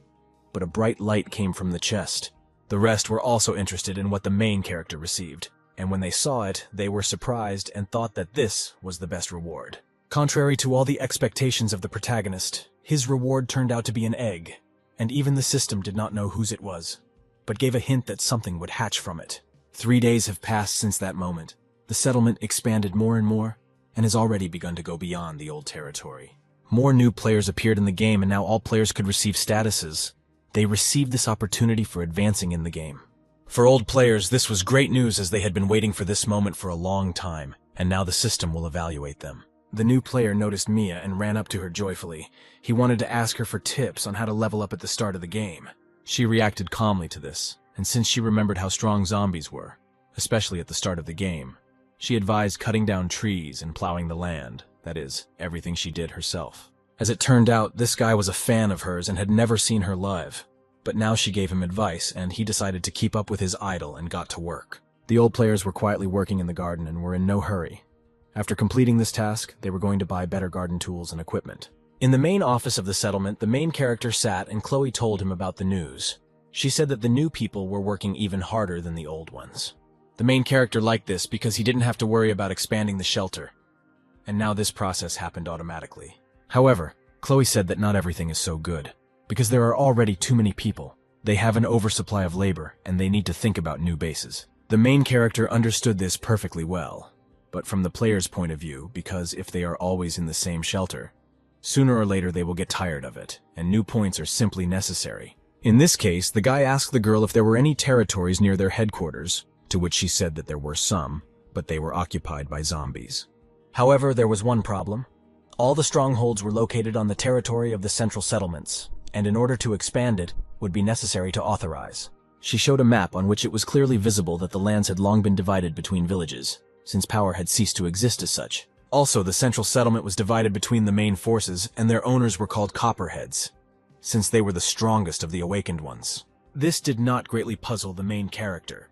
S1: But a bright light came from the chest. The rest were also interested in what the main character received, and when they saw it, they were surprised and thought that this was the best reward. Contrary to all the expectations of the protagonist, his reward turned out to be an egg, and even the system did not know whose it was, but gave a hint that something would hatch from it. 3 days have passed since that moment. The settlement expanded more and more, and has already begun to go beyond the old territory. More new players appeared in the game, and now all players could receive statuses. They received this opportunity for advancing in the game. For old players, this was great news, as they had been waiting for this moment for a long time, and now the system will evaluate them. The new player noticed Mia and ran up to her joyfully. He wanted to ask her for tips on how to level up at the start of the game. She reacted calmly to this, and since she remembered how strong zombies were, especially at the start of the game, she advised cutting down trees and plowing the land, that is, everything she did herself. As it turned out, this guy was a fan of hers and had never seen her live, but now she gave him advice, and he decided to keep up with his idol and got to work. The old players were quietly working in the garden and were in no hurry. After completing this task, they were going to buy better garden tools and equipment. In the main office of the settlement, the main character sat and Chloe told him about the news. She said that the new people were working even harder than the old ones. The main character liked this because he didn't have to worry about expanding the shelter, and now this process happened automatically. However, Chloe said that not everything is so good, because there are already too many people. They have an oversupply of labor, and they need to think about new bases. The main character understood this perfectly well, but from the player's point of view, because if they are always in the same shelter, sooner or later they will get tired of it, and new points are simply necessary. In this case, the guy asked the girl if there were any territories near their headquarters, to which she said that there were some, but they were occupied by zombies. However, there was one problem. All the strongholds were located on the territory of the central settlements, and in order to expand it, would be necessary to authorize. She showed a map on which it was clearly visible that the lands had long been divided between villages, since power had ceased to exist as such. Also, the central settlement was divided between the main forces, and their owners were called Copperheads, since they were the strongest of the awakened ones. This did not greatly puzzle the main character,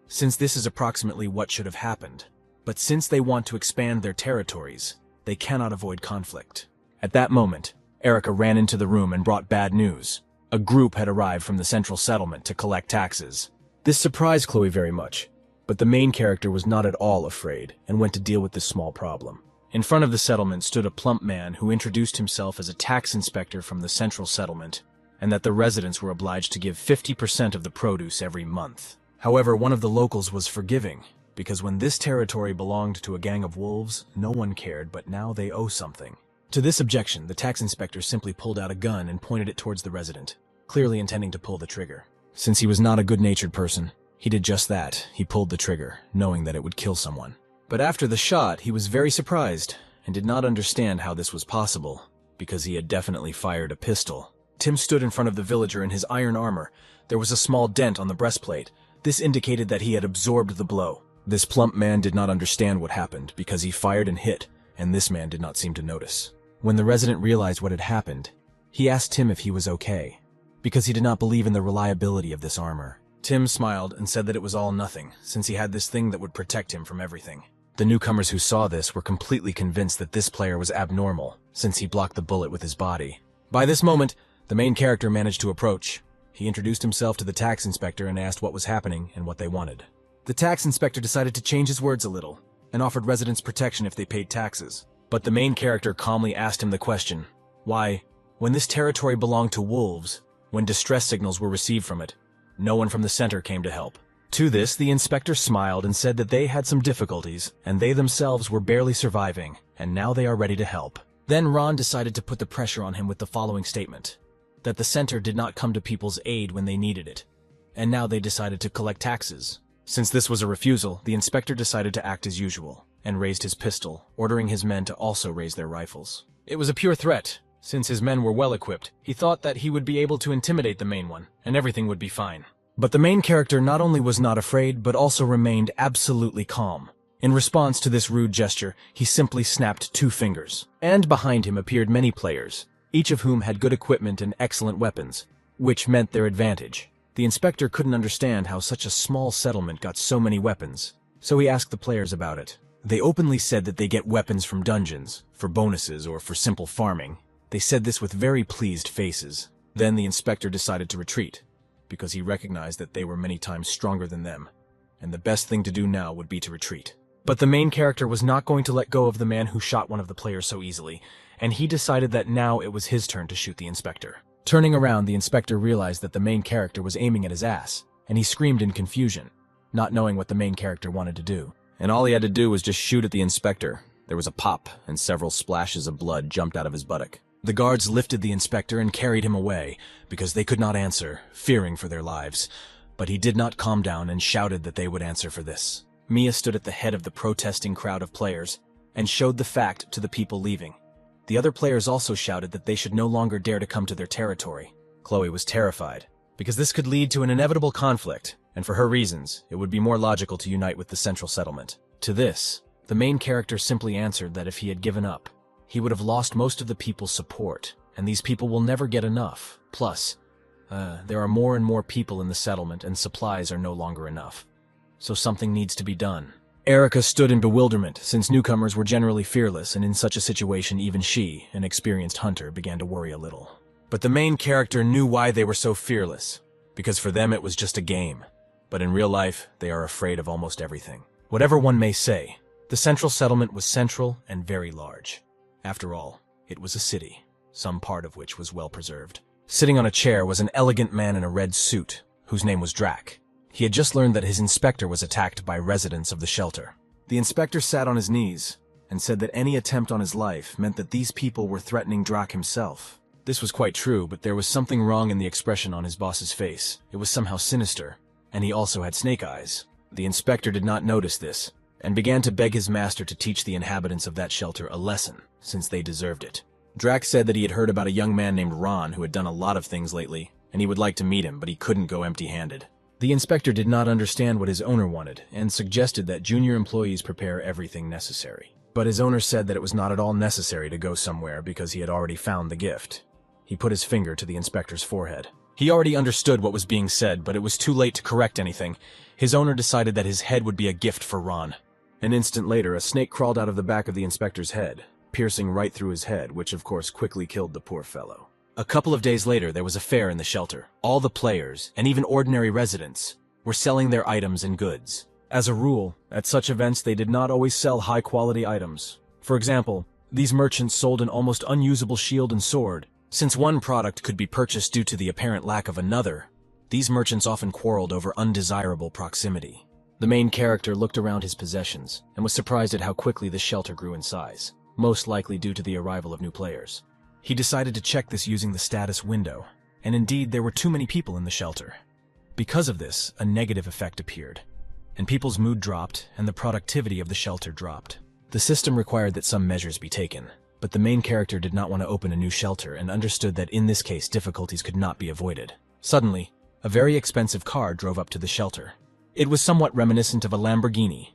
S1: since this is approximately what should have happened. But since they want to expand their territories, they cannot avoid conflict. At that moment, Erica ran into the room and brought bad news. A group had arrived from the central settlement to collect taxes. This surprised Chloe very much, but the main character was not at all afraid and went to deal with this small problem. In front of the settlement stood a plump man who introduced himself as a tax inspector from the central settlement, and that the residents were obliged to give 50% of the produce every month. However, one of the locals was forgiving, because when this territory belonged to a gang of wolves, no one cared, but now they owe something. To this objection, the tax inspector simply pulled out a gun and pointed it towards the resident, clearly intending to pull the trigger. Since he was not a good-natured person, he did just that. He pulled the trigger, knowing that it would kill someone. But after the shot, he was very surprised, and did not understand how this was possible, because he had definitely fired a pistol. Tim stood in front of the villager in his iron armor. There was a small dent on the breastplate. This indicated that he had absorbed the blow. This plump man did not understand what happened, because he fired and hit, and this man did not seem to notice. When the resident realized what had happened, he asked Tim if he was okay, because he did not believe in the reliability of this armor. Tim smiled and said that it was all nothing, since he had this thing that would protect him from everything. The newcomers who saw this were completely convinced that this player was abnormal, since he blocked the bullet with his body. By this moment, the main character managed to approach. He introduced himself to the tax inspector and asked what was happening and what they wanted. The tax inspector decided to change his words a little, and offered residents protection if they paid taxes. But the main character calmly asked him the question, why, when this territory belonged to wolves, when distress signals were received from it, no one from the center came to help. To this, the inspector smiled and said that they had some difficulties, and they themselves were barely surviving, and now they are ready to help. Then Ron decided to put the pressure on him with the following statement: that the center did not come to people's aid when they needed it, and now they decided to collect taxes. Since this was a refusal, the inspector decided to act as usual, and raised his pistol, ordering his men to also raise their rifles. It was a pure threat. Since his men were well equipped, he thought that he would be able to intimidate the main one, and everything would be fine. But the main character not only was not afraid, but also remained absolutely calm. In response to this rude gesture, he simply snapped 2 fingers, and behind him appeared many players, each of whom had good equipment and excellent weapons, which meant their advantage. The inspector couldn't understand how such a small settlement got so many weapons, so he asked the players about it. They openly said that they get weapons from dungeons, for bonuses or for simple farming. They said this with very pleased faces. Then the inspector decided to retreat, because he recognized that they were many times stronger than them, and the best thing to do now would be to retreat. But the main character was not going to let go of the man who shot one of the players so easily, and he decided that now it was his turn to shoot the inspector. Turning around, the inspector realized that the main character was aiming at his ass, and he screamed in confusion, not knowing what the main character wanted to do. And all he had to do was just shoot at the inspector. There was a pop, and several splashes of blood jumped out of his buttock. The guards lifted the inspector and carried him away, because they could not answer, fearing for their lives. But he did not calm down and shouted that they would answer for this. Mia stood at the head of the protesting crowd of players, and showed the fact to the people leaving. The other players also shouted that they should no longer dare to come to their territory. Chloe was terrified, because this could lead to an inevitable conflict, and for her reasons, it would be more logical to unite with the central settlement. To this, the main character simply answered that if he had given up, he would have lost most of the people's support, and these people will never get enough. Plus, there are more and more people in the settlement, and supplies are no longer enough. So something needs to be done. Erica stood in bewilderment, since newcomers were generally fearless, and in such a situation even she, an experienced hunter, began to worry a little. But the main character knew why they were so fearless, because for them it was just a game. But in real life, they are afraid of almost everything. Whatever one may say, the central settlement was central and very large. After all, it was a city, some part of which was well preserved. Sitting on a chair was an elegant man in a red suit, whose name was Drac. He had just learned that his inspector was attacked by residents of the shelter. The inspector sat on his knees and said that any attempt on his life meant that these people were threatening Drac himself. This was quite true, but there was something wrong in the expression on his boss's face. It was somehow sinister, and he also had snake eyes. The inspector did not notice this, and began to beg his master to teach the inhabitants of that shelter a lesson, since they deserved it. Drac said that he had heard about a young man named Ron who had done a lot of things lately, and he would like to meet him, but he couldn't go empty-handed. The inspector did not understand what his owner wanted, and suggested that junior employees prepare everything necessary. But his owner said that it was not at all necessary to go somewhere because he had already found the gift. He put his finger to the inspector's forehead. He already understood what was being said, but it was too late to correct anything. His owner decided that his head would be a gift for Ron. An instant later, a snake crawled out of the back of the inspector's head, piercing right through his head, which of course quickly killed the poor fellow. A couple of days later, there was a fair in the shelter. All the players, and even ordinary residents, were selling their items and goods. As a rule, at such events they did not always sell high-quality items. For example, these merchants sold an almost unusable shield and sword. Since one product could be purchased due to the apparent lack of another, these merchants often quarreled over undesirable proximity. The main character looked around his possessions, and was surprised at how quickly the shelter grew in size, most likely due to the arrival of new players. He decided to check this using the status window, and indeed there were too many people in the shelter. Because of this, a negative effect appeared, and people's mood dropped, and the productivity of the shelter dropped. The system required that some measures be taken, but the main character did not want to open a new shelter and understood that in this case difficulties could not be avoided. Suddenly, a very expensive car drove up to the shelter. It was somewhat reminiscent of a Lamborghini,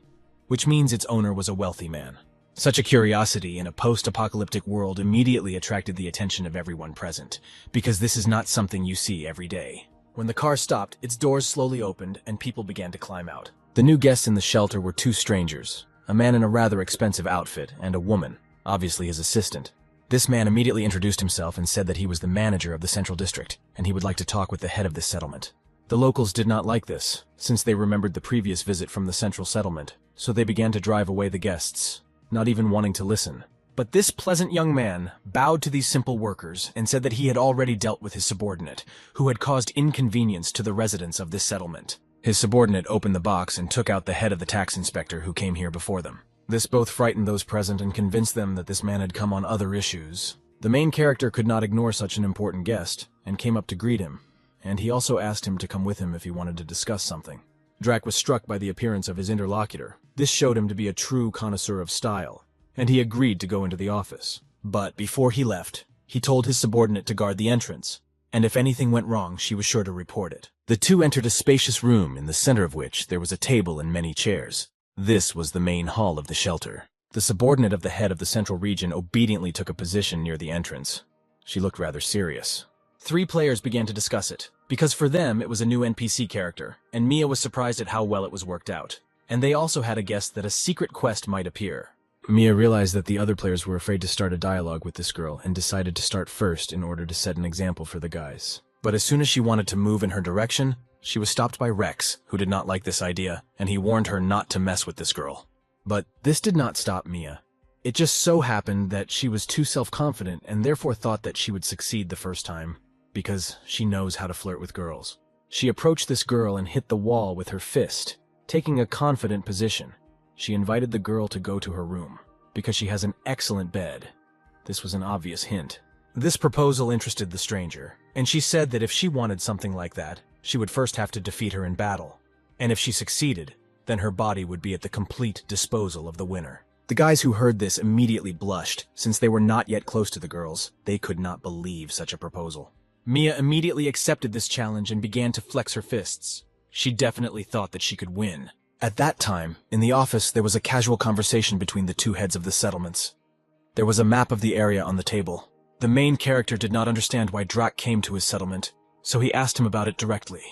S1: which means its owner was a wealthy man. Such a curiosity in a post-apocalyptic world immediately attracted the attention of everyone present, because this is not something you see every day. When the car stopped, its doors slowly opened and people began to climb out. The new guests in the shelter were 2 strangers, a man in a rather expensive outfit and a woman, obviously his assistant. This man immediately introduced himself and said that he was the manager of the central district, and he would like to talk with the head of this settlement. The locals did not like this, since they remembered the previous visit from the central settlement, so they began to drive away the guests, not even wanting to listen. But this pleasant young man bowed to these simple workers and said that he had already dealt with his subordinate, who had caused inconvenience to the residents of this settlement. His subordinate opened the box and took out the head of the tax inspector who came here before them. This both frightened those present and convinced them that this man had come on other issues. The main character could not ignore such an important guest, and came up to greet him, and he also asked him to come with him if he wanted to discuss something. Drac was struck by the appearance of his interlocutor. This showed him to be a true connoisseur of style, and he agreed to go into the office. But before he left, he told his subordinate to guard the entrance, and if anything went wrong, she was sure to report it. The two entered a spacious room, in the center of which there was a table and many chairs. This was the main hall of the shelter. The subordinate of the head of the central region obediently took a position near the entrance. She looked rather serious. 3 players began to discuss it, because for them it was a new NPC character, and Mia was surprised at how well it was worked out. And they also had a guess that a secret quest might appear. Mia realized that the other players were afraid to start a dialogue with this girl and decided to start first in order to set an example for the guys. But as soon as she wanted to move in her direction, she was stopped by Rex, who did not like this idea, and he warned her not to mess with this girl. But this did not stop Mia. It just so happened that she was too self-confident and therefore thought that she would succeed the first time, because she knows how to flirt with girls. She approached this girl and hit the wall with her fist, taking a confident position. She invited the girl to go to her room, because she has an excellent bed. This was an obvious hint. This proposal interested the stranger, and she said that if she wanted something like that, she would first have to defeat her in battle, and if she succeeded, then her body would be at the complete disposal of the winner. The guys who heard this immediately blushed. Since they were not yet close to the girls, they could not believe such a proposal. Mia immediately accepted this challenge and began to flex her fists. She definitely thought that she could win. At that time, in the office, there was a casual conversation between the 2 heads of the settlements. There was a map of the area on the table. The main character did not understand why Drac came to his settlement, so he asked him about it directly.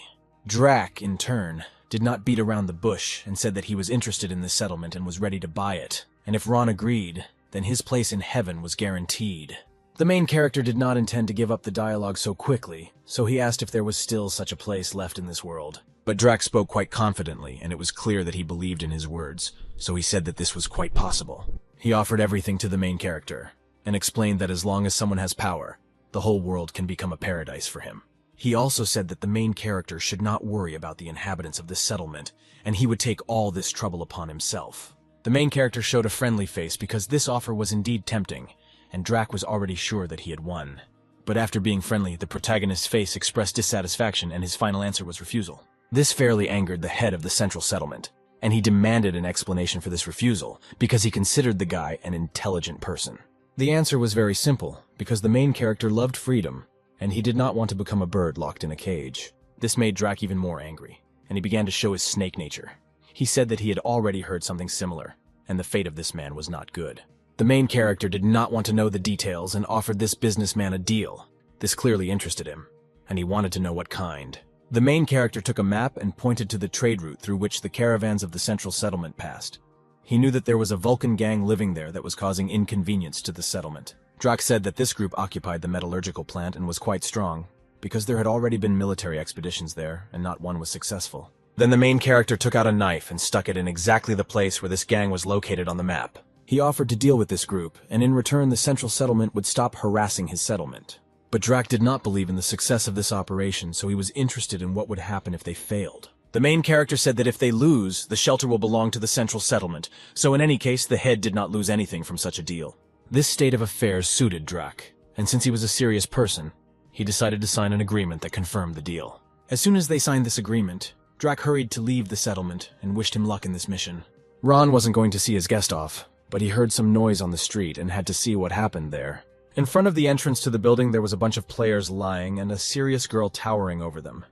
S1: Drac, in turn, did not beat around the bush and said that he was interested in this settlement and was ready to buy it, and if Ron agreed, then his place in heaven was guaranteed. The main character did not intend to give up the dialogue so quickly, so he asked if there was still such a place left in this world. But Drac spoke quite confidently, and it was clear that he believed in his words, so he said that this was quite possible. He offered everything to the main character, and explained that as long as someone has power, the whole world can become a paradise for him. He also said that the main character should not worry about the inhabitants of this settlement, and he would take all this trouble upon himself. The main character showed a friendly face because this offer was indeed tempting, and Drac was already sure that he had won. But after being friendly, the protagonist's face expressed dissatisfaction and his final answer was refusal. This fairly angered the head of the central settlement, and he demanded an explanation for this refusal because he considered the guy an intelligent person. The answer was very simple, because the main character loved freedom, and he did not want to become a bird locked in a cage. This made Drac even more angry, and he began to show his snake nature. He said that he had already heard something similar, and the fate of this man was not good. The main character did not want to know the details and offered this businessman a deal. This clearly interested him, and he wanted to know what kind. The main character took a map and pointed to the trade route through which the caravans of the central settlement passed. He knew that there was a Vulcan gang living there that was causing inconvenience to the settlement. Drac said that this group occupied the metallurgical plant and was quite strong, because there had already been military expeditions there, and not one was successful. Then the main character took out a knife and stuck it in exactly the place where this gang was located on the map. He offered to deal with this group, and in return the central settlement would stop harassing his settlement. But Drac did not believe in the success of this operation, so he was interested in what would happen if they failed. The main character said that if they lose, the shelter will belong to the central settlement, so in any case, the head did not lose anything from such a deal. This state of affairs suited Drac, and since he was a serious person, he decided to sign an agreement that confirmed the deal. As soon as they signed this agreement, Drac hurried to leave the settlement and wished him luck in this mission. Ron wasn't going to see his guest off, but he heard some noise on the street and had to see what happened there. In front of the entrance to the building, there was a bunch of players lying and a serious girl towering over them.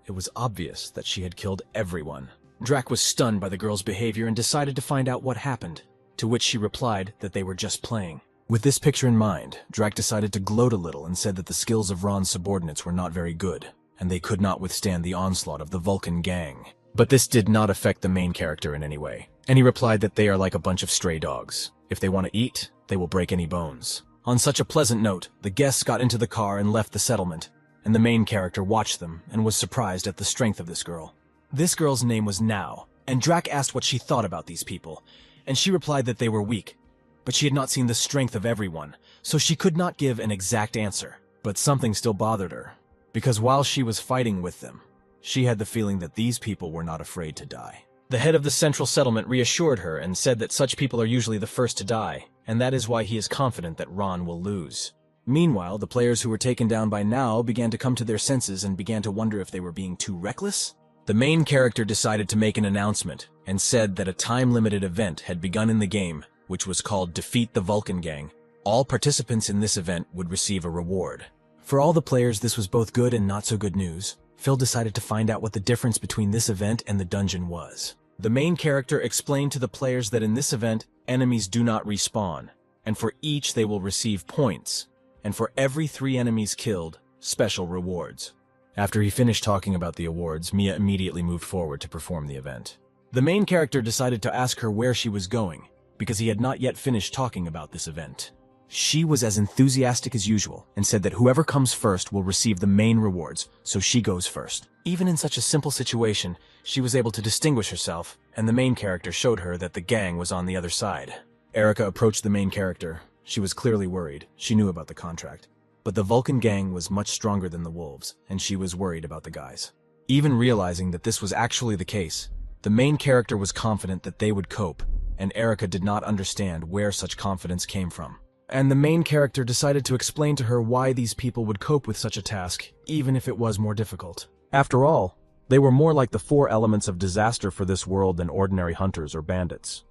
S1: It was obvious that she had killed everyone. Drac was stunned by the girl's behavior and decided to find out what happened, to which she replied that they were just playing. With this picture in mind, Drac decided to gloat a little and said that the skills of Ron's subordinates were not very good, and they could not withstand the onslaught of the Vulcan gang. But this did not affect the main character in any way, and he replied that they are like a bunch of stray dogs. If they want to eat, they will break any bones. On such a pleasant note, the guests got into the car and left the settlement, and the main character watched them and was surprised at the strength of this girl. This girl's name was Now, and Drac asked what she thought about these people, and she replied that they were weak, but she had not seen the strength of everyone, so she could not give an exact answer. But something still bothered her, because while she was fighting with them, She had the feeling that these people were not afraid to die. The head of the central settlement reassured her and said that such people are usually the first to die, and that is why he is confident that Ron will lose. Meanwhile, the players who were taken down by now began to come to their senses and began to wonder if they were being too reckless. The main character decided to make an announcement and said that a time-limited event had begun in the game, which was called Defeat the Vulcan Gang. All participants in this event would receive a reward. For all the players, this was both good and not so good news. Phil decided to find out what the difference between this event and the dungeon was. The main character explained to the players that in this event, enemies do not respawn, and for each they will receive points, and for every 3 enemies killed, special rewards. After he finished talking about the awards, Mia immediately moved forward to perform the event. The main character decided to ask her where she was going, because he had not yet finished talking about this event. She was as enthusiastic as usual and said that whoever comes first will receive the main rewards, so she goes first. Even in such a simple situation, she was able to distinguish herself, and the main character showed her that the gang was on the other side. Erica approached the main character. She was clearly worried. She knew about the contract. But the Vulcan gang was much stronger than the wolves, and she was worried about the guys. Even realizing that this was actually the case, the main character was confident that they would cope, and Erica did not understand where such confidence came from. And the main character decided to explain to her why these people would cope with such a task, even if it was more difficult. After all, they were more like the 4 elements of disaster for this world than ordinary hunters or bandits.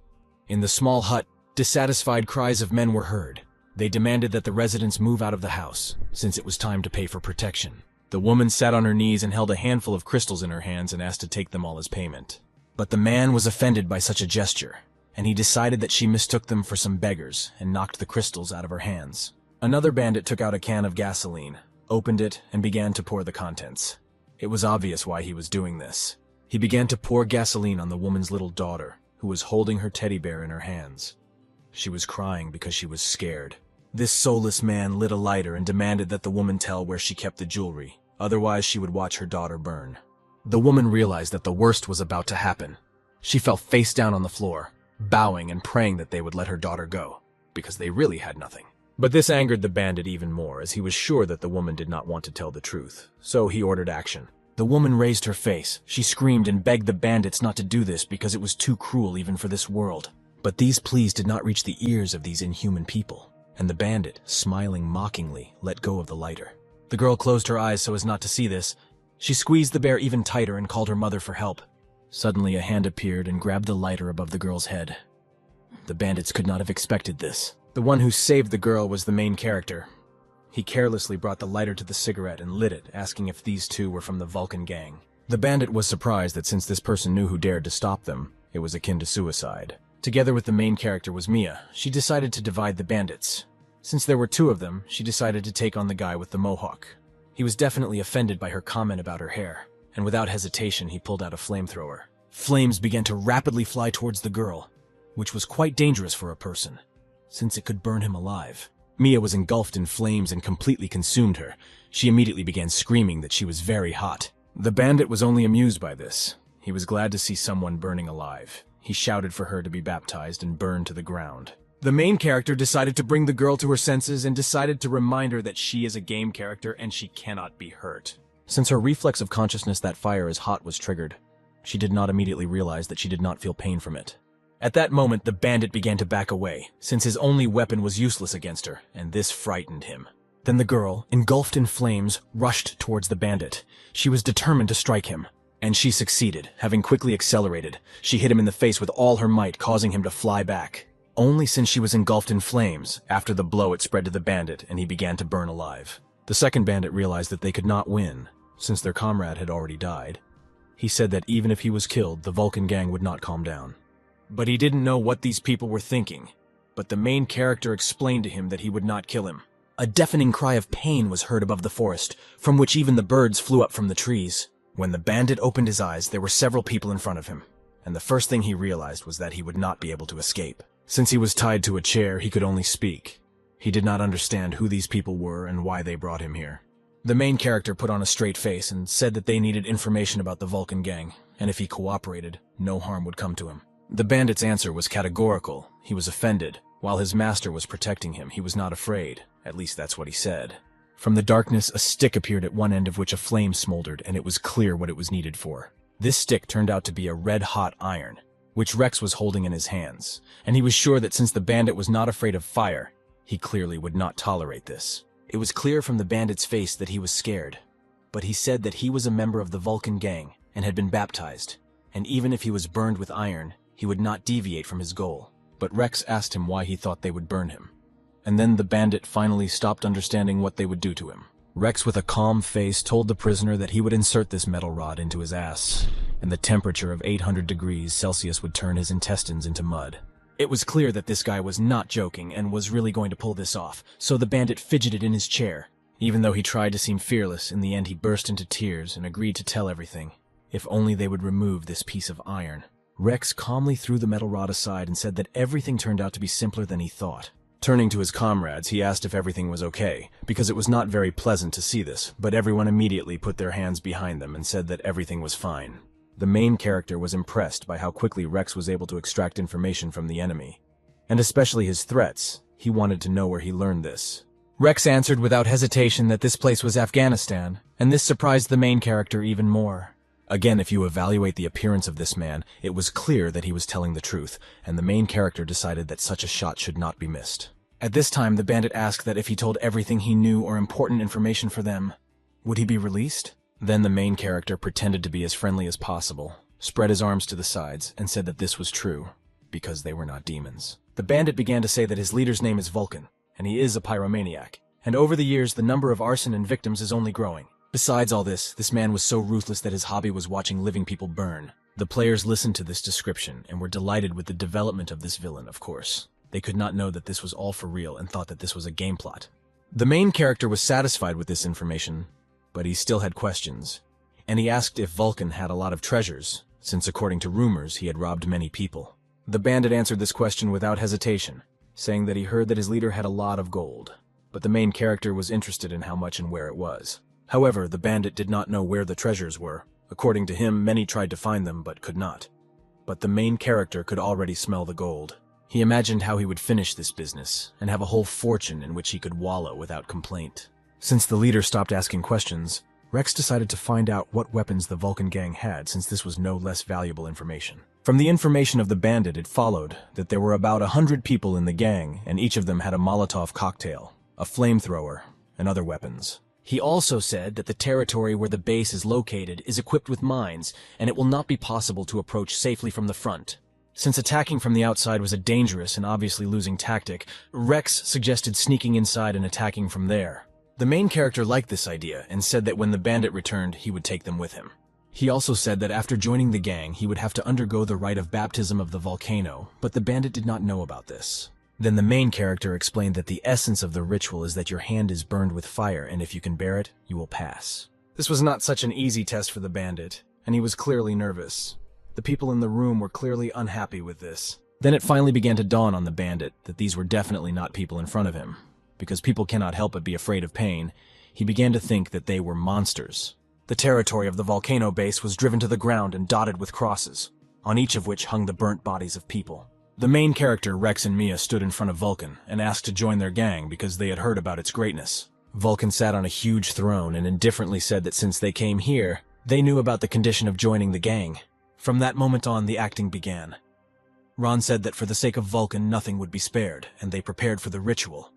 S1: In the small hut, dissatisfied cries of men were heard. They demanded that the residents move out of the house, since it was time to pay for protection. The woman sat on her knees and held a handful of crystals in her hands and asked to take them all as payment. But the man was offended by such a gesture, and he decided that she mistook them for some beggars and knocked the crystals out of her hands. Another bandit took out a can of gasoline, opened it, and began to pour the contents. It was obvious why he was doing this. He began to pour gasoline on the woman's little daughter, who was holding her teddy bear in her hands. She was crying because she was scared. This soulless man lit a lighter and demanded that the woman tell where she kept the jewelry, otherwise she would watch her daughter burn. The woman realized that the worst was about to happen. She fell face down on the floor, bowing and praying that they would let her daughter go, because they really had nothing. But this angered the bandit even more, as he was sure that the woman did not want to tell the truth, so he ordered action. The woman raised her face. She screamed and begged the bandits not to do this because it was too cruel even for this world. But these pleas did not reach the ears of these inhuman people, and the bandit, smiling mockingly, let go of the lighter. The girl closed her eyes so as not to see this. She squeezed the bear even tighter and called her mother for help. Suddenly a hand appeared and grabbed the lighter above the girl's head. The bandits could not have expected this. The one who saved the girl was the main character. He carelessly brought the lighter to the cigarette and lit it, asking if these 2 were from the Vulcan gang. The bandit was surprised that since this person knew who dared to stop them, it was akin to suicide. Together with the main character was Mia. She decided to divide the bandits. Since there were 2 of them, she decided to take on the guy with the mohawk. He was definitely offended by her comment about her hair, and without hesitation he pulled out a flamethrower. Flames began to rapidly fly towards the girl, which was quite dangerous for a person, since it could burn him alive. Mia was engulfed in flames and completely consumed her. She immediately began screaming that she was very hot. The bandit was only amused by this. He was glad to see someone burning alive. He shouted for her to be baptized and burned to the ground. The main character decided to bring the girl to her senses and decided to remind her that she is a game character and she cannot be hurt. Since her reflex of consciousness that fire is hot was triggered, she did not immediately realize that she did not feel pain from it. At that moment, the bandit began to back away, since his only weapon was useless against her, and this frightened him. Then the girl, engulfed in flames, rushed towards the bandit. She was determined to strike him, and she succeeded. Having quickly accelerated, she hit him in the face with all her might, causing him to fly back. Only since she was engulfed in flames, after the blow it spread to the bandit, and he began to burn alive. The second bandit realized that they could not win, since their comrade had already died. He said that even if he was killed, the Vulcan gang would not calm down. But he didn't know what these people were thinking. But the main character explained to him that he would not kill him. A deafening cry of pain was heard above the forest, from which even the birds flew up from the trees. When the bandit opened his eyes, there were several people in front of him, and the first thing he realized was that he would not be able to escape. Since he was tied to a chair, he could only speak. He did not understand who these people were and why they brought him here. The main character put on a straight face and said that they needed information about the Vulcan gang, and if he cooperated, no harm would come to him. The bandit's answer was categorical. He was offended. While his master was protecting him, he was not afraid. At least that's what he said. From the darkness, a stick appeared at one end of which a flame smoldered, and it was clear what it was needed for. This stick turned out to be a red-hot iron, which Rex was holding in his hands, and he was sure that since the bandit was not afraid of fire, he clearly would not tolerate this. It was clear from the bandit's face that he was scared, but he said that he was a member of the Vulcan gang and had been baptized, and even if he was burned with iron, he would not deviate from his goal. But Rex asked him why he thought they would burn him. And then the bandit finally stopped understanding what they would do to him. Rex, with a calm face, told the prisoner that he would insert this metal rod into his ass, and the temperature of 800 degrees Celsius would turn his intestines into mud. It was clear that this guy was not joking and was really going to pull this off, so the bandit fidgeted in his chair. Even though he tried to seem fearless, in the end he burst into tears and agreed to tell everything, if only they would remove this piece of iron. Rex calmly threw the metal rod aside and said that everything turned out to be simpler than he thought. Turning to his comrades, he asked if everything was okay, because it was not very pleasant to see this, but everyone immediately put their hands behind them and said that everything was fine. The main character was impressed by how quickly Rex was able to extract information from the enemy, and especially his threats. He wanted to know where he learned this. Rex answered without hesitation that this place was Afghanistan, and this surprised the main character even more. Again, if you evaluate the appearance of this man, it was clear that he was telling the truth, and the main character decided that such a shot should not be missed. At this time, the bandit asked that if he told everything he knew or important information for them, would he be released? Then the main character pretended to be as friendly as possible, spread his arms to the sides, and said that this was true, because they were not demons. The bandit began to say that his leader's name is Vulcan, and he is a pyromaniac, and over the years the number of arson and victims is only growing. Besides all this man was so ruthless that his hobby was watching living people burn. The players listened to this description and were delighted with the development of this villain, of course. They could not know that this was all for real and thought that this was a game plot. The main character was satisfied with this information, but he still had questions, and he asked if Vulcan had a lot of treasures, since according to rumors he had robbed many people. The bandit answered this question without hesitation, saying that he heard that his leader had a lot of gold, but the main character was interested in how much and where it was. However, the bandit did not know where the treasures were. According to him, many tried to find them but could not. But the main character could already smell the gold. He imagined how he would finish this business and have a whole fortune in which he could wallow without complaint. Since the leader stopped asking questions, Rex decided to find out what weapons the Vulcan gang had, since this was no less valuable information. From the information of the bandit, it followed that there were about 100 people in the gang, and each of them had a Molotov cocktail, a flamethrower, and other weapons. He also said that the territory where the base is located is equipped with mines, and it will not be possible to approach safely from the front. Since attacking from the outside was a dangerous and obviously losing tactic, Rex suggested sneaking inside and attacking from there. The main character liked this idea and said that when the bandit returned, he would take them with him. He also said that after joining the gang, he would have to undergo the rite of baptism of the volcano, but the bandit did not know about this. Then the main character explained that the essence of the ritual is that your hand is burned with fire, and if you can bear it, you will pass. This was not such an easy test for the bandit, and he was clearly nervous. The people in the room were clearly unhappy with this. Then it finally began to dawn on the bandit that these were definitely not people in front of him. Because people cannot help but be afraid of pain, he began to think that they were monsters. The territory of the volcano base was driven to the ground and dotted with crosses, on each of which hung the burnt bodies of people. The main character, Rex and Mia, stood in front of Vulcan and asked to join their gang because they had heard about its greatness. Vulcan sat on a huge throne and indifferently said that since they came here, they knew about the condition of joining the gang. From that moment on, the acting began. Ron said that for the sake of Vulcan, nothing would be spared, and they prepared for the ritual.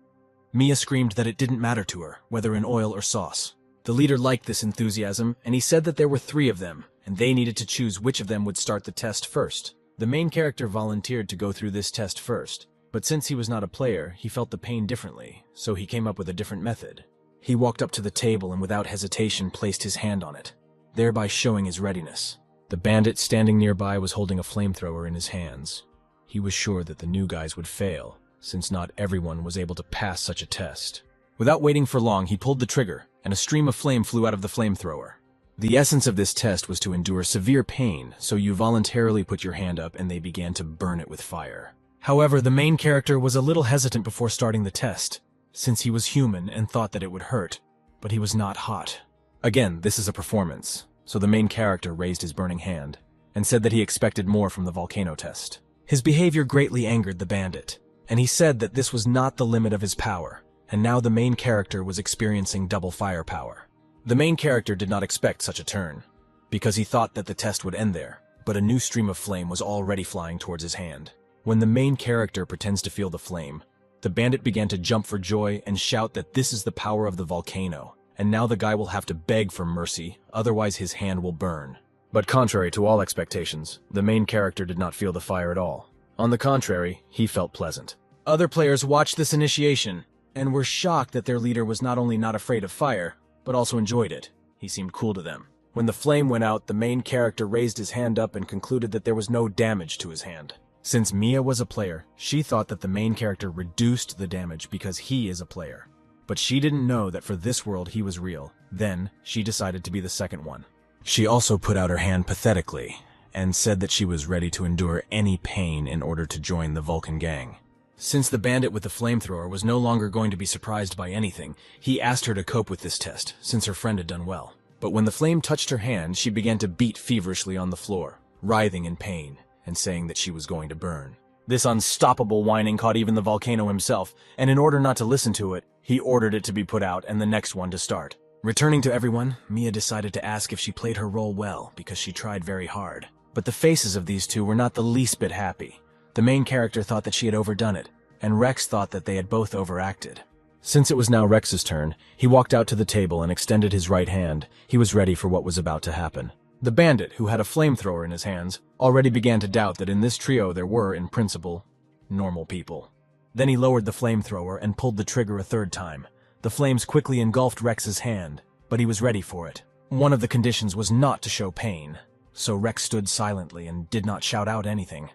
S1: Mia screamed that it didn't matter to her, whether in oil or sauce. The leader liked this enthusiasm, and he said that there were 3 of them, and they needed to choose which of them would start the test first. The main character volunteered to go through this test first, but since he was not a player, he felt the pain differently, so he came up with a different method. He walked up to the table and without hesitation placed his hand on it, thereby showing his readiness. The bandit standing nearby was holding a flamethrower in his hands. He was sure that the new guys would fail, since not everyone was able to pass such a test. Without waiting for long, he pulled the trigger, and a stream of flame flew out of the flamethrower. The essence of this test was to endure severe pain, so you voluntarily put your hand up and they began to burn it with fire. However, the main character was a little hesitant before starting the test, since he was human and thought that it would hurt, but he was not hot. Again, this is a performance, so the main character raised his burning hand and said that he expected more from the volcano test. His behavior greatly angered the bandit, and he said that this was not the limit of his power, and now the main character was experiencing double firepower. The main character did not expect such a turn, because he thought that the test would end there, but a new stream of flame was already flying towards his hand. When the main character pretends to feel the flame, the bandit began to jump for joy and shout that this is the power of the volcano, and now the guy will have to beg for mercy, otherwise his hand will burn. But contrary to all expectations, the main character did not feel the fire at all. On the contrary, he felt pleasant. Other players watched this initiation, and were shocked that their leader was not only not afraid of fire, but also enjoyed it. He seemed cool to them. When the flame went out, the main character raised his hand up and concluded that there was no damage to his hand. Since Mia was a player, she thought that the main character reduced the damage because he is a player. But she didn't know that for this world he was real. Then, she decided to be the second one. She also put out her hand pathetically, and said that she was ready to endure any pain in order to join the Vulcan gang. Since the bandit with the flamethrower was no longer going to be surprised by anything, he asked her to cope with this test, since her friend had done well. But when the flame touched her hand, she began to beat feverishly on the floor, writhing in pain, and saying that she was going to burn. This unstoppable whining caught even the volcano himself, and in order not to listen to it, he ordered it to be put out and the next one to start. Returning to everyone, Mia decided to ask if she played her role well, because she tried very hard. But the faces of these two were not the least bit happy. The main character thought that she had overdone it, and Rex thought that they had both overacted. Since it was now Rex's turn, he walked out to the table and extended his right hand. He was ready for what was about to happen. The bandit, who had a flamethrower in his hands, already began to doubt that in this trio there were, in principle, normal people. Then he lowered the flamethrower and pulled the trigger a third time. The flames quickly engulfed Rex's hand, but he was ready for it. One of the conditions was not to show pain, so Rex stood silently and did not shout out anything.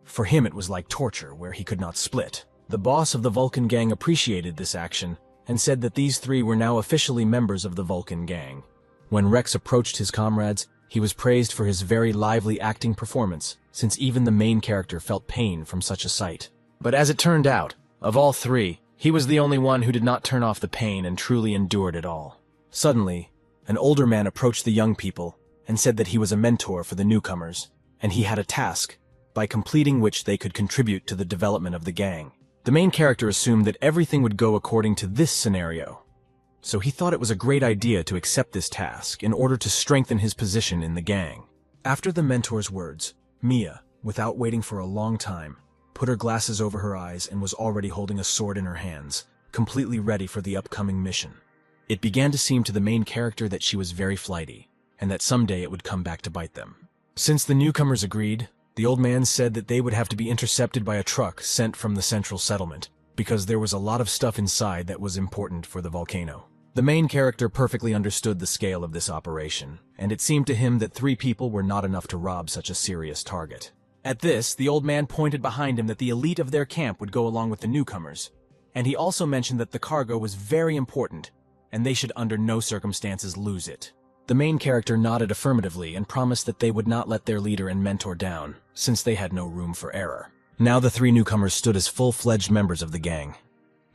S1: For him it was like torture, where he could not split. The boss of the Vulcan gang appreciated this action, and said that these three were now officially members of the Vulcan gang. When Rex approached his comrades, he was praised for his very lively acting performance, since even the main character felt pain from such a sight. But as it turned out, of all three, he was the only one who did not turn off the pain and truly endured it all. Suddenly, an older man approached the young people and said that he was a mentor for the newcomers, and he had a task, by completing which they could contribute to the development of the gang. The main character assumed that everything would go according to this scenario, so he thought it was a great idea to accept this task in order to strengthen his position in the gang. After the mentor's words, Mia, without waiting for a long time, put her glasses over her eyes and was already holding a sword in her hands, completely ready for the upcoming mission. It began to seem to the main character that she was very flighty, and that someday it would come back to bite them. Since the newcomers agreed, the old man said that they would have to be intercepted by a truck sent from the central settlement, because there was a lot of stuff inside that was important for the volcano. The main character perfectly understood the scale of this operation, and it seemed to him that 3 people were not enough to rob such a serious target. At this, the old man pointed behind him that the elite of their camp would go along with the newcomers, and he also mentioned that the cargo was very important, and they should under no circumstances lose it. The main character nodded affirmatively and promised that they would not let their leader and mentor down, since they had no room for error. Now the 3 newcomers stood as full-fledged members of the gang.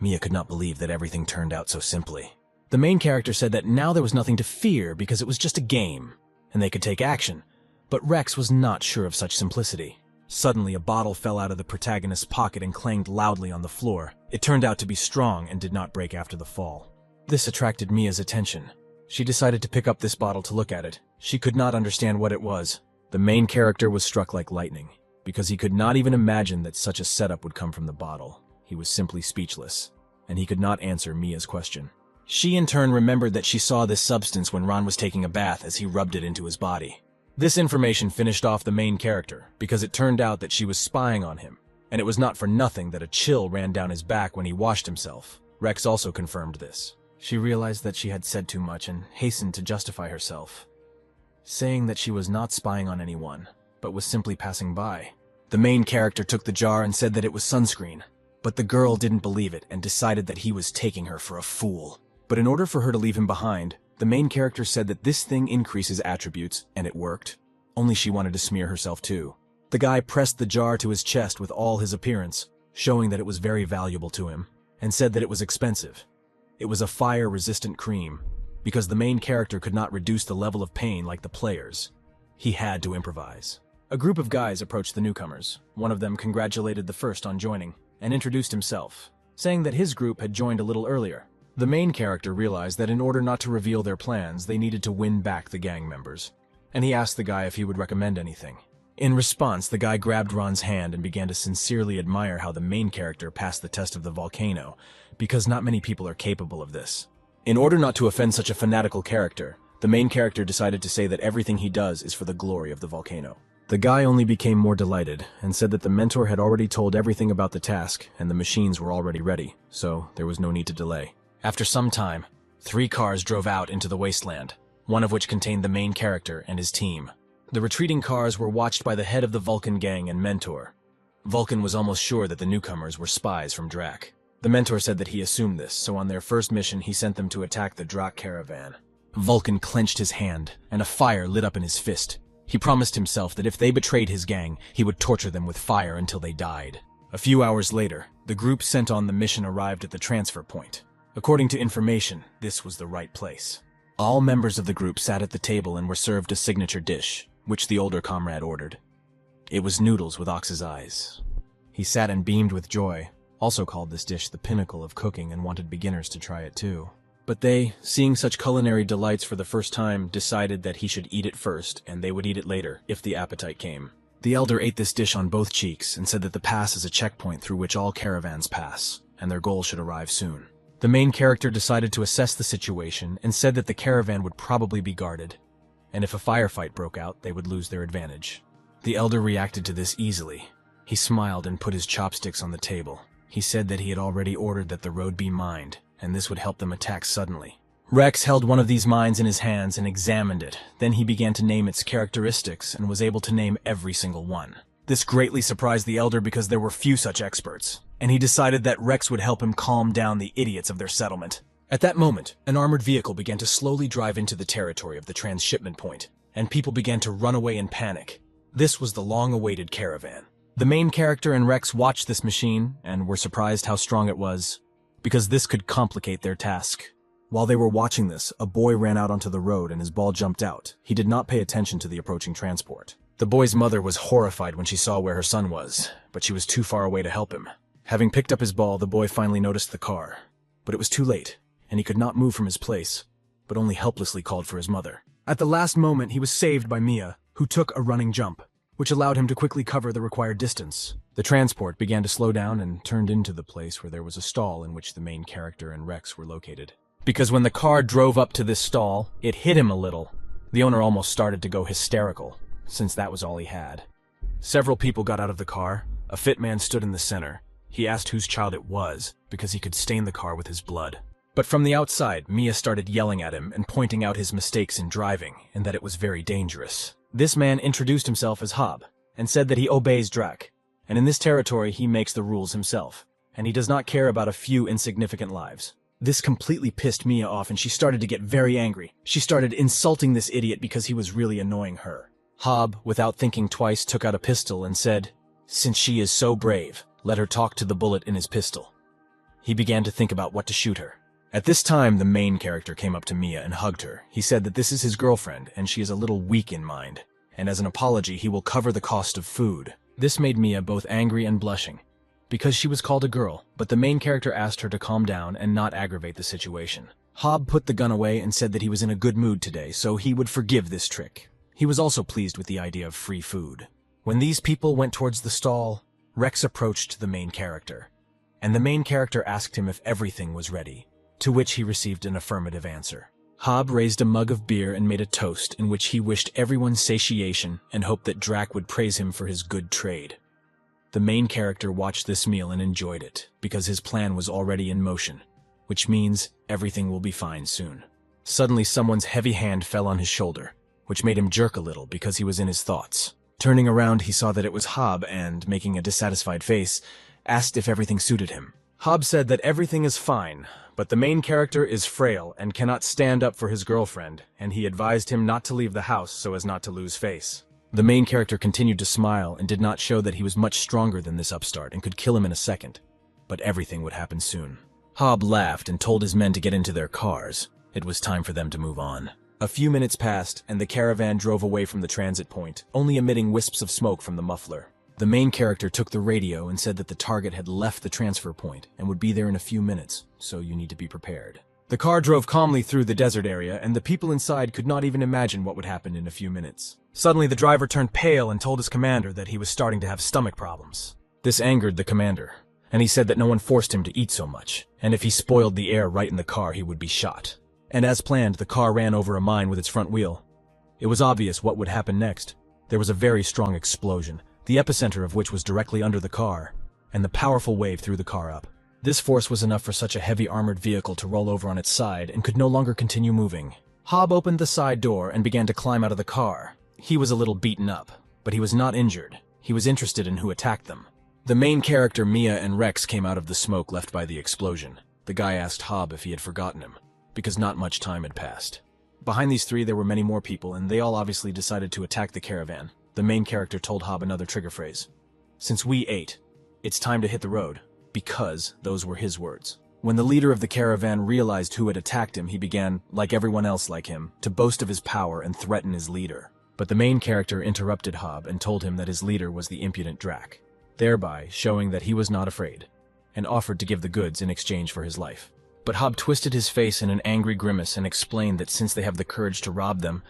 S1: Mia could not believe that everything turned out so simply. The main character said that now there was nothing to fear because it was just a game, and they could take action. But Rex was not sure of such simplicity. Suddenly, a bottle fell out of the protagonist's pocket and clanged loudly on the floor. It turned out to be strong and did not break after the fall. This attracted Mia's attention. She decided to pick up this bottle to look at it. She could not understand what it was. The main character was struck like lightning, because he could not even imagine that such a setup would come from the bottle. He was simply speechless, and he could not answer Mia's question. She in turn remembered that she saw this substance when Ron was taking a bath as he rubbed it into his body. This information finished off the main character, because it turned out that she was spying on him, and it was not for nothing that a chill ran down his back when he washed himself. Rex also confirmed this. She realized that she had said too much and hastened to justify herself, saying that she was not spying on anyone, but was simply passing by. The main character took the jar and said that it was sunscreen, but the girl didn't believe it and decided that he was taking her for a fool. But in order for her to leave him behind, the main character said that this thing increases attributes, and it worked. Only she wanted to smear herself too. The guy pressed the jar to his chest with all his appearance, showing that it was very valuable to him, and said that it was expensive. It was a fire-resistant cream, because the main character could not reduce the level of pain like the players. He had to improvise. A group of guys approached the newcomers. One of them congratulated the first on joining, and introduced himself. saying that his group had joined a little earlier. The main character realized that in order not to reveal their plans, they needed to win back the gang members, and he asked the guy if he would recommend anything. In response, the guy grabbed Ron's hand and began to sincerely admire how the main character passed the test of the volcano, because not many people are capable of this. In order not to offend such a fanatical character, the main character decided to say that everything he does is for the glory of the volcano. The guy only became more delighted and said that the mentor had already told everything about the task and the machines were already ready, so there was no need to delay. After some time, 3 cars drove out into the wasteland, one of which contained the main character and his team. The retreating cars were watched by the head of the Vulcan gang and mentor. Vulcan was almost sure that the newcomers were spies from Drac. The mentor said that he assumed this, so on their first mission he sent them to attack the Drac caravan. Vulcan clenched his hand, and a fire lit up in his fist. He promised himself that if they betrayed his gang, he would torture them with fire until they died. A few hours later, the group sent on the mission arrived at the transfer point. According to information, this was the right place. All members of the group sat at the table and were served a signature dish, which the older comrade ordered. It was noodles with ox's eyes. He sat and beamed with joy, also called this dish the pinnacle of cooking and wanted beginners to try it too. But they, seeing such culinary delights for the first time, decided that he should eat it first and they would eat it later, if the appetite came. The elder ate this dish on both cheeks and said that the pass is a checkpoint through which all caravans pass, and their goal should arrive soon. The main character decided to assess the situation and said that the caravan would probably be guarded, and if a firefight broke out, they would lose their advantage. The elder reacted to this easily. He smiled and put his chopsticks on the table. He said that he had already ordered that the road be mined, and this would help them attack suddenly. Rex held one of these mines in his hands and examined it. Then he began to name its characteristics and was able to name every single one. This greatly surprised the elder because there were few such experts, and he decided that Rex would help him calm down the idiots of their settlement. At that moment, an armored vehicle began to slowly drive into the territory of the transshipment point, and people began to run away in panic. This was the long-awaited caravan. The main character and Rex watched this machine and were surprised how strong it was, because this could complicate their task. While they were watching this, a boy ran out onto the road and his ball jumped out. He did not pay attention to the approaching transport. The boy's mother was horrified when she saw where her son was, but she was too far away to help him. Having picked up his ball, the boy finally noticed the car. But it was too late, and he could not move from his place, but only helplessly called for his mother. At the last moment, he was saved by Mia, who took a running jump, which allowed him to quickly cover the required distance. The transport began to slow down and turned into the place where there was a stall in which the main character and Rex were located. Because when the car drove up to this stall, it hit him a little. The owner almost started to go hysterical, since that was all he had. Several people got out of the car. A fit man stood in the center. He asked whose child it was, because he could stain the car with his blood. But from the outside, Mia started yelling at him and pointing out his mistakes in driving, and that it was very dangerous. This man introduced himself as Hob, and said that he obeys Drac, and in this territory he makes the rules himself, and he does not care about a few insignificant lives. This completely pissed Mia off and she started to get very angry. She started insulting this idiot because he was really annoying her. Hob, without thinking twice, took out a pistol and said, "Since she is so brave, let her talk to the bullet in his pistol." He began to think about what to shoot her. At this time, the main character came up to Mia and hugged her. He said that this is his girlfriend and she is a little weak in mind, and as an apology he will cover the cost of food. This made Mia both angry and blushing, because she was called a girl, but the main character asked her to calm down and not aggravate the situation. Hob put the gun away and said that he was in a good mood today, so he would forgive this trick. He was also pleased with the idea of free food. When these people went towards the stall, Rex approached the main character, and the main character asked him if everything was ready, to which he received an affirmative answer. Hob raised a mug of beer and made a toast in which he wished everyone satiation and hoped that Drac would praise him for his good trade. The main character watched this meal and enjoyed it, because his plan was already in motion, which means everything will be fine soon. Suddenly someone's heavy hand fell on his shoulder, which made him jerk a little because he was in his thoughts. Turning around, he saw that it was Hob and, making a dissatisfied face, asked if everything suited him. Hob said that everything is fine, but the main character is frail and cannot stand up for his girlfriend, and he advised him not to leave the house so as not to lose face. The main character continued to smile and did not show that he was much stronger than this upstart and could kill him in a second, but everything would happen soon. Hob laughed and told his men to get into their cars. It was time for them to move on. A few minutes passed, and the caravan drove away from the transit point, only emitting wisps of smoke from the muffler. The main character took the radio and said that the target had left the transfer point and would be there in a few minutes, so you need to be prepared. The car drove calmly through the desert area, and the people inside could not even imagine what would happen in a few minutes. Suddenly, the driver turned pale and told his commander that he was starting to have stomach problems. This angered the commander, and he said that no one forced him to eat so much, and if he spoiled the air right in the car, he would be shot. And as planned, the car ran over a mine with its front wheel. It was obvious what would happen next. There was a very strong explosion, the epicenter of which was directly under the car, and the powerful wave threw the car up. This force was enough for such a heavy armored vehicle to roll over on its side and could no longer continue moving. Hob opened the side door and began to climb out of the car. He was a little beaten up, but he was not injured. He was interested in who attacked them. The main character Mia and Rex came out of the smoke left by the explosion. The guy asked Hob if he had forgotten him, because not much time had passed. Behind these three there were many more people, and they all obviously decided to attack the caravan. The main character told Hob another trigger phrase. "Since we ate, it's time to hit the road," because those were his words. When the leader of the caravan realized who had attacked him, he began, like everyone else like him, to boast of his power and threaten his leader. But the main character interrupted Hob and told him that his leader was the impudent Drac, thereby showing that he was not afraid, and offered to give the goods in exchange for his life. But Hob twisted his face in an angry grimace and explained that since they have the courage to rob them,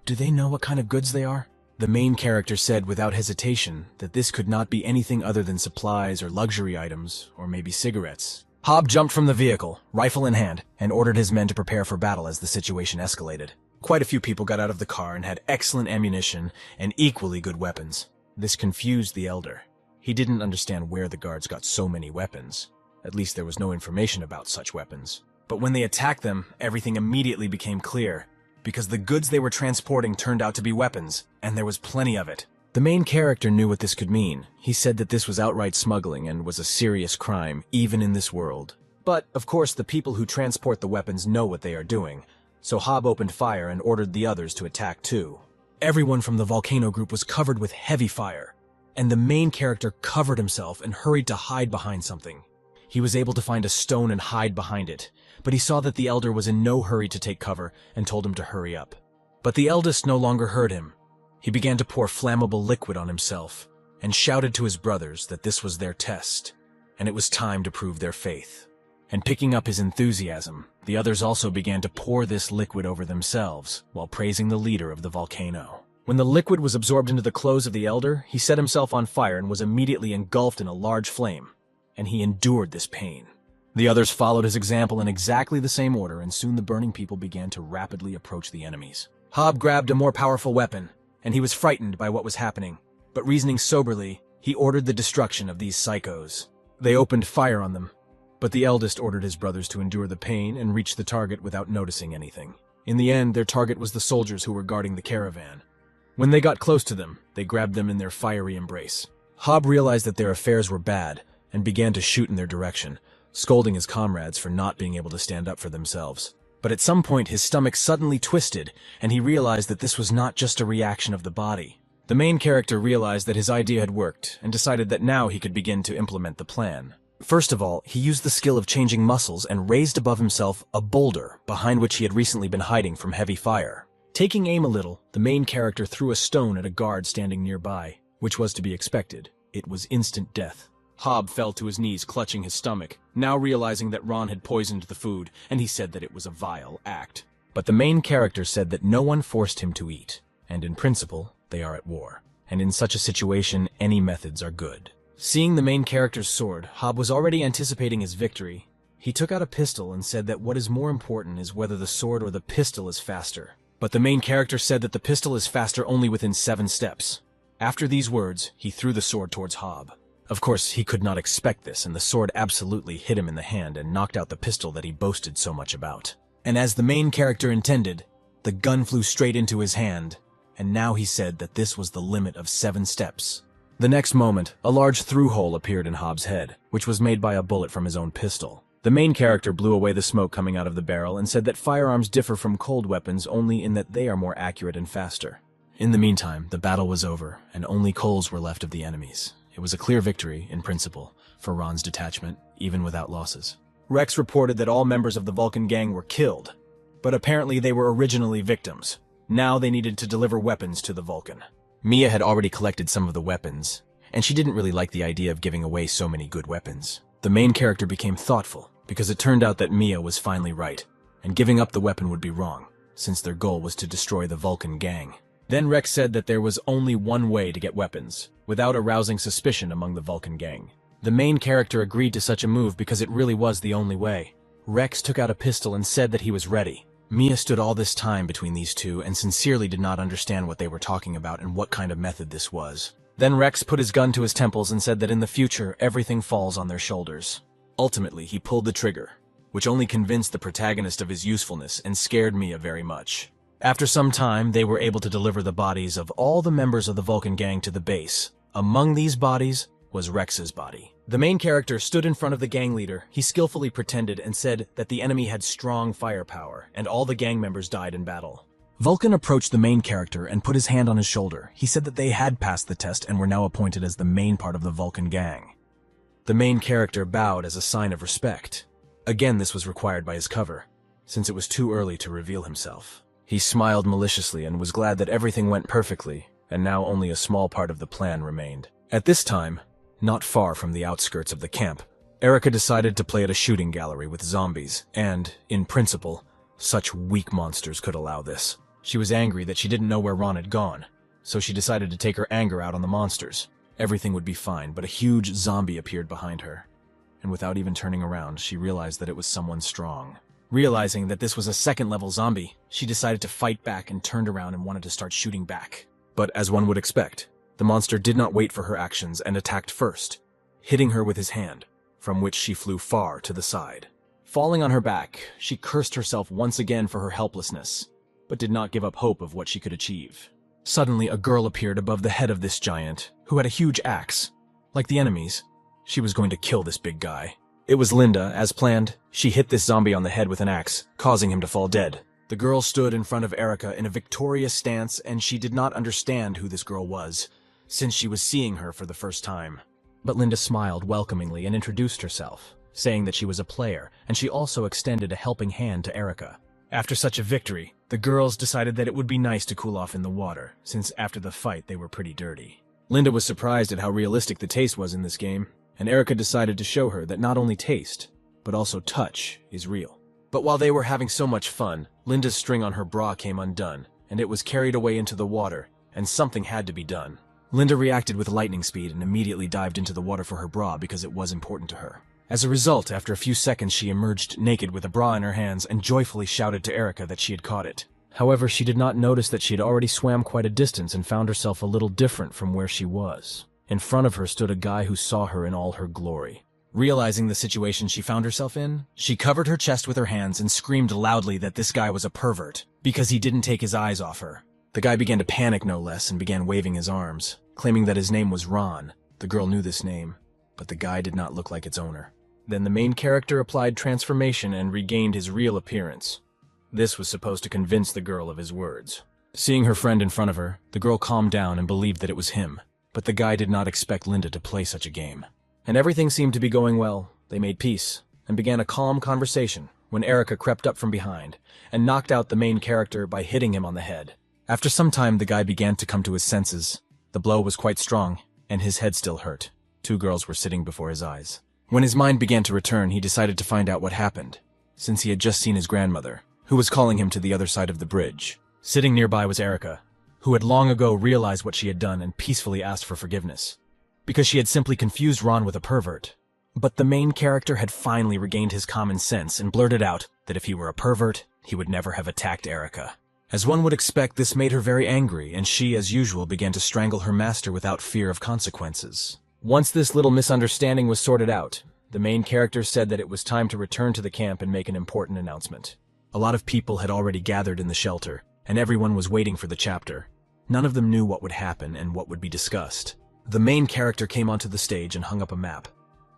S1: do they know what kind of goods they are? The main character said without hesitation that this could not be anything other than supplies or luxury items, or maybe cigarettes. Hob jumped from the vehicle, rifle in hand, and ordered his men to prepare for battle as the situation escalated. Quite a few people got out of the car and had excellent ammunition and equally good weapons. This confused the elder. He didn't understand where the guards got so many weapons. At least there was no information about such weapons. But when they attacked them, everything immediately became clear, because the goods they were transporting turned out to be weapons, and there was plenty of it. The main character knew what this could mean. He said that this was outright smuggling and was a serious crime, even in this world. But, of course, the people who transport the weapons know what they are doing, so Hob opened fire and ordered the others to attack too. Everyone from the volcano group was covered with heavy fire, and the main character covered himself and hurried to hide behind something. He was able to find a stone and hide behind it, but he saw that the elder was in no hurry to take cover and told him to hurry up. But the eldest no longer heard him. He began to pour flammable liquid on himself and shouted to his brothers that this was their test, and it was time to prove their faith. And picking up his enthusiasm, the others also began to pour this liquid over themselves while praising the leader of the volcano. When the liquid was absorbed into the clothes of the elder, he set himself on fire and was immediately engulfed in a large flame, and he endured this pain. The others followed his example in exactly the same order, and soon the burning people began to rapidly approach the enemies. Hob grabbed a more powerful weapon, and he was frightened by what was happening, but reasoning soberly, he ordered the destruction of these psychos. They opened fire on them, but the eldest ordered his brothers to endure the pain and reach the target without noticing anything. In the end, their target was the soldiers who were guarding the caravan. When they got close to them, they grabbed them in their fiery embrace. Hob realized that their affairs were bad and began to shoot in their direction, scolding his comrades for not being able to stand up for themselves. But at some point his stomach suddenly twisted, and he realized that this was not just a reaction of the body. The main character realized that his idea had worked, and decided that now he could begin to implement the plan. First of all, he used the skill of changing muscles and raised above himself a boulder behind which he had recently been hiding from heavy fire. Taking aim a little, the main character threw a stone at a guard standing nearby, which was to be expected. It was instant death. Hob fell to his knees, clutching his stomach, now realizing that Ron had poisoned the food, and he said that it was a vile act. But the main character said that no one forced him to eat, and in principle, they are at war. And in such a situation, any methods are good. Seeing the main character's sword, Hob was already anticipating his victory. He took out a pistol and said that what is more important is whether the sword or the pistol is faster. But the main character said that the pistol is faster only within 7 steps. After these words, he threw the sword towards Hob. Of course, he could not expect this, and the sword absolutely hit him in the hand and knocked out the pistol that he boasted so much about. And as the main character intended, the gun flew straight into his hand, and now he said that this was the limit of 7 steps. The next moment, a large through-hole appeared in Hob's head, which was made by a bullet from his own pistol. The main character blew away the smoke coming out of the barrel and said that firearms differ from cold weapons only in that they are more accurate and faster. In the meantime, the battle was over, and only coals were left of the enemies. It was a clear victory, in principle, for Ron's detachment, even without losses. Rex reported that all members of the Vulcan gang were killed, but apparently they were originally victims. Now they needed to deliver weapons to the Vulcan. Mia had already collected some of the weapons, and she didn't really like the idea of giving away so many good weapons. The main character became thoughtful, because it turned out that Mia was finally right, and giving up the weapon would be wrong, since their goal was to destroy the Vulcan gang. Then Rex said that there was only one way to get weapons, without arousing suspicion among the Vulcan gang. The main character agreed to such a move because it really was the only way. Rex took out a pistol and said that he was ready. Mia stood all this time between these two and sincerely did not understand what they were talking about and what kind of method this was. Then Rex put his gun to his temples and said that in the future, everything falls on their shoulders. Ultimately, he pulled the trigger, which only convinced the protagonist of his usefulness and scared Mia very much. After some time, they were able to deliver the bodies of all the members of the Vulcan gang to the base. Among these bodies was Rex's body. The main character stood in front of the gang leader. He skillfully pretended and said that the enemy had strong firepower, and all the gang members died in battle. Vulcan approached the main character and put his hand on his shoulder. He said that they had passed the test and were now appointed as the main part of the Vulcan gang. The main character bowed as a sign of respect. Again, this was required by his cover, since it was too early to reveal himself. He smiled maliciously and was glad that everything went perfectly, and now only a small part of the plan remained. At this time, not far from the outskirts of the camp, Erica decided to play at a shooting gallery with zombies, and, in principle, such weak monsters could allow this. She was angry that she didn't know where Ron had gone, so she decided to take her anger out on the monsters. Everything would be fine, but a huge zombie appeared behind her, and without even turning around, she realized that it was someone strong. Realizing that this was a second-level zombie, she decided to fight back and turned around and wanted to start shooting back. But as one would expect, the monster did not wait for her actions and attacked first, hitting her with his hand, from which she flew far to the side. Falling on her back, she cursed herself once again for her helplessness, but did not give up hope of what she could achieve. Suddenly, a girl appeared above the head of this giant, who had a huge axe. Like the enemies, she was going to kill this big guy. It was Linda. As planned, she hit this zombie on the head with an axe, causing him to fall dead. The girl stood in front of Erica in a victorious stance, and she did not understand who this girl was, since she was seeing her for the first time. But Linda smiled welcomingly and introduced herself, saying that she was a player, and she also extended a helping hand to Erica. After such a victory, the girls decided that it would be nice to cool off in the water, since after the fight they were pretty dirty. Linda was surprised at how realistic the taste was in this game, and Erica decided to show her that not only taste, but also touch is real. But while they were having so much fun, Linda's string on her bra came undone, and it was carried away into the water, and something had to be done. Linda reacted with lightning speed and immediately dived into the water for her bra because it was important to her. As a result, after a few seconds she emerged naked with a bra in her hands and joyfully shouted to Erica that she had caught it. However, she did not notice that she had already swam quite a distance and found herself a little different from where she was. In front of her stood a guy who saw her in all her glory. Realizing the situation she found herself in, she covered her chest with her hands and screamed loudly that this guy was a pervert, because he didn't take his eyes off her. The guy began to panic no less and began waving his arms, claiming that his name was Ron. The girl knew this name, but the guy did not look like its owner. Then the main character applied transformation and regained his real appearance. This was supposed to convince the girl of his words. Seeing her friend in front of her, the girl calmed down and believed that it was him, but the guy did not expect Linda to play such a game. And everything seemed to be going well. They made peace and began a calm conversation when Erica crept up from behind and knocked out the main character by hitting him on the head. After some time, the guy began to come to his senses. The blow was quite strong, and his head still hurt. Two girls were sitting before his eyes. When his mind began to return, he decided to find out what happened, since he had just seen his grandmother, who was calling him to the other side of the bridge. Sitting nearby was Erica, who had long ago realized what she had done and peacefully asked for forgiveness, because she had simply confused Ron with a pervert. But the main character had finally regained his common sense and blurted out that if he were a pervert, he would never have attacked Erica. As one would expect, this made her very angry, and she, as usual, began to strangle her master without fear of consequences. Once this little misunderstanding was sorted out, the main character said that it was time to return to the camp and make an important announcement. A lot of people had already gathered in the shelter, and everyone was waiting for the chapter. None of them knew what would happen and what would be discussed. The main character came onto the stage and hung up a map.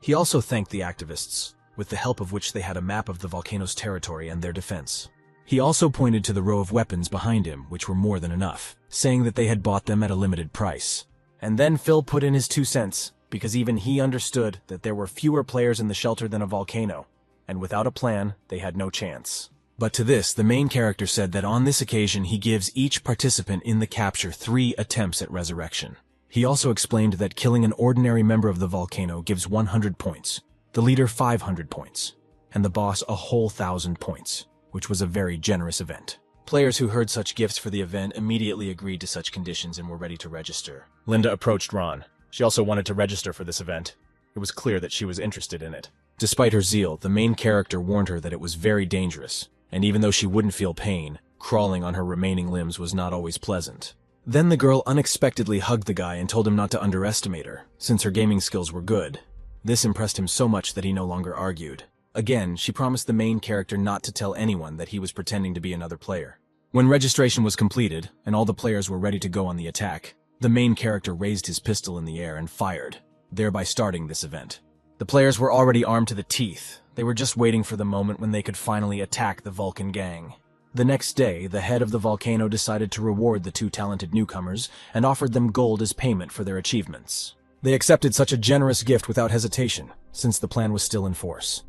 S1: He also thanked the activists, with the help of which they had a map of the volcano's territory and their defense. He also pointed to the row of weapons behind him, which were more than enough, saying that they had bought them at a limited price. And then Phil put in his 2 cents, because even he understood that there were fewer players in the shelter than a volcano, and without a plan, they had no chance. But to this, the main character said that on this occasion he gives each participant in the capture 3 attempts at resurrection. He also explained that killing an ordinary member of the volcano gives 100 points, the leader 500 points, and the boss a whole 1,000 points, which was a very generous event. Players who heard such gifts for the event immediately agreed to such conditions and were ready to register. Linda approached Ron. She also wanted to register for this event. It was clear that she was interested in it. Despite her zeal, the main character warned her that it was very dangerous, and even though she wouldn't feel pain, crawling on her remaining limbs was not always pleasant. Then the girl unexpectedly hugged the guy and told him not to underestimate her, since her gaming skills were good. This impressed him so much that he no longer argued. Again, she promised the main character not to tell anyone that he was pretending to be another player. When registration was completed, and all the players were ready to go on the attack, the main character raised his pistol in the air and fired, thereby starting this event. The players were already armed to the teeth. They were just waiting for the moment when they could finally attack the Vulcan gang. The next day, the head of the volcano decided to reward the two talented newcomers and offered them gold as payment for their achievements. They accepted such a generous gift without hesitation, since the plan was still in force.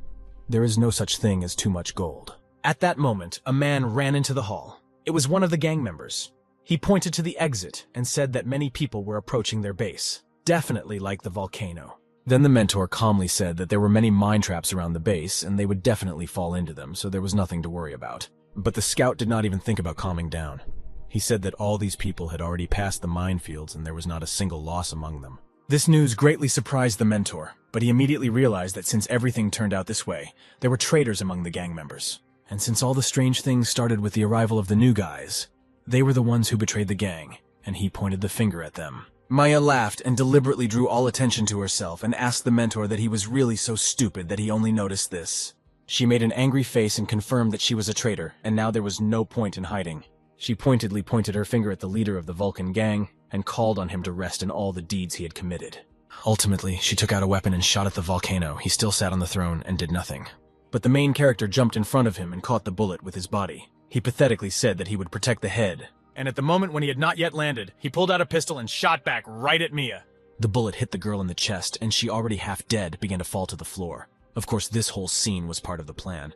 S1: There is no such thing as too much gold. At that moment, a man ran into the hall. It was one of the gang members. He pointed to the exit and said that many people were approaching their base, definitely like the volcano. Then the mentor calmly said that there were many mine traps around the base and they would definitely fall into them, so there was nothing to worry about. But the scout did not even think about calming down. He said that all these people had already passed the minefields and there was not a single loss among them. This news greatly surprised the mentor, but he immediately realized that since everything turned out this way, there were traitors among the gang members. And since all the strange things started with the arrival of the new guys, they were the ones who betrayed the gang, and he pointed the finger at them. Maya laughed and deliberately drew all attention to herself and asked the mentor that he was really so stupid that he only noticed this. She made an angry face and confirmed that she was a traitor, and now there was no point in hiding. She pointedly pointed her finger at the leader of the Vulcan gang and called on him to rest in all the deeds he had committed. Ultimately, she took out a weapon and shot at the volcano. He still sat on the throne and did nothing. But the main character jumped in front of him and caught the bullet with his body. He pathetically said that he would protect the head, and at the moment when he had not yet landed, he pulled out a pistol and shot back right at Mia. The bullet hit the girl in the chest, and she, already half dead, began to fall to the floor. Of course, this whole scene was part of the plan.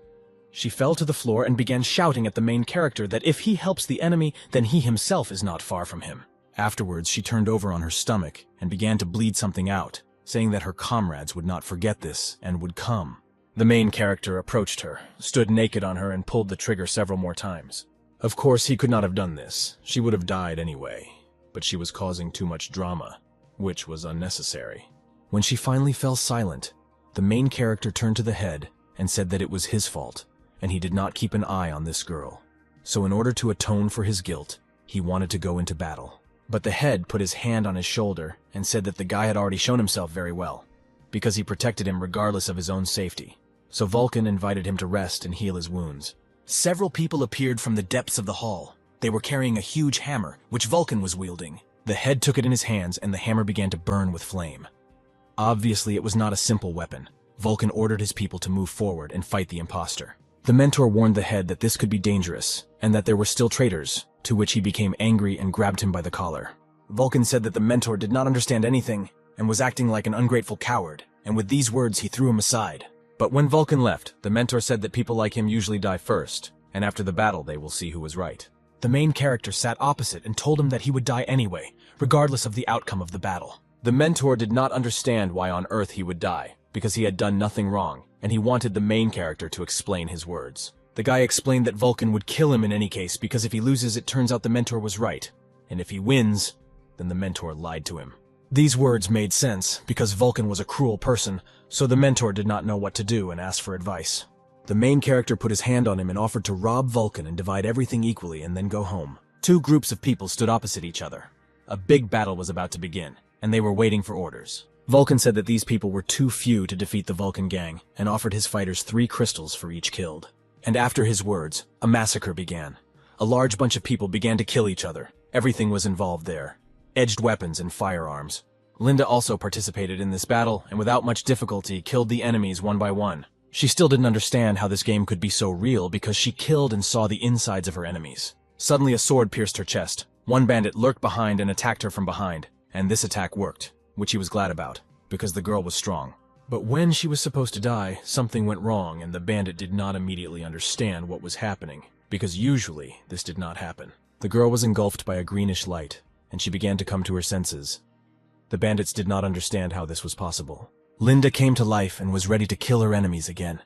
S1: She fell to the floor and began shouting at the main character that if he helps the enemy, then he himself is not far from him. Afterwards, she turned over on her stomach and began to bleed something out, saying that her comrades would not forget this and would come. The main character approached her, stood naked on her, and pulled the trigger several more times. Of course, he could not have done this. She would have died anyway, but she was causing too much drama, which was unnecessary. When she finally fell silent, the main character turned to the head and said that it was his fault, and he did not keep an eye on this girl. So in order to atone for his guilt, he wanted to go into battle. But the head put his hand on his shoulder and said that the guy had already shown himself very well, because he protected him regardless of his own safety. So Vulcan invited him to rest and heal his wounds. Several people appeared from the depths of the hall. They were carrying a huge hammer, which Vulcan was wielding. The head took it in his hands and the hammer began to burn with flame. Obviously, it was not a simple weapon. Vulcan ordered his people to move forward and fight the imposter. The mentor warned the head that this could be dangerous, and that there were still traitors, to which he became angry and grabbed him by the collar. Vulcan said that the mentor did not understand anything and was acting like an ungrateful coward, and with these words he threw him aside. But when Vulcan left, the mentor said that people like him usually die first, and after the battle they will see who was right. The main character sat opposite and told him that he would die anyway, regardless of the outcome of the battle. The mentor did not understand why on earth he would die, because he had done nothing wrong, and he wanted the main character to explain his words. The guy explained that Vulcan would kill him in any case because if he loses it turns out the mentor was right, and if he wins, then the mentor lied to him. These words made sense because Vulcan was a cruel person, so the mentor did not know what to do and asked for advice. The main character put his hand on him and offered to rob Vulcan and divide everything equally and then go home. Two groups of people stood opposite each other. A big battle was about to begin, and they were waiting for orders. Vulcan said that these people were too few to defeat the Vulcan gang and offered his fighters 3 crystals for each killed. And after his words, a massacre began. A large bunch of people began to kill each other. Everything was involved there. Edged weapons and firearms. Linda also participated in this battle and without much difficulty killed the enemies one by one. She still didn't understand how this game could be so real because she killed and saw the insides of her enemies. Suddenly a sword pierced her chest. One bandit lurked behind and attacked her from behind, and this attack worked, which he was glad about, because the girl was strong. But when she was supposed to die, something went wrong and the bandit did not immediately understand what was happening, because usually this did not happen. The girl was engulfed by a greenish light, and she began to come to her senses. The bandits did not understand how this was possible. Linda came to life and was ready to kill her enemies again.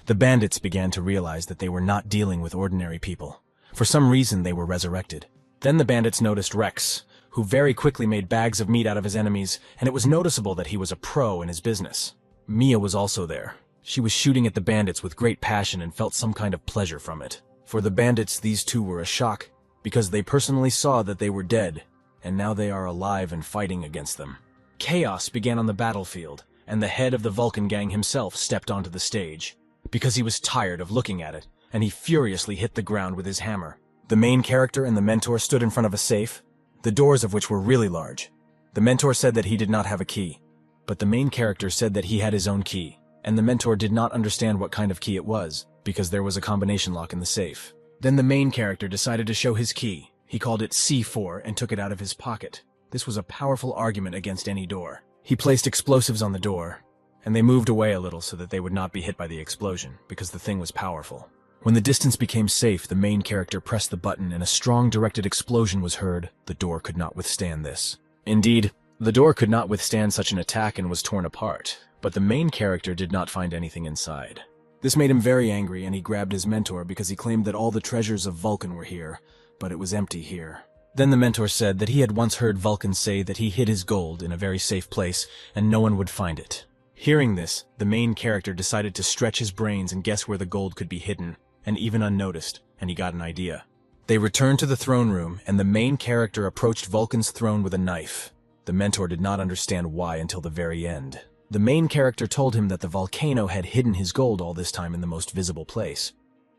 S1: The bandits began to realize that they were not dealing with ordinary people. For some reason, they were resurrected. Then the bandits noticed Rex, who very quickly made bags of meat out of his enemies, and it was noticeable that he was a pro in his business. Mia was also there. She was shooting at the bandits with great passion and felt some kind of pleasure from it. For the bandits, these two were a shock, because they personally saw that they were dead, and now they are alive and fighting against them. Chaos began on the battlefield, and the head of the Vulcan gang himself stepped onto the stage, because he was tired of looking at it, and he furiously hit the ground with his hammer. The main character and the mentor stood in front of a safe, the doors of which were really large. The mentor said that he did not have a key, but the main character said that he had his own key, and the mentor did not understand what kind of key it was, because there was a combination lock in the safe. Then the main character decided to show his key. He called it C4 and took it out of his pocket. This was a powerful argument against any door. He placed explosives on the door, and they moved away a little so that they would not be hit by the explosion, because the thing was powerful. When the distance became safe, the main character pressed the button and a strong directed explosion was heard. The door could not withstand this. Indeed, the door could not withstand such an attack and was torn apart, but the main character did not find anything inside. This made him very angry, and he grabbed his mentor because he claimed that all the treasures of Vulcan were here, but it was empty here. Then the mentor said that he had once heard Vulcan say that he hid his gold in a very safe place and no one would find it. Hearing this, the main character decided to stretch his brains and guess where the gold could be hidden, and even unnoticed, and he got an idea. They returned to the throne room, and the main character approached Vulcan's throne with a knife. The mentor did not understand why until the very end. The main character told him that the volcano had hidden his gold all this time in the most visible place,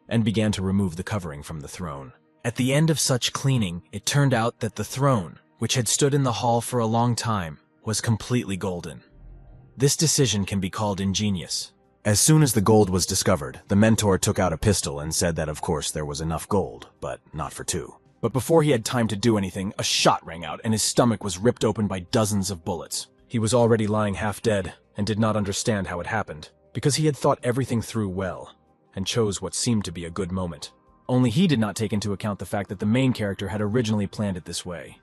S1: and began to remove the covering from the throne. At the end of such cleaning, it turned out that the throne, which had stood in the hall for a long time, was completely golden. This decision can be called ingenious. As soon as the gold was discovered, the mentor took out a pistol and said that of course there was enough gold, but not for two. But before he had time to do anything, a shot rang out and his stomach was ripped open by dozens of bullets. He was already lying half dead and did not understand how it happened, because he had thought everything through well, and chose what seemed to be a good moment. Only he did not take into account the fact that the main character had originally planned it this way.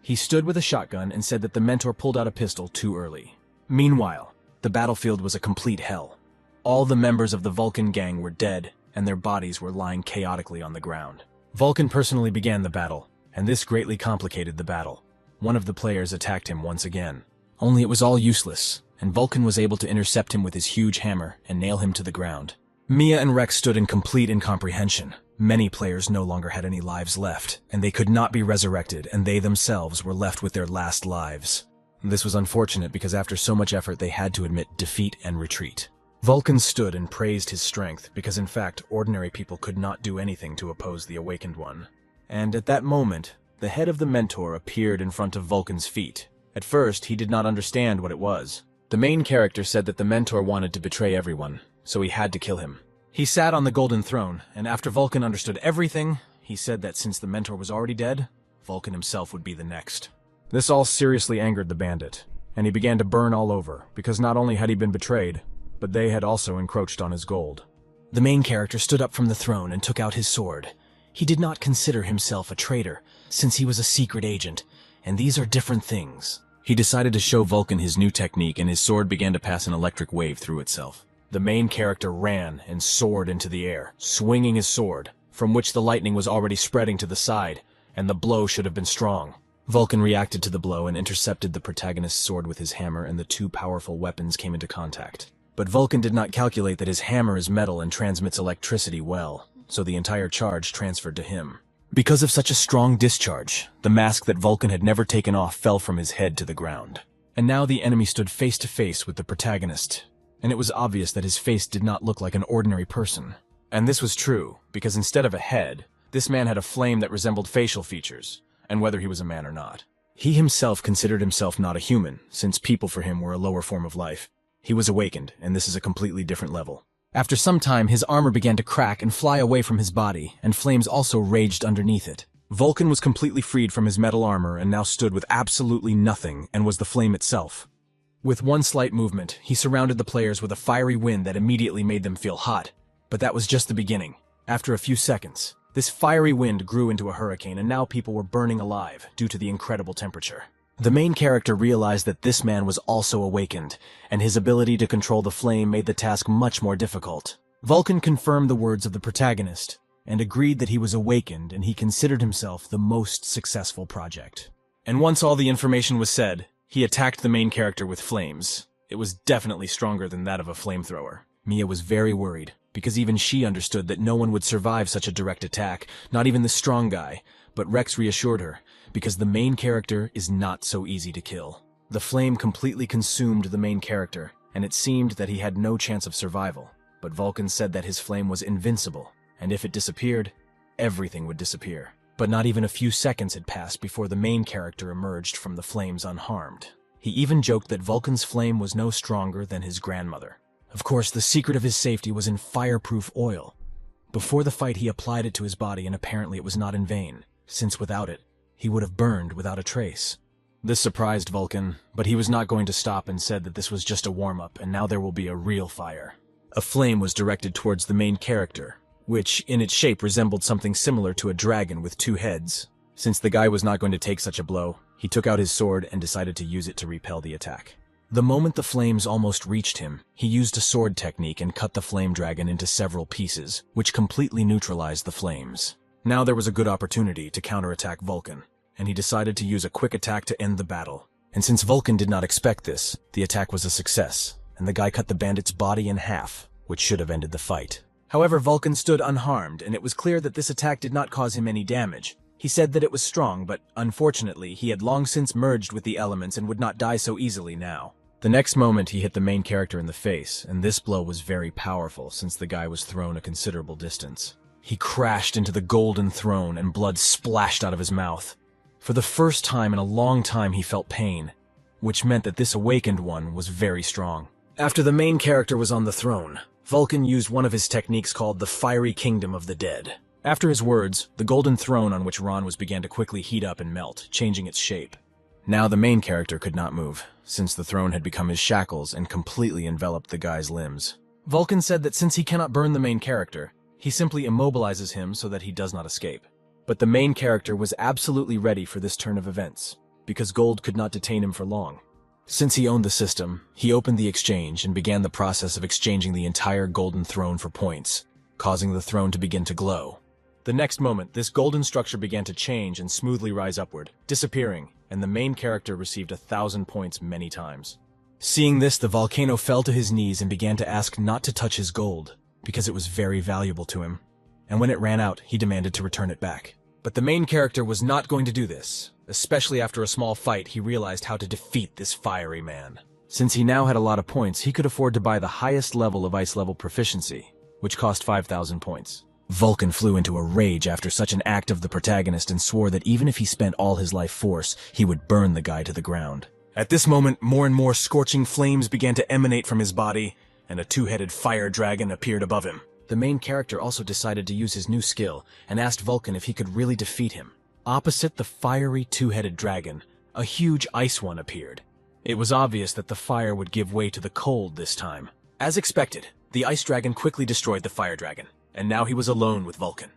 S1: He stood with a shotgun and said that the mentor pulled out a pistol too early. Meanwhile, the battlefield was a complete hell. All the members of the Vulcan gang were dead, and their bodies were lying chaotically on the ground. Vulcan personally began the battle, and this greatly complicated the battle. One of the players attacked him once again. Only it was all useless, and Vulcan was able to intercept him with his huge hammer and nail him to the ground. Mia and Rex stood in complete incomprehension. Many players no longer had any lives left, and they could not be resurrected, and they themselves were left with their last lives. This was unfortunate because after so much effort they had to admit defeat and retreat. Vulcan stood and praised his strength because in fact ordinary people could not do anything to oppose the Awakened One. And at that moment, the head of the mentor appeared in front of Vulcan's feet. At first, he did not understand what it was. The main character said that the mentor wanted to betray everyone, so he had to kill him. He sat on the golden throne, and after Vulcan understood everything, he said that since the mentor was already dead, Vulcan himself would be the next. This all seriously angered the bandit, and he began to burn all over, because not only had he been betrayed, but they had also encroached on his gold. The main character stood up from the throne and took out his sword. He did not consider himself a traitor, since he was a secret agent, and these are different things. He decided to show Vulcan his new technique, and his sword began to pass an electric wave through itself. The main character ran and soared into the air, swinging his sword, from which the lightning was already spreading to the side, and the blow should have been strong. Vulcan reacted to the blow and intercepted the protagonist's sword with his hammer, and the two powerful weapons came into contact. But Vulcan did not calculate that his hammer is metal and transmits electricity well, so the entire charge transferred to him. Because of such a strong discharge, the mask that Vulcan had never taken off fell from his head to the ground. And now the enemy stood face to face with the protagonist, and it was obvious that his face did not look like an ordinary person. And this was true, because instead of a head, this man had a flame that resembled facial features, and whether he was a man or not. He himself considered himself not a human, since people for him were a lower form of life. He was awakened, and this is a completely different level. After some time, his armor began to crack and fly away from his body, and flames also raged underneath it. Vulcan was completely freed from his metal armor and now stood with absolutely nothing and was the flame itself. With one slight movement, he surrounded the players with a fiery wind that immediately made them feel hot. But that was just the beginning. After a few seconds, this fiery wind grew into a hurricane, and now people were burning alive due to the incredible temperature. The main character realized that this man was also awakened, and his ability to control the flame made the task much more difficult. Vulcan confirmed the words of the protagonist, and agreed that he was awakened and he considered himself the most successful project. And once all the information was said, he attacked the main character with flames. It was definitely stronger than that of a flamethrower. Mia was very worried, because even she understood that no one would survive such a direct attack, not even the strong guy, but Rex reassured her, because the main character is not so easy to kill. The flame completely consumed the main character, and it seemed that he had no chance of survival. But Vulcan said that his flame was invincible, and if it disappeared, everything would disappear. But not even a few seconds had passed before the main character emerged from the flames unharmed. He even joked that Vulcan's flame was no stronger than his grandmother. Of course, the secret of his safety was in fireproof oil. Before the fight, he applied it to his body, and apparently it was not in vain, since without it, he would have burned without a trace. This surprised Vulcan, but he was not going to stop and said that this was just a warm-up, and now there will be a real fire. A flame was directed towards the main character, which in its shape resembled something similar to a dragon with 2 heads. Since the guy was not going to take such a blow, he took out his sword and decided to use it to repel the attack. The moment the flames almost reached him, he used a sword technique and cut the flame dragon into several pieces, which completely neutralized the flames. Now there was a good opportunity to counterattack Vulcan, and he decided to use a quick attack to end the battle. And since Vulcan did not expect this, the attack was a success, and the guy cut the bandit's body in half, which should have ended the fight. However, Vulcan stood unharmed, and it was clear that this attack did not cause him any damage. He said that it was strong, but unfortunately, he had long since merged with the elements and would not die so easily now. The next moment, he hit the main character in the face, and this blow was very powerful since the guy was thrown a considerable distance. He crashed into the golden throne, and blood splashed out of his mouth. For the first time in a long time, he felt pain, which meant that this awakened one was very strong. After the main character was on the throne, Vulcan used one of his techniques called the Fiery Kingdom of the Dead. After his words, the golden throne on which Ron was began to quickly heat up and melt, changing its shape. Now the main character could not move, since the throne had become his shackles and completely enveloped the guy's limbs. Vulcan said that since he cannot burn the main character, he simply immobilizes him so that he does not escape. But the main character was absolutely ready for this turn of events, because gold could not detain him for long. Since he owned the system, he opened the exchange and began the process of exchanging the entire golden throne for points, causing the throne to begin to glow. The next moment, this golden structure began to change and smoothly rise upward, disappearing, and the main character received 1,000 points many times. Seeing this, the volcano fell to his knees and began to ask not to touch his gold, because it was very valuable to him. And when it ran out, he demanded to return it back. But the main character was not going to do this. Especially after a small fight, he realized how to defeat this fiery man. Since he now had a lot of points, he could afford to buy the highest level of ice level proficiency, which cost 5,000 points. Vulcan flew into a rage after such an act of the protagonist and swore that even if he spent all his life force, he would burn the guy to the ground. At this moment, more and more scorching flames began to emanate from his body, and a 2-headed fire dragon appeared above him. The main character also decided to use his new skill and asked Vulcan if he could really defeat him. Opposite the fiery 2-headed dragon, a huge ice one appeared. It was obvious that the fire would give way to the cold this time. As expected, the ice dragon quickly destroyed the fire dragon, and now he was alone with Vulcan.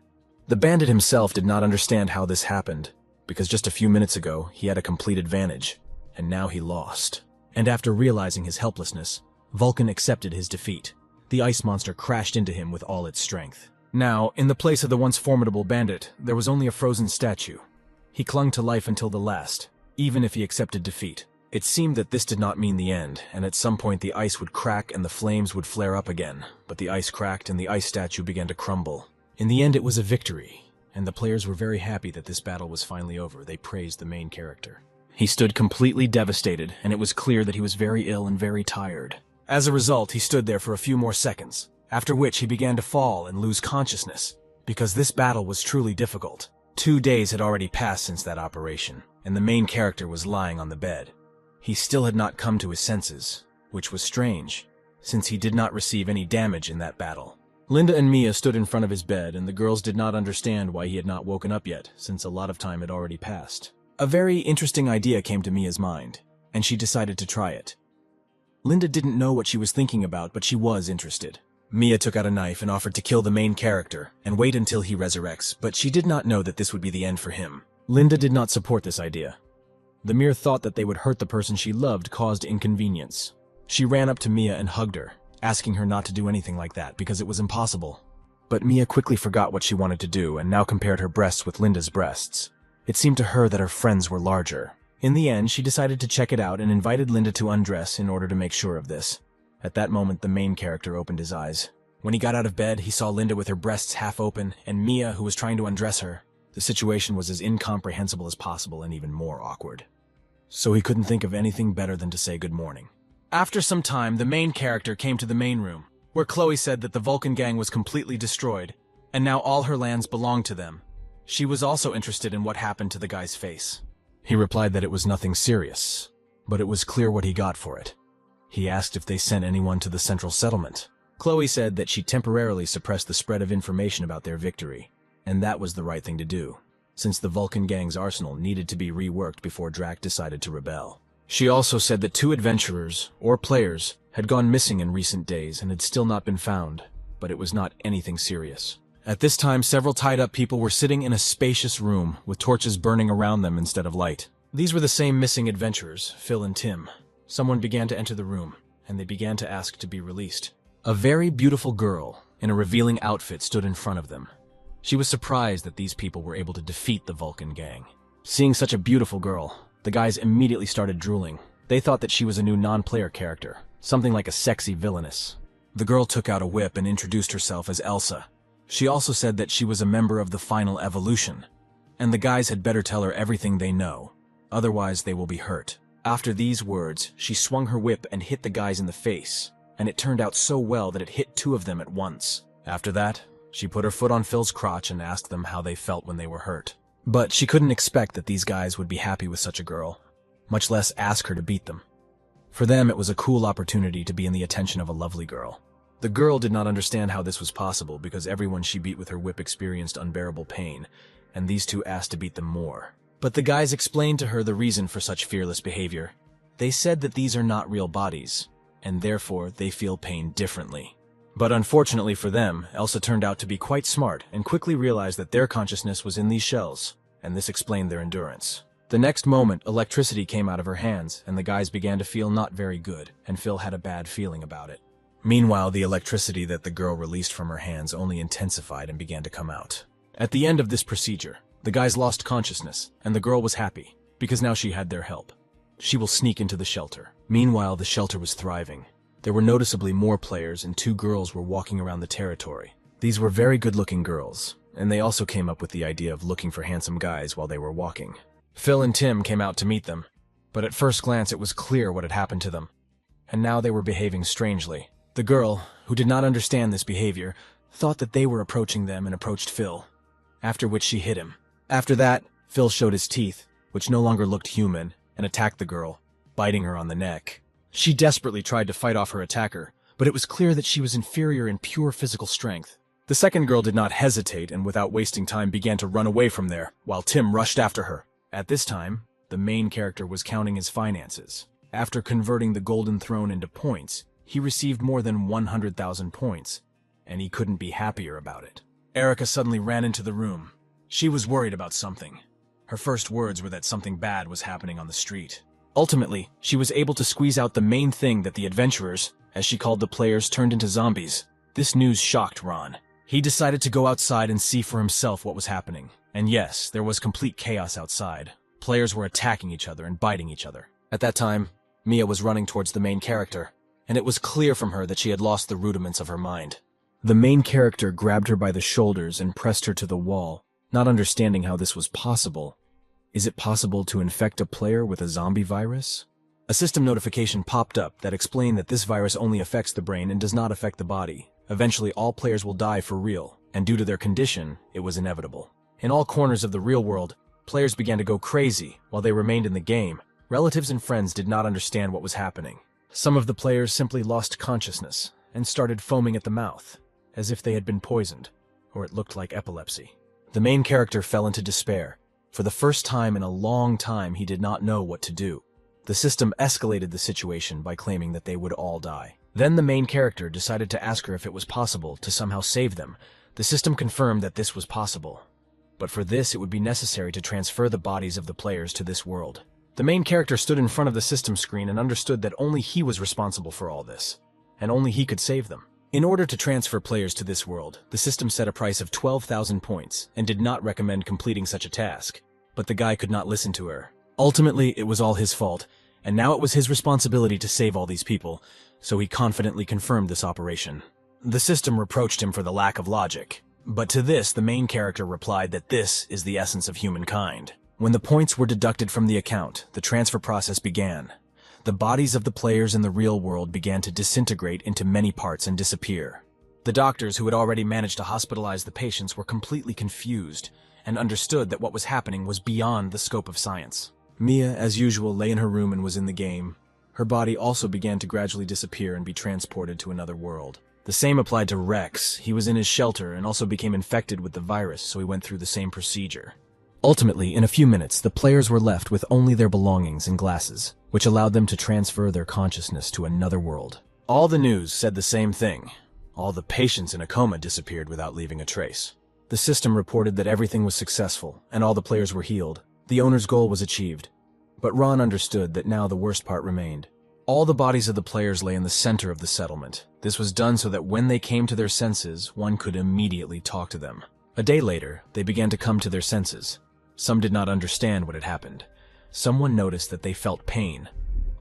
S1: The bandit himself did not understand how this happened, because just a few minutes ago he had a complete advantage, and now he lost. And after realizing his helplessness, Vulcan accepted his defeat. The ice monster crashed into him with all its strength. Now, in the place of the once formidable bandit, there was only a frozen statue. He clung to life until the last, even if he accepted defeat. It seemed that this did not mean the end, and at some point the ice would crack and the flames would flare up again, but the ice cracked and the ice statue began to crumble. In the end, it was a victory, and the players were very happy that this battle was finally over. They praised the main character. He stood completely devastated, and it was clear that he was very ill and very tired. As a result, he stood there for a few more seconds, after which he began to fall and lose consciousness, because this battle was truly difficult. 2 days had already passed since that operation, and the main character was lying on the bed. He still had not come to his senses, which was strange, since he did not receive any damage in that battle. Linda and Mia stood in front of his bed, and the girls did not understand why he had not woken up yet, since a lot of time had already passed. A very interesting idea came to Mia's mind, and she decided to try it. Linda didn't know what she was thinking about, but she was interested. Mia took out a knife and offered to kill the main character and wait until he resurrects, but she did not know that this would be the end for him. Linda did not support this idea. The mere thought that they would hurt the person she loved caused inconvenience. She ran up to Mia and hugged her, asking her not to do anything like that because it was impossible. But Mia quickly forgot what she wanted to do and now compared her breasts with Linda's breasts. It seemed to her that her friends were larger. In the end, she decided to check it out and invited Linda to undress in order to make sure of this. At that moment, the main character opened his eyes. When he got out of bed, he saw Linda with her breasts half open and Mia, who was trying to undress her. The situation was as incomprehensible as possible and even more awkward. So he couldn't think of anything better than to say good morning. After some time, the main character came to the main room, where Chloe said that the Vulcan gang was completely destroyed, and now all her lands belonged to them. She was also interested in what happened to the guy's face. He replied that it was nothing serious, but it was clear what he got for it. He asked if they sent anyone to the central settlement. Chloe said that she temporarily suppressed the spread of information about their victory, and that was the right thing to do, since the Vulcan gang's arsenal needed to be reworked before Drac decided to rebel. She also said that 2 adventurers, or players, had gone missing in recent days and had still not been found, but it was not anything serious. At this time, several tied-up people were sitting in a spacious room with torches burning around them instead of light. These were the same missing adventurers, Phil and Tim. Someone began to enter the room, and they began to ask to be released. A very beautiful girl in a revealing outfit stood in front of them. She was surprised that these people were able to defeat the Vulcan gang. Seeing such a beautiful girl, the guys immediately started drooling. They thought that she was a new non-player character, something like a sexy villainess. The girl took out a whip and introduced herself as Elsa. She also said that she was a member of the final evolution, and the guys had better tell her everything they know, otherwise they will be hurt. After these words, she swung her whip and hit the guys in the face, and it turned out so well that it hit 2 of them at once. After that, she put her foot on Phil's crotch and asked them how they felt when they were hurt. But she couldn't expect that these guys would be happy with such a girl, much less ask her to beat them. For them, it was a cool opportunity to be in the attention of a lovely girl. The girl did not understand how this was possible because everyone she beat with her whip experienced unbearable pain, and these 2 asked to beat them more. But the guys explained to her the reason for such fearless behavior. They said that these are not real bodies, and therefore they feel pain differently. But unfortunately for them, Elsa turned out to be quite smart and quickly realized that their consciousness was in these shells, and this explained their endurance. The next moment, electricity came out of her hands, and the guys began to feel not very good, and Phil had a bad feeling about it. Meanwhile, the electricity that the girl released from her hands only intensified and began to come out. At the end of this procedure, the guys lost consciousness, and the girl was happy, because now she had their help. She will sneak into the shelter. Meanwhile, the shelter was thriving. There were noticeably more players, and 2 girls were walking around the territory. These were very good-looking girls, and they also came up with the idea of looking for handsome guys while they were walking. Phil and Tim came out to meet them, but at first glance it was clear what had happened to them, and now they were behaving strangely. The girl, who did not understand this behavior, thought that they were approaching them and approached Phil, after which she hit him. After that, Phil showed his teeth, which no longer looked human, and attacked the girl, biting her on the neck. She desperately tried to fight off her attacker, but it was clear that she was inferior in pure physical strength. The second girl did not hesitate and without wasting time began to run away from there, while Tim rushed after her. At this time, the main character was counting his finances. After converting the Golden Throne into points, he received more than 100,000 points, and he couldn't be happier about it. Erica suddenly ran into the room. She was worried about something. Her first words were that something bad was happening on the street. Ultimately, she was able to squeeze out the main thing that the adventurers, as she called the players, turned into zombies. This news shocked Ron. He decided to go outside and see for himself what was happening. And yes, there was complete chaos outside. Players were attacking each other and biting each other. At that time, Mia was running towards the main character, and it was clear from her that she had lost the rudiments of her mind. The main character grabbed her by the shoulders and pressed her to the wall, not understanding how this was possible. Is it possible to infect a player with a zombie virus? A system notification popped up that explained that this virus only affects the brain and does not affect the body. Eventually, all players will die for real, and due to their condition, it was inevitable. In all corners of the real world, players began to go crazy while they remained in the game. Relatives and friends did not understand what was happening. Some of the players simply lost consciousness and started foaming at the mouth, as if they had been poisoned, or it looked like epilepsy. The main character fell into despair. For the first time in a long time, he did not know what to do. The system escalated the situation by claiming that they would all die. Then the main character decided to ask her if it was possible to somehow save them. The system confirmed that this was possible. But for this, it would be necessary to transfer the bodies of the players to this world. The main character stood in front of the system screen and understood that only he was responsible for all this, and only he could save them. In order to transfer players to this world, the system set a price of 12,000 points and did not recommend completing such a task. But the guy could not listen to her. Ultimately, it was all his fault, and now it was his responsibility to save all these people, so he confidently confirmed this operation. The system reproached him for the lack of logic, but to this the main character replied that this is the essence of humankind. When the points were deducted from the account, the transfer process began. The bodies of the players in the real world began to disintegrate into many parts and disappear. The doctors who had already managed to hospitalize the patients were completely confused and understood that what was happening was beyond the scope of science. Mia, as usual, lay in her room and was in the game. Her body also began to gradually disappear and be transported to another world. The same applied to Rex. He was in his shelter and also became infected with the virus, so he went through the same procedure. Ultimately, in a few minutes, the players were left with only their belongings and glasses, which allowed them to transfer their consciousness to another world. All the news said the same thing. All the patients in a coma disappeared without leaving a trace. The system reported that everything was successful, and all the players were healed. The owner's goal was achieved. But Ron understood that now the worst part remained. All the bodies of the players lay in the center of the settlement. This was done so that when they came to their senses, one could immediately talk to them. A day later, they began to come to their senses. Some did not understand what had happened. Someone noticed that they felt pain,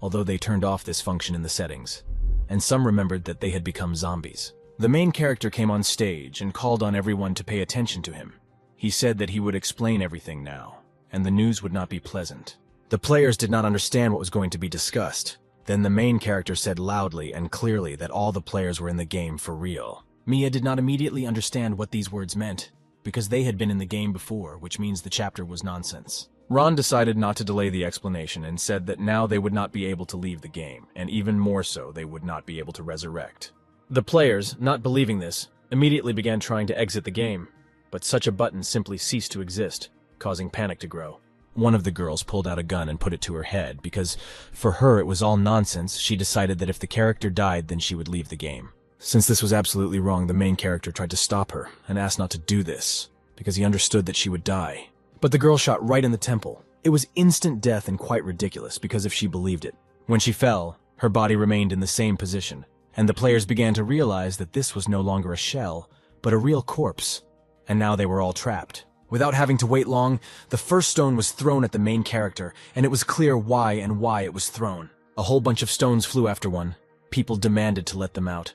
S1: although they turned off this function in the settings. And some remembered that they had become zombies. The main character came on stage and called on everyone to pay attention to him. He said that he would explain everything now, and the news would not be pleasant. The players did not understand what was going to be discussed. Then the main character said loudly and clearly that all the players were in the game for real. Mia did not immediately understand what these words meant, because they had been in the game before, which means the chapter was nonsense. Ron decided not to delay the explanation and said that now they would not be able to leave the game, and even more so, they would not be able to resurrect. The players, not believing this, immediately began trying to exit the game, but such a button simply ceased to exist, causing panic to grow. One of the girls pulled out a gun and put it to her head because, for her, it was all nonsense. She decided that if the character died, then she would leave the game. Since this was absolutely wrong, the main character tried to stop her and asked not to do this, because he understood that she would die. But the girl shot right in the temple. It was instant death and quite ridiculous, because if she believed it. When she fell, her body remained in the same position, and the players began to realize that this was no longer a shell, but a real corpse, and now they were all trapped. Without having to wait long, the first stone was thrown at the main character, and it was clear why it was thrown. A whole bunch of stones flew after one. People demanded to let them out.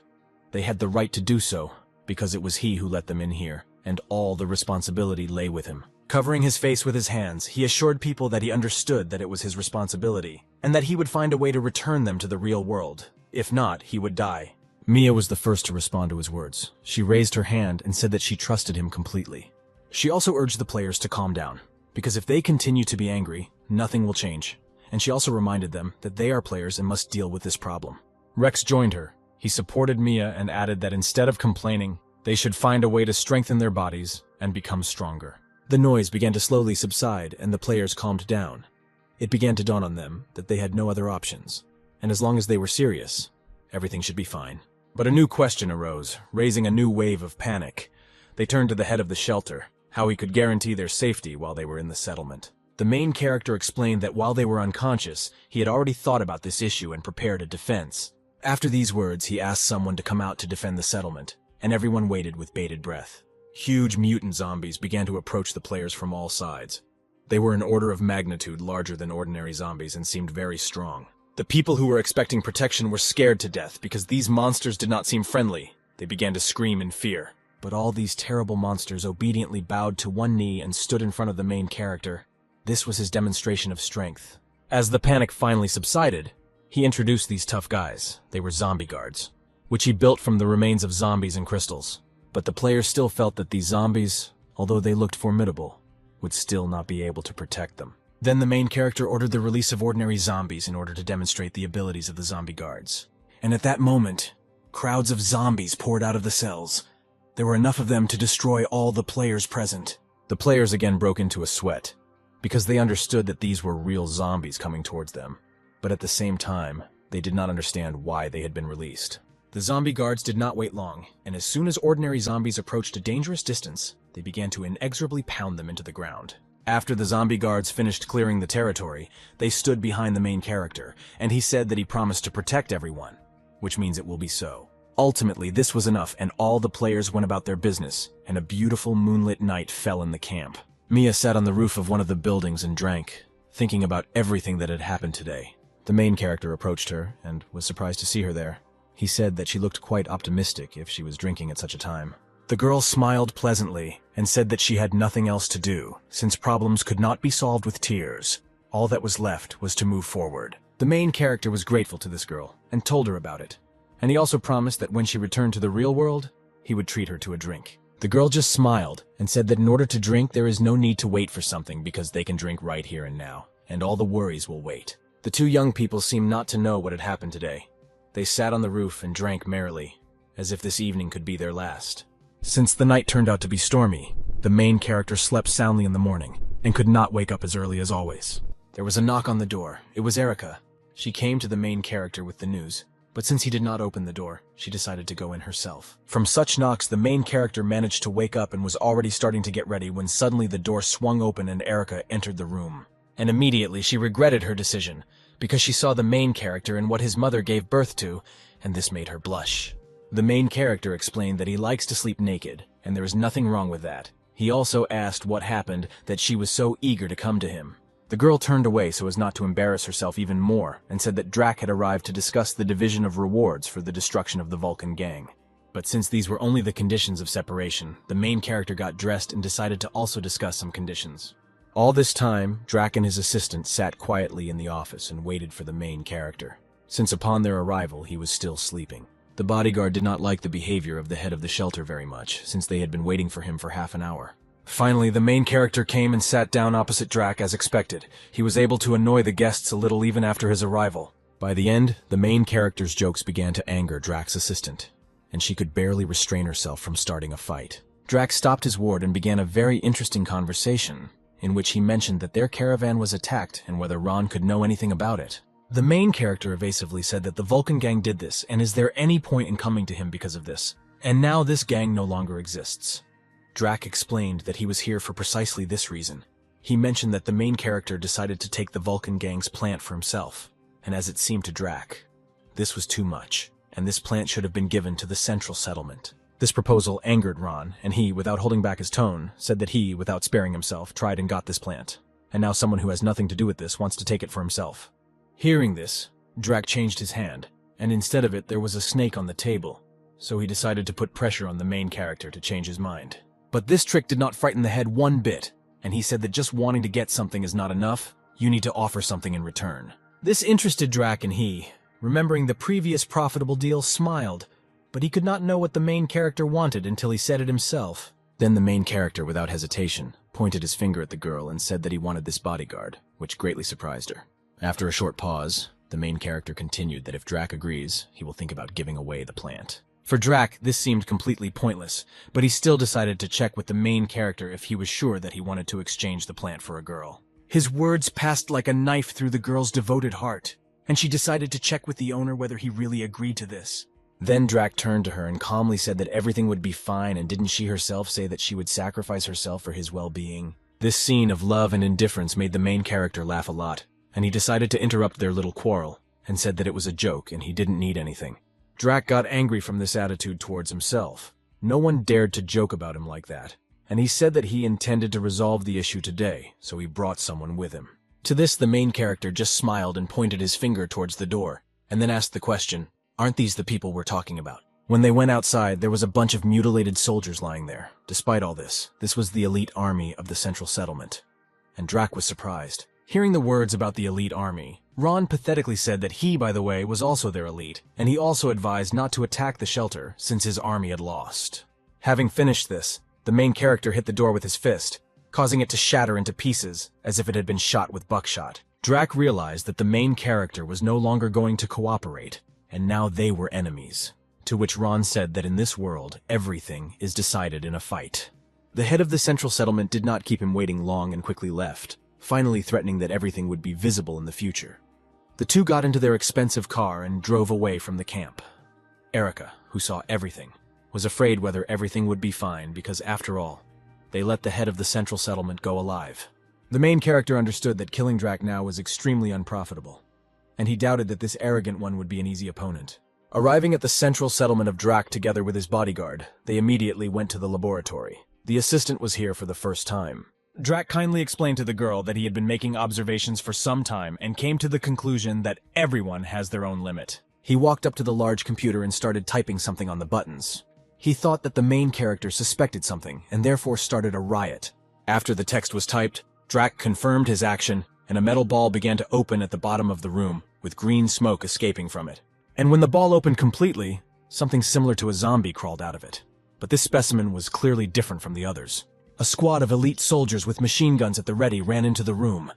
S1: They had the right to do so, because it was he who let them in here, and all the responsibility lay with him. Covering his face with his hands, he assured people that he understood that it was his responsibility, and that he would find a way to return them to the real world. If not, he would die. Mia was the first to respond to his words. She raised her hand and said that she trusted him completely. She also urged the players to calm down, because if they continue to be angry, nothing will change. And she also reminded them that they are players and must deal with this problem. Rex joined her. He supported Mia and added that instead of complaining, they should find a way to strengthen their bodies and become stronger. The noise began to slowly subside and the players calmed down. It began to dawn on them that they had no other options, and as long as they were serious, everything should be fine. But a new question arose, raising a new wave of panic. They turned to the head of the shelter, how he could guarantee their safety while they were in the settlement. The main character explained that while they were unconscious, he had already thought about this issue and prepared a defense. After these words, he asked someone to come out to defend the settlement, and everyone waited with bated breath. Huge mutant zombies began to approach the players from all sides. They were an order of magnitude larger than ordinary zombies and seemed very strong. The people who were expecting protection were scared to death because these monsters did not seem friendly. They began to scream in fear. But all these terrible monsters obediently bowed to one knee and stood in front of the main character. This was his demonstration of strength. As the panic finally subsided, he introduced these tough guys. They were zombie guards, which he built from the remains of zombies and crystals. But the players still felt that these zombies, although they looked formidable, would still not be able to protect them. Then the main character ordered the release of ordinary zombies in order to demonstrate the abilities of the zombie guards. And at that moment, crowds of zombies poured out of the cells. There were enough of them to destroy all the players present. The players again broke into a sweat, because they understood that these were real zombies coming towards them. But at the same time, they did not understand why they had been released. The zombie guards did not wait long, and as soon as ordinary zombies approached a dangerous distance, they began to inexorably pound them into the ground. After the zombie guards finished clearing the territory, they stood behind the main character, and he said that he promised to protect everyone, which means it will be so. Ultimately, this was enough, and all the players went about their business, and a beautiful moonlit night fell in the camp. Mia sat on the roof of one of the buildings and drank, thinking about everything that had happened today. The main character approached her, and was surprised to see her there. He said that she looked quite optimistic if she was drinking at such a time. The girl smiled pleasantly, and said that she had nothing else to do, since problems could not be solved with tears. All that was left was to move forward. The main character was grateful to this girl, and told her about it. And he also promised that when she returned to the real world, he would treat her to a drink. The girl just smiled, and said that in order to drink, there is no need to wait for something because they can drink right here and now, and all the worries will wait. The two young people seemed not to know what had happened today. They sat on the roof and drank merrily, as if this evening could be their last. Since the night turned out to be stormy, the main character slept soundly in the morning, and could not wake up as early as always. There was a knock on the door. It was Erica. She came to the main character with the news, but since he did not open the door, she decided to go in herself. From such knocks, the main character managed to wake up and was already starting to get ready when suddenly the door swung open and Erica entered the room. And immediately she regretted her decision, because she saw the main character and what his mother gave birth to, and this made her blush. The main character explained that he likes to sleep naked, and there is nothing wrong with that. He also asked what happened that she was so eager to come to him. The girl turned away so as not to embarrass herself even more, and said that Drac had arrived to discuss the division of rewards for the destruction of the Vulcan gang. But since these were only the conditions of separation, the main character got dressed and decided to also discuss some conditions. All this time, Drac and his assistant sat quietly in the office and waited for the main character, since upon their arrival he was still sleeping. The bodyguard did not like the behavior of the head of the shelter very much, since they had been waiting for him for half an hour. Finally, the main character came and sat down opposite Drac as expected. He was able to annoy the guests a little even after his arrival. By the end, the main character's jokes began to anger Drac's assistant, and she could barely restrain herself from starting a fight. Drac stopped his ward and began a very interesting conversation, in which he mentioned that their caravan was attacked and whether Ron could know anything about it. The main character evasively said that the Vulcan gang did this, and is there any point in coming to him because of this? And now this gang no longer exists. Drac explained that he was here for precisely this reason. He mentioned that the main character decided to take the Vulcan gang's plant for himself, and as it seemed to Drac, this was too much, and this plant should have been given to the central settlement. This proposal angered Ron, and he, without holding back his tone, said that he, without sparing himself, tried and got this plant, and now someone who has nothing to do with this wants to take it for himself. Hearing this, Drac changed his hand, and instead of it there was a snake on the table, so he decided to put pressure on the main character to change his mind. But this trick did not frighten the head one bit, and he said that just wanting to get something is not enough, you need to offer something in return. This interested Drac, and he, remembering the previous profitable deal, smiled, but he could not know what the main character wanted until he said it himself. Then the main character, without hesitation, pointed his finger at the girl and said that he wanted this bodyguard, which greatly surprised her. After a short pause, the main character continued that if Drac agrees, he will think about giving away the plant. For Drac, this seemed completely pointless, but he still decided to check with the main character if he was sure that he wanted to exchange the plant for a girl. His words passed like a knife through the girl's devoted heart, and she decided to check with the owner whether he really agreed to this. Then Drac turned to her and calmly said that everything would be fine, and didn't she herself say that she would sacrifice herself for his well-being? This scene of love and indifference made the main character laugh a lot, and he decided to interrupt their little quarrel, and said that it was a joke and he didn't need anything. Drac got angry from this attitude towards himself. No one dared to joke about him like that, and he said that he intended to resolve the issue today, so he brought someone with him. To this, the main character just smiled and pointed his finger towards the door, and then asked the question, "Aren't these the people we're talking about?" When they went outside, there was a bunch of mutilated soldiers lying there. Despite all this was the elite army of the central settlement, and Drac was surprised. Hearing the words about the elite army, Ron pathetically said that he, by the way, was also their elite, and he also advised not to attack the shelter since his army had lost. Having finished this, the main character hit the door with his fist, causing it to shatter into pieces as if it had been shot with buckshot. Drac realized that the main character was no longer going to cooperate, and now they were enemies, to which Ron said that in this world, everything is decided in a fight. The head of the central settlement did not keep him waiting long and quickly left, finally threatening that everything would be visible in the future. The two got into their expensive car and drove away from the camp. Erica, who saw everything, was afraid whether everything would be fine because, after all, they let the head of the central settlement go alive. The main character understood that killing Drac now was extremely unprofitable, and he doubted that this arrogant one would be an easy opponent. Arriving at the central settlement of Drac together with his bodyguard, they immediately went to the laboratory. The assistant was here for the first time. Drac kindly explained to the girl that he had been making observations for some time and came to the conclusion that everyone has their own limit. He walked up to the large computer and started typing something on the buttons. He thought that the main character suspected something and therefore started a riot. After the text was typed, Drac confirmed his action, and a metal ball began to open at the bottom of the room, with green smoke escaping from it. And when the ball opened completely, something similar to a zombie crawled out of it. But this specimen was clearly different from the others. A squad of elite soldiers with machine guns at the ready ran into the room.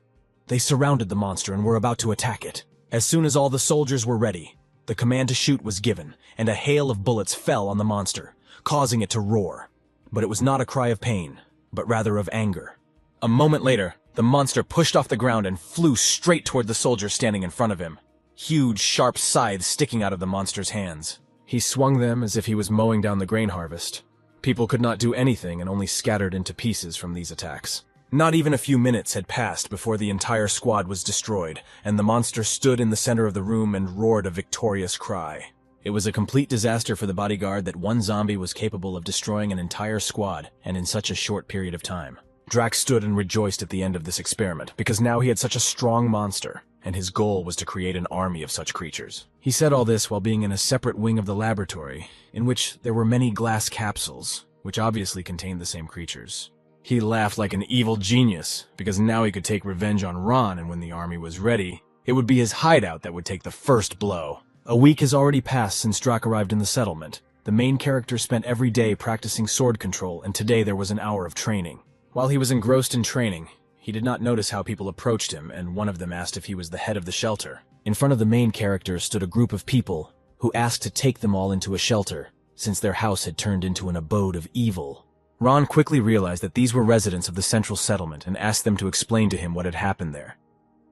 S1: They surrounded the monster and were about to attack it. As soon as all the soldiers were ready, the command to shoot was given, and a hail of bullets fell on the monster, causing it to roar. But it was not a cry of pain, but rather of anger. A moment later, the monster pushed off the ground and flew straight toward the soldier standing in front of him. Huge, sharp scythes sticking out of the monster's hands. He swung them as if he was mowing down the grain harvest. People could not do anything and only scattered into pieces from these attacks. Not even a few minutes had passed before the entire squad was destroyed, and the monster stood in the center of the room and roared a victorious cry. It was a complete disaster for the bodyguard that one zombie was capable of destroying an entire squad, and in such a short period of time. Drac stood and rejoiced at the end of this experiment, because now he had such a strong monster, and his goal was to create an army of such creatures. He said all this while being in a separate wing of the laboratory, in which there were many glass capsules, which obviously contained the same creatures. He laughed like an evil genius, because now he could take revenge on Ron, and when the army was ready, it would be his hideout that would take the first blow. A week has already passed since Drac arrived in the settlement. The main character spent every day practicing sword control, and today there was an hour of training. While he was engrossed in training, he did not notice how people approached him, and one of them asked if he was the head of the shelter. In front of the main character stood a group of people who asked to take them all into a shelter, since their house had turned into an abode of evil. Ron quickly realized that these were residents of the central settlement and asked them to explain to him what had happened there.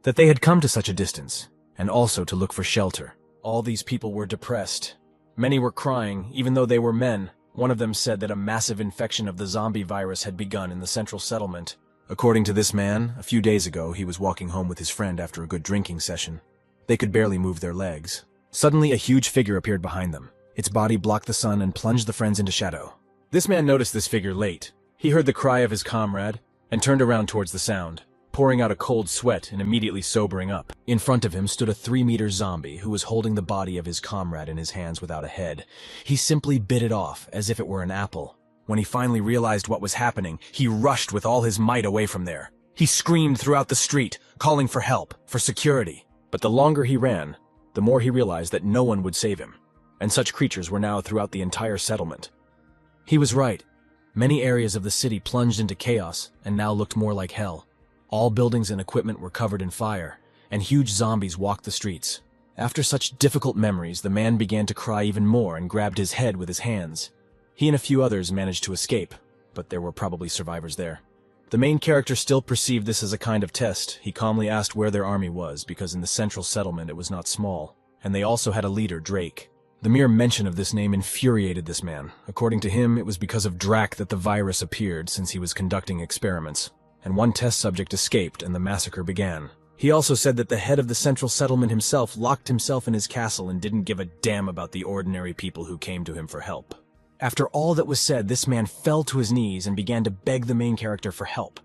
S1: That they had come to such a distance, and also to look for shelter. All these people were depressed. Many were crying, even though they were men. One of them said that a massive infection of the zombie virus had begun in the central settlement. According to this man, a few days ago he was walking home with his friend after a good drinking session. They could barely move their legs. Suddenly a huge figure appeared behind them. Its body blocked the sun and plunged the friends into shadow. This man noticed this figure late. He heard the cry of his comrade and turned around towards the sound, pouring out a cold sweat and immediately sobering up. In front of him stood a 3-meter zombie who was holding the body of his comrade in his hands without a head. He simply bit it off as if it were an apple. When he finally realized what was happening, he rushed with all his might away from there. He screamed throughout the street, calling for help, for security. But the longer he ran, the more he realized that no one would save him, and such creatures were now throughout the entire settlement. He was right. Many areas of the city plunged into chaos and now looked more like hell. All buildings and equipment were covered in fire, and huge zombies walked the streets. After such difficult memories, the man began to cry even more and grabbed his head with his hands. He and a few others managed to escape, but there were probably survivors there. The main character still perceived this as a kind of test. He calmly asked where their army was, because in the central settlement it was not small, and they also had a leader, Drake. The mere mention of this name infuriated this man. According to him, it was because of Drac that the virus appeared, since he was conducting experiments, and one test subject escaped and the massacre began. He also said that the head of the central settlement himself locked himself in his castle and didn't give a damn about the ordinary people who came to him for help. After all that was said, this man fell to his knees and began to beg the main character for help,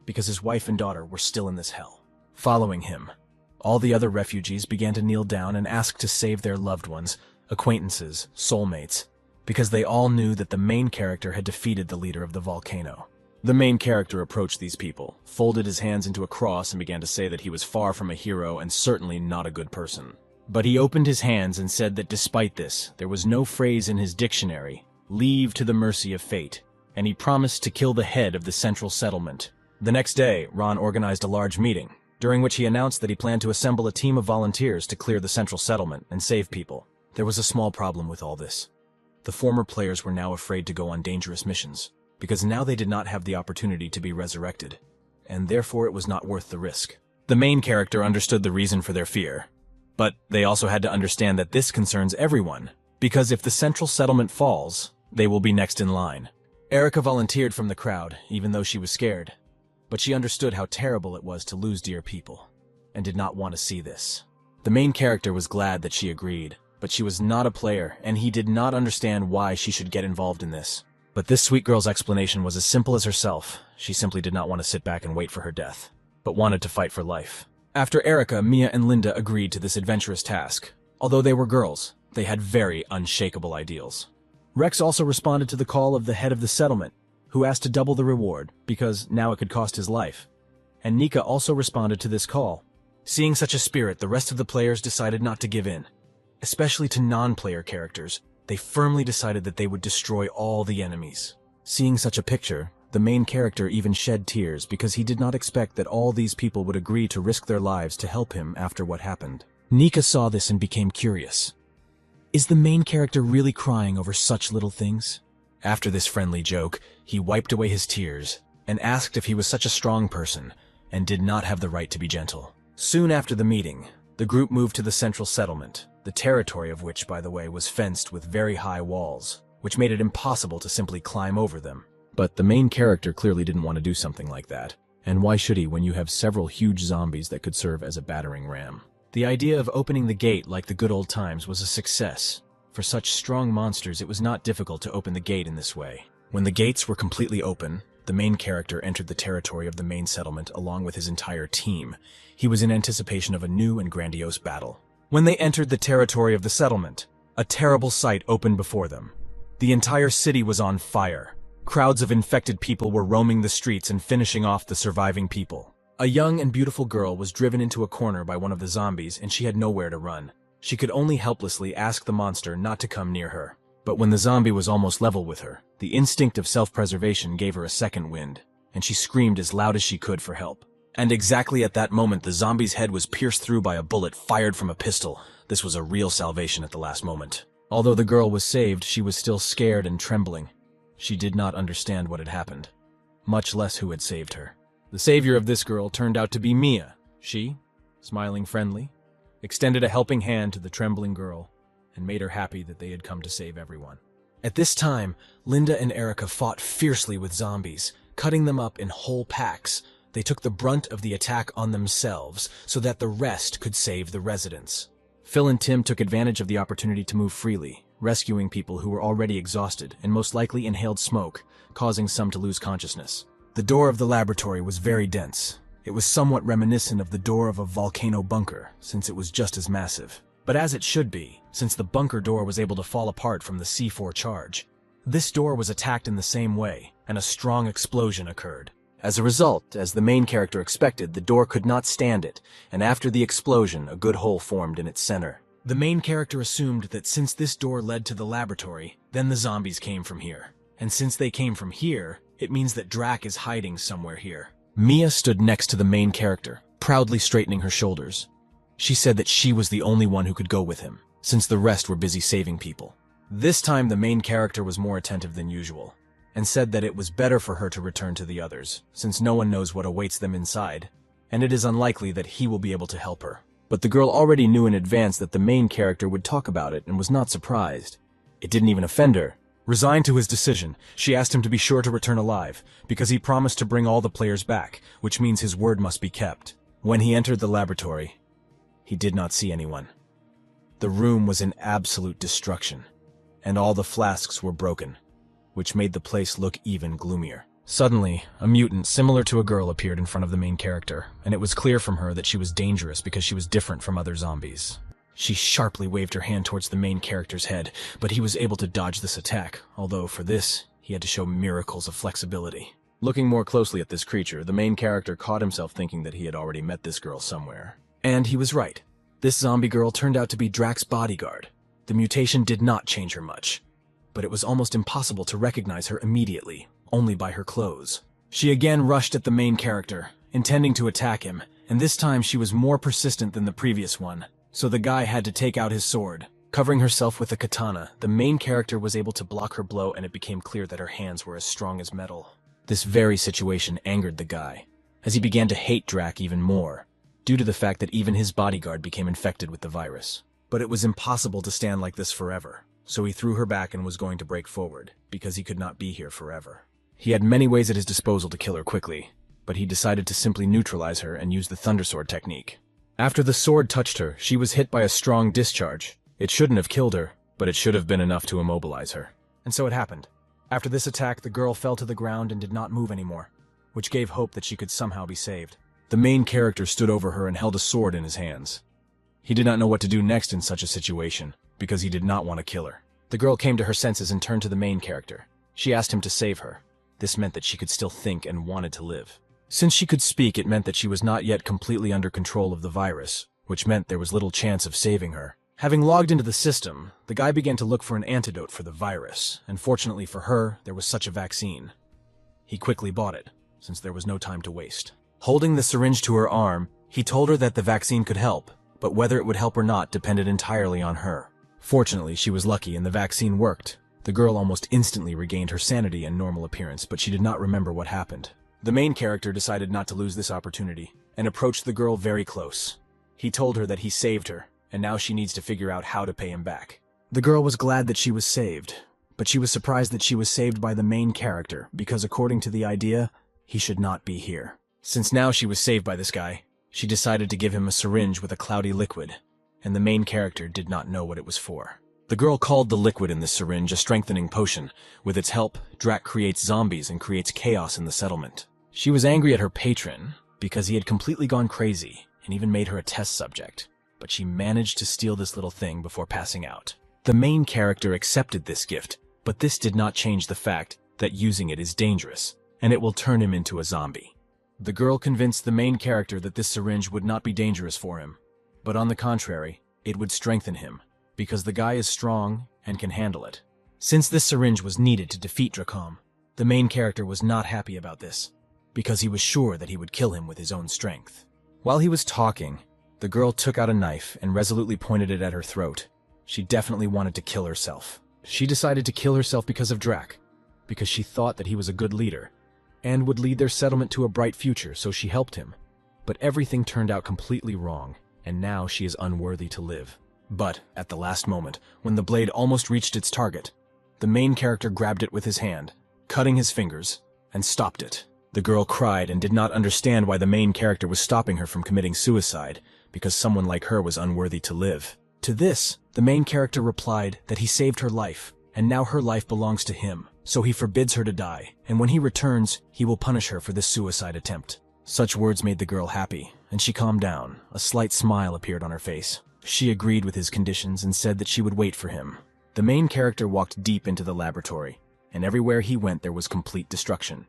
S1: because his wife and daughter were still in this hell. Following him, all the other refugees began to kneel down and ask to save their loved ones, acquaintances, soulmates, because they all knew that the main character had defeated the leader of the volcano. The main character approached these people, folded his hands into a cross and began to say that he was far from a hero and certainly not a good person. But he opened his hands and said that despite this, there was no phrase in his dictionary, leave to the mercy of fate, and he promised to kill the head of the central settlement. The next day, Ron organized a large meeting, during which he announced that he planned to assemble a team of volunteers to clear the central settlement and save people. There was a small problem with all this. The former players were now afraid to go on dangerous missions, because now they did not have the opportunity to be resurrected, and therefore it was not worth the risk. The main character understood the reason for their fear, but they also had to understand that this concerns everyone, because if the central settlement falls, they will be next in line. Erica volunteered from the crowd, even though she was scared. but she understood how terrible it was to lose dear people, and did not want to see this. The main character was glad that she agreed, but she was not a player, and he did not understand why she should get involved in this. But this sweet girl's explanation was as simple as herself. She simply did not want to sit back and wait for her death, but wanted to fight for life. After Erica, Mia and Linda agreed to this adventurous task. Although they were girls, they had very unshakable ideals. Rex also responded to the call of the head of the settlement, who asked to double the reward, because now it could cost his life. And Nika also responded to this call. Seeing such a spirit, the rest of the players decided not to give in. Especially to non-player characters, they firmly decided that they would destroy all the enemies. Seeing such a picture, the main character even shed tears because he did not expect that all these people would agree to risk their lives to help him after what happened. Nika saw this and became curious. Is the main character really crying over such little things? After this friendly joke, he wiped away his tears and asked if he was such a strong person and did not have the right to be gentle. Soon after the meeting, the group moved to the central settlement, the territory of which, by the way, was fenced with very high walls, which made it impossible to simply climb over them. But the main character clearly didn't want to do something like that. And why should he when you have several huge zombies that could serve as a battering ram? The idea of opening the gate like the good old times was a success. For such strong monsters, it was not difficult to open the gate in this way. When the gates were completely open, the main character entered the territory of the main settlement along with his entire team. He was in anticipation of a new and grandiose battle. When they entered the territory of the settlement, a terrible sight opened before them. The entire city was on fire. Crowds of infected people were roaming the streets and finishing off the surviving people. A young and beautiful girl was driven into a corner by one of the zombies, and she had nowhere to run. She could only helplessly ask the monster not to come near her. But when the zombie was almost level with her, the instinct of self-preservation gave her a second wind, and she screamed as loud as she could for help. And exactly at that moment, the zombie's head was pierced through by a bullet fired from a pistol. This was a real salvation at the last moment. Although the girl was saved, she was still scared and trembling. She did not understand what had happened, much less who had saved her. The savior of this girl turned out to be Mia. She, smiling friendly, extended a helping hand to the trembling girl and made her happy that they had come to save everyone. At this time, Linda and Erica fought fiercely with zombies, cutting them up in whole packs. They took the brunt of the attack on themselves so that the rest could save the residents. Phil and Tim took advantage of the opportunity to move freely, rescuing people who were already exhausted and most likely inhaled smoke, causing some to lose consciousness. The door of the laboratory was very dense. It was somewhat reminiscent of the door of a volcano bunker, since it was just as massive. But as it should be, since the bunker door was able to fall apart from the C4 charge. This door was attacked in the same way, and a strong explosion occurred. As a result, as the main character expected, the door could not stand it, and after the explosion, a good hole formed in its center. The main character assumed that since this door led to the laboratory, then the zombies came from here. And since they came from here, it means that Drac is hiding somewhere here. Mia stood next to the main character, proudly straightening her shoulders. She said that she was the only one who could go with him, since the rest were busy saving people. This time the main character was more attentive than usual, and said that it was better for her to return to the others, since no one knows what awaits them inside, and it is unlikely that he will be able to help her. But the girl already knew in advance that the main character would talk about it and was not surprised. It didn't even offend her. Resigned to his decision, she asked him to be sure to return alive, because he promised to bring all the players back, which means his word must be kept. When he entered the laboratory, he did not see anyone. The room was in absolute destruction, and all the flasks were broken, which made the place look even gloomier. Suddenly, a mutant similar to a girl appeared in front of the main character, and it was clear from her that she was dangerous because she was different from other zombies. She sharply waved her hand towards the main character's head, but he was able to dodge this attack, although for this, he had to show miracles of flexibility. Looking more closely at this creature, the main character caught himself thinking that he had already met this girl somewhere. And he was right. This zombie girl turned out to be Drac's bodyguard. The mutation did not change her much, but it was almost impossible to recognize her immediately, only by her clothes. She again rushed at the main character, intending to attack him, and this time she was more persistent than the previous one. So the guy had to take out his sword. Covering herself with a katana, the main character was able to block her blow, and it became clear that her hands were as strong as metal. This very situation angered the guy, as he began to hate Drac even more, due to the fact that even his bodyguard became infected with the virus. But it was impossible to stand like this forever, so he threw her back and was going to break forward, because he could not be here forever. He had many ways at his disposal to kill her quickly, but he decided to simply neutralize her and use the Thunder Sword technique. After the sword touched her, she was hit by a strong discharge. It shouldn't have killed her, but it should have been enough to immobilize her. And so it happened. After this attack, the girl fell to the ground and did not move anymore, which gave hope that she could somehow be saved. The main character stood over her and held a sword in his hands. He did not know what to do next in such a situation, because he did not want to kill her. The girl came to her senses and turned to the main character. She asked him to save her. This meant that she could still think and wanted to live. Since she could speak, it meant that she was not yet completely under control of the virus, which meant there was little chance of saving her. Having logged into the system, the guy began to look for an antidote for the virus, and fortunately for her, there was such a vaccine. He quickly bought it, since there was no time to waste. Holding the syringe to her arm, he told her that the vaccine could help, but whether it would help or not depended entirely on her. Fortunately, she was lucky and the vaccine worked. The girl almost instantly regained her sanity and normal appearance, but she did not remember what happened. The main character decided not to lose this opportunity, and approached the girl very close. He told her that he saved her, and now she needs to figure out how to pay him back. The girl was glad that she was saved, but she was surprised that she was saved by the main character, because according to the idea, he should not be here. Since now she was saved by this guy, she decided to give him a syringe with a cloudy liquid, and the main character did not know what it was for. The girl called the liquid in this syringe a strengthening potion. With its help, Drac creates zombies and creates chaos in the settlement. She was angry at her patron, because he had completely gone crazy, and even made her a test subject. But she managed to steal this little thing before passing out. The main character accepted this gift, but this did not change the fact that using it is dangerous, and it will turn him into a zombie. The girl convinced the main character that this syringe would not be dangerous for him, but on the contrary, it would strengthen him, because the guy is strong and can handle it. Since this syringe was needed to defeat Dracom, the main character was not happy about this, because he was sure that he would kill him with his own strength. While he was talking, the girl took out a knife and resolutely pointed it at her throat. She definitely wanted to kill herself. She decided to kill herself because of Drac, because she thought that he was a good leader, and would lead their settlement to a bright future, so she helped him. But everything turned out completely wrong, and now she is unworthy to live. But, at the last moment, when the blade almost reached its target, the main character grabbed it with his hand, cutting his fingers, and stopped it. The girl cried and did not understand why the main character was stopping her from committing suicide, because someone like her was unworthy to live. To this, the main character replied that he saved her life, and now her life belongs to him, so he forbids her to die, and when he returns, he will punish her for this suicide attempt. Such words made the girl happy, and she calmed down. A slight smile appeared on her face. She agreed with his conditions and said that she would wait for him. The main character walked deep into the laboratory, and everywhere he went there was complete destruction.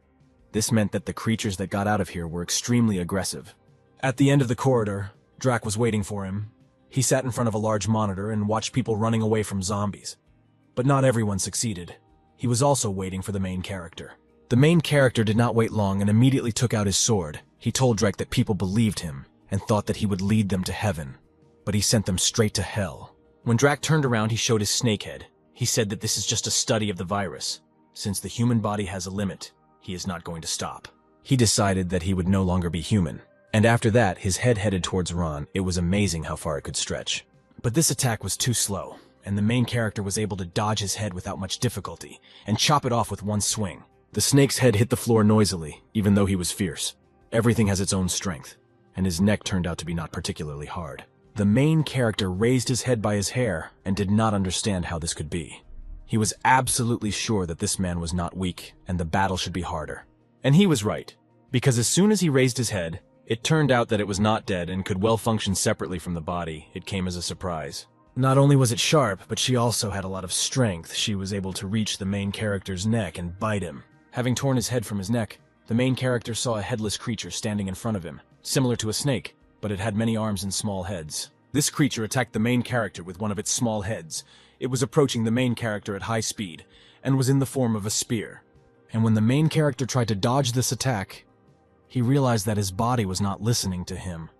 S1: This meant that the creatures that got out of here were extremely aggressive. At the end of the corridor, Drac was waiting for him. He sat in front of a large monitor and watched people running away from zombies. But not everyone succeeded. He was also waiting for the main character. The main character did not wait long and immediately took out his sword. He told Drac that people believed him and thought that he would lead them to heaven, but he sent them straight to hell. When Drac turned around, he showed his snake head. He said that this is just a study of the virus. Since the human body has a limit, he is not going to stop. He decided that he would no longer be human. And after that, his head headed towards Ron. It was amazing how far it could stretch. But this attack was too slow, and the main character was able to dodge his head without much difficulty, and chop it off with one swing. The snake's head hit the floor noisily, even though he was fierce. Everything has its own strength, and his neck turned out to be not particularly hard. The main character raised his head by his hair, and did not understand how this could be. He was absolutely sure that this man was not weak, and the battle should be harder. And he was right, because as soon as he raised his head, it turned out that it was not dead and could well function separately from the body. It came as a surprise. Not only was it sharp, but she also had a lot of strength. She was able to reach the main character's neck and bite him. Having torn his head from his neck, the main character saw a headless creature standing in front of him, similar to a snake, but it had many arms and small heads. This creature attacked the main character with one of its small heads. It was approaching the main character at high speed, and was in the form of a spear. And when the main character tried to dodge this attack, he realized that his body was not listening to him.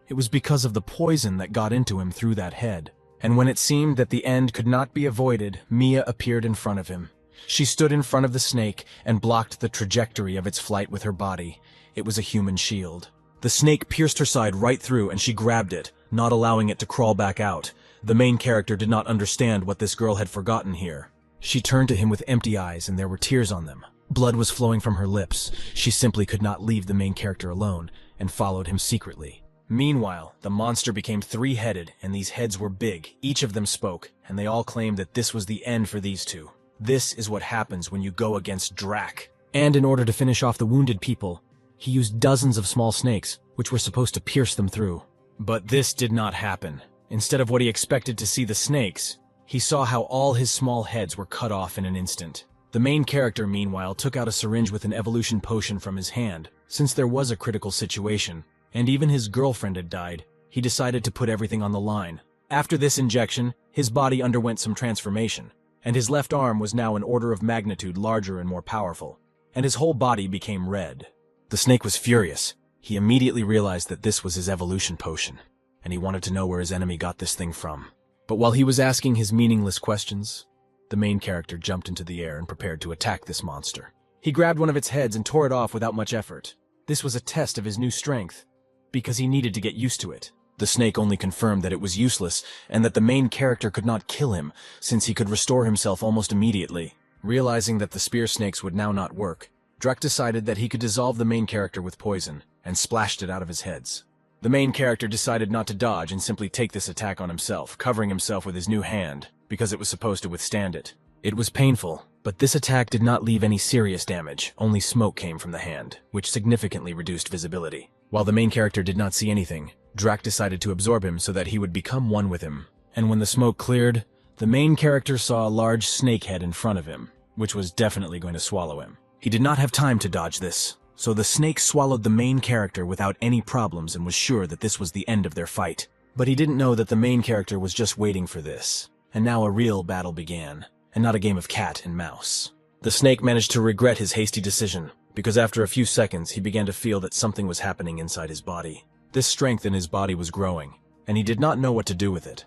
S1: It was because of the poison that got into him through that head. And when it seemed that the end could not be avoided, Mia appeared in front of him. She stood in front of the snake and blocked the trajectory of its flight with her body. It was a human shield. The snake pierced her side right through and she grabbed it, not allowing it to crawl back out. The main character did not understand what this girl had forgotten here. She turned to him with empty eyes and there were tears on them. Blood was flowing from her lips. She simply could not leave the main character alone, and followed him secretly. Meanwhile, the monster became three-headed, and these heads were big. Each of them spoke, and they all claimed that this was the end for these two. This is what happens when you go against Drac. And in order to finish off the wounded people, he used dozens of small snakes, which were supposed to pierce them through. But this did not happen. Instead of what he expected to see the snakes, he saw how all his small heads were cut off in an instant. The main character, meanwhile, took out a syringe with an evolution potion from his hand. Since there was a critical situation, and even his girlfriend had died, he decided to put everything on the line. After this injection, his body underwent some transformation, and his left arm was now an order of magnitude larger and more powerful, and his whole body became red. The snake was furious. He immediately realized that this was his evolution potion, and he wanted to know where his enemy got this thing from. But while he was asking his meaningless questions, the main character jumped into the air and prepared to attack this monster. He grabbed one of its heads and tore it off without much effort. This was a test of his new strength, because he needed to get used to it. The snake only confirmed that it was useless, and that the main character could not kill him, since he could restore himself almost immediately. Realizing that the spear snakes would now not work, Drac decided that he could dissolve the main character with poison, and splashed it out of his heads. The main character decided not to dodge and simply take this attack on himself, covering himself with his new hand, because it was supposed to withstand it. It was painful, but this attack did not leave any serious damage. Only smoke came from the hand, which significantly reduced visibility. While the main character did not see anything, Drac decided to absorb him so that he would become one with him. And when the smoke cleared, the main character saw a large snake head in front of him, which was definitely going to swallow him. He did not have time to dodge this, so the snake swallowed the main character without any problems and was sure that this was the end of their fight. But he didn't know that the main character was just waiting for this, and now a real battle began, and not a game of cat and mouse. The snake managed to regret his hasty decision, because after a few seconds he began to feel that something was happening inside his body. This strength in his body was growing, and he did not know what to do with it.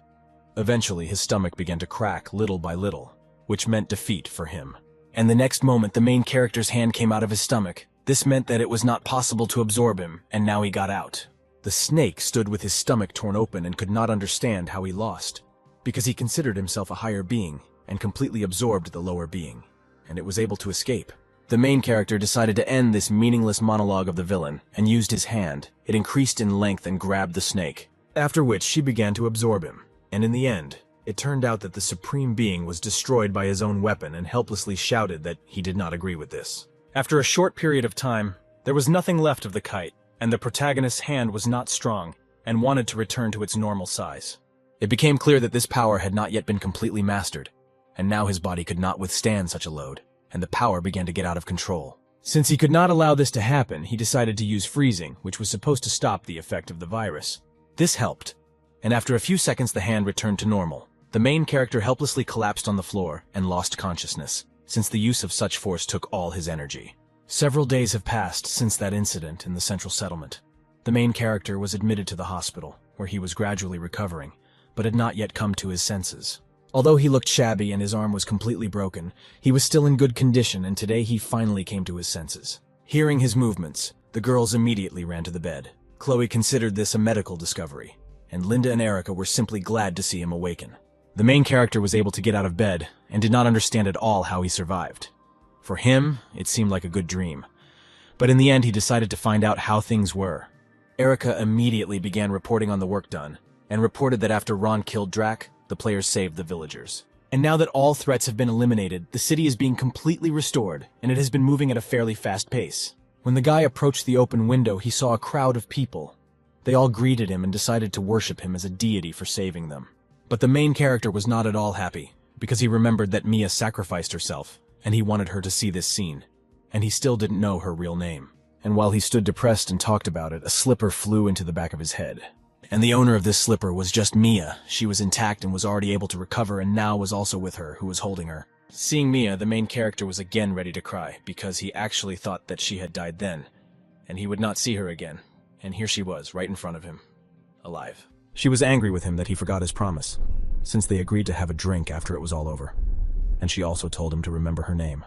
S1: Eventually his stomach began to crack little by little, which meant defeat for him. And the next moment the main character's hand came out of his stomach. This meant that it was not possible to absorb him, and now he got out. The snake stood with his stomach torn open and could not understand how he lost, because he considered himself a higher being and completely absorbed the lower being, and it was able to escape. The main character decided to end this meaningless monologue of the villain and used his hand. It increased in length and grabbed the snake, after which she began to absorb him. And in the end, it turned out that the Supreme Being was destroyed by his own weapon and helplessly shouted that he did not agree with this. After a short period of time, there was nothing left of the kite, and the protagonist's hand was not strong and wanted to return to its normal size. It became clear that this power had not yet been completely mastered, and now his body could not withstand such a load, and the power began to get out of control. Since he could not allow this to happen, he decided to use freezing, which was supposed to stop the effect of the virus. This helped, and after a few seconds the hand returned to normal. The main character helplessly collapsed on the floor and lost consciousness, since the use of such force took all his energy. Several days have passed since that incident in the central settlement. The main character was admitted to the hospital, where he was gradually recovering, but had not yet come to his senses. Although he looked shabby and his arm was completely broken, he was still in good condition, and today he finally came to his senses. Hearing his movements, the girls immediately ran to the bed. Chloe considered this a medical discovery, and Linda and Erica were simply glad to see him awaken. The main character was able to get out of bed and did not understand at all how he survived. For him, it seemed like a good dream. But in the end, he decided to find out how things were. Erica immediately began reporting on the work done, and reported that after Ron killed Drac, the players saved the villagers. And now that all threats have been eliminated, the city is being completely restored, and it has been moving at a fairly fast pace. When the guy approached the open window, he saw a crowd of people. They all greeted him and decided to worship him as a deity for saving them. But the main character was not at all happy, because he remembered that Mia sacrificed herself, and he wanted her to see this scene. And he still didn't know her real name. And while he stood depressed and talked about it, a slipper flew into the back of his head. And the owner of this slipper was just Mia. She was intact and was already able to recover, and now was also with her, who was holding her. Seeing Mia, the main character was again ready to cry, because he actually thought that she had died then, and he would not see her again. And here she was, right in front of him, alive. She was angry with him that he forgot his promise, since they agreed to have a drink after it was all over. And she also told him to remember her name.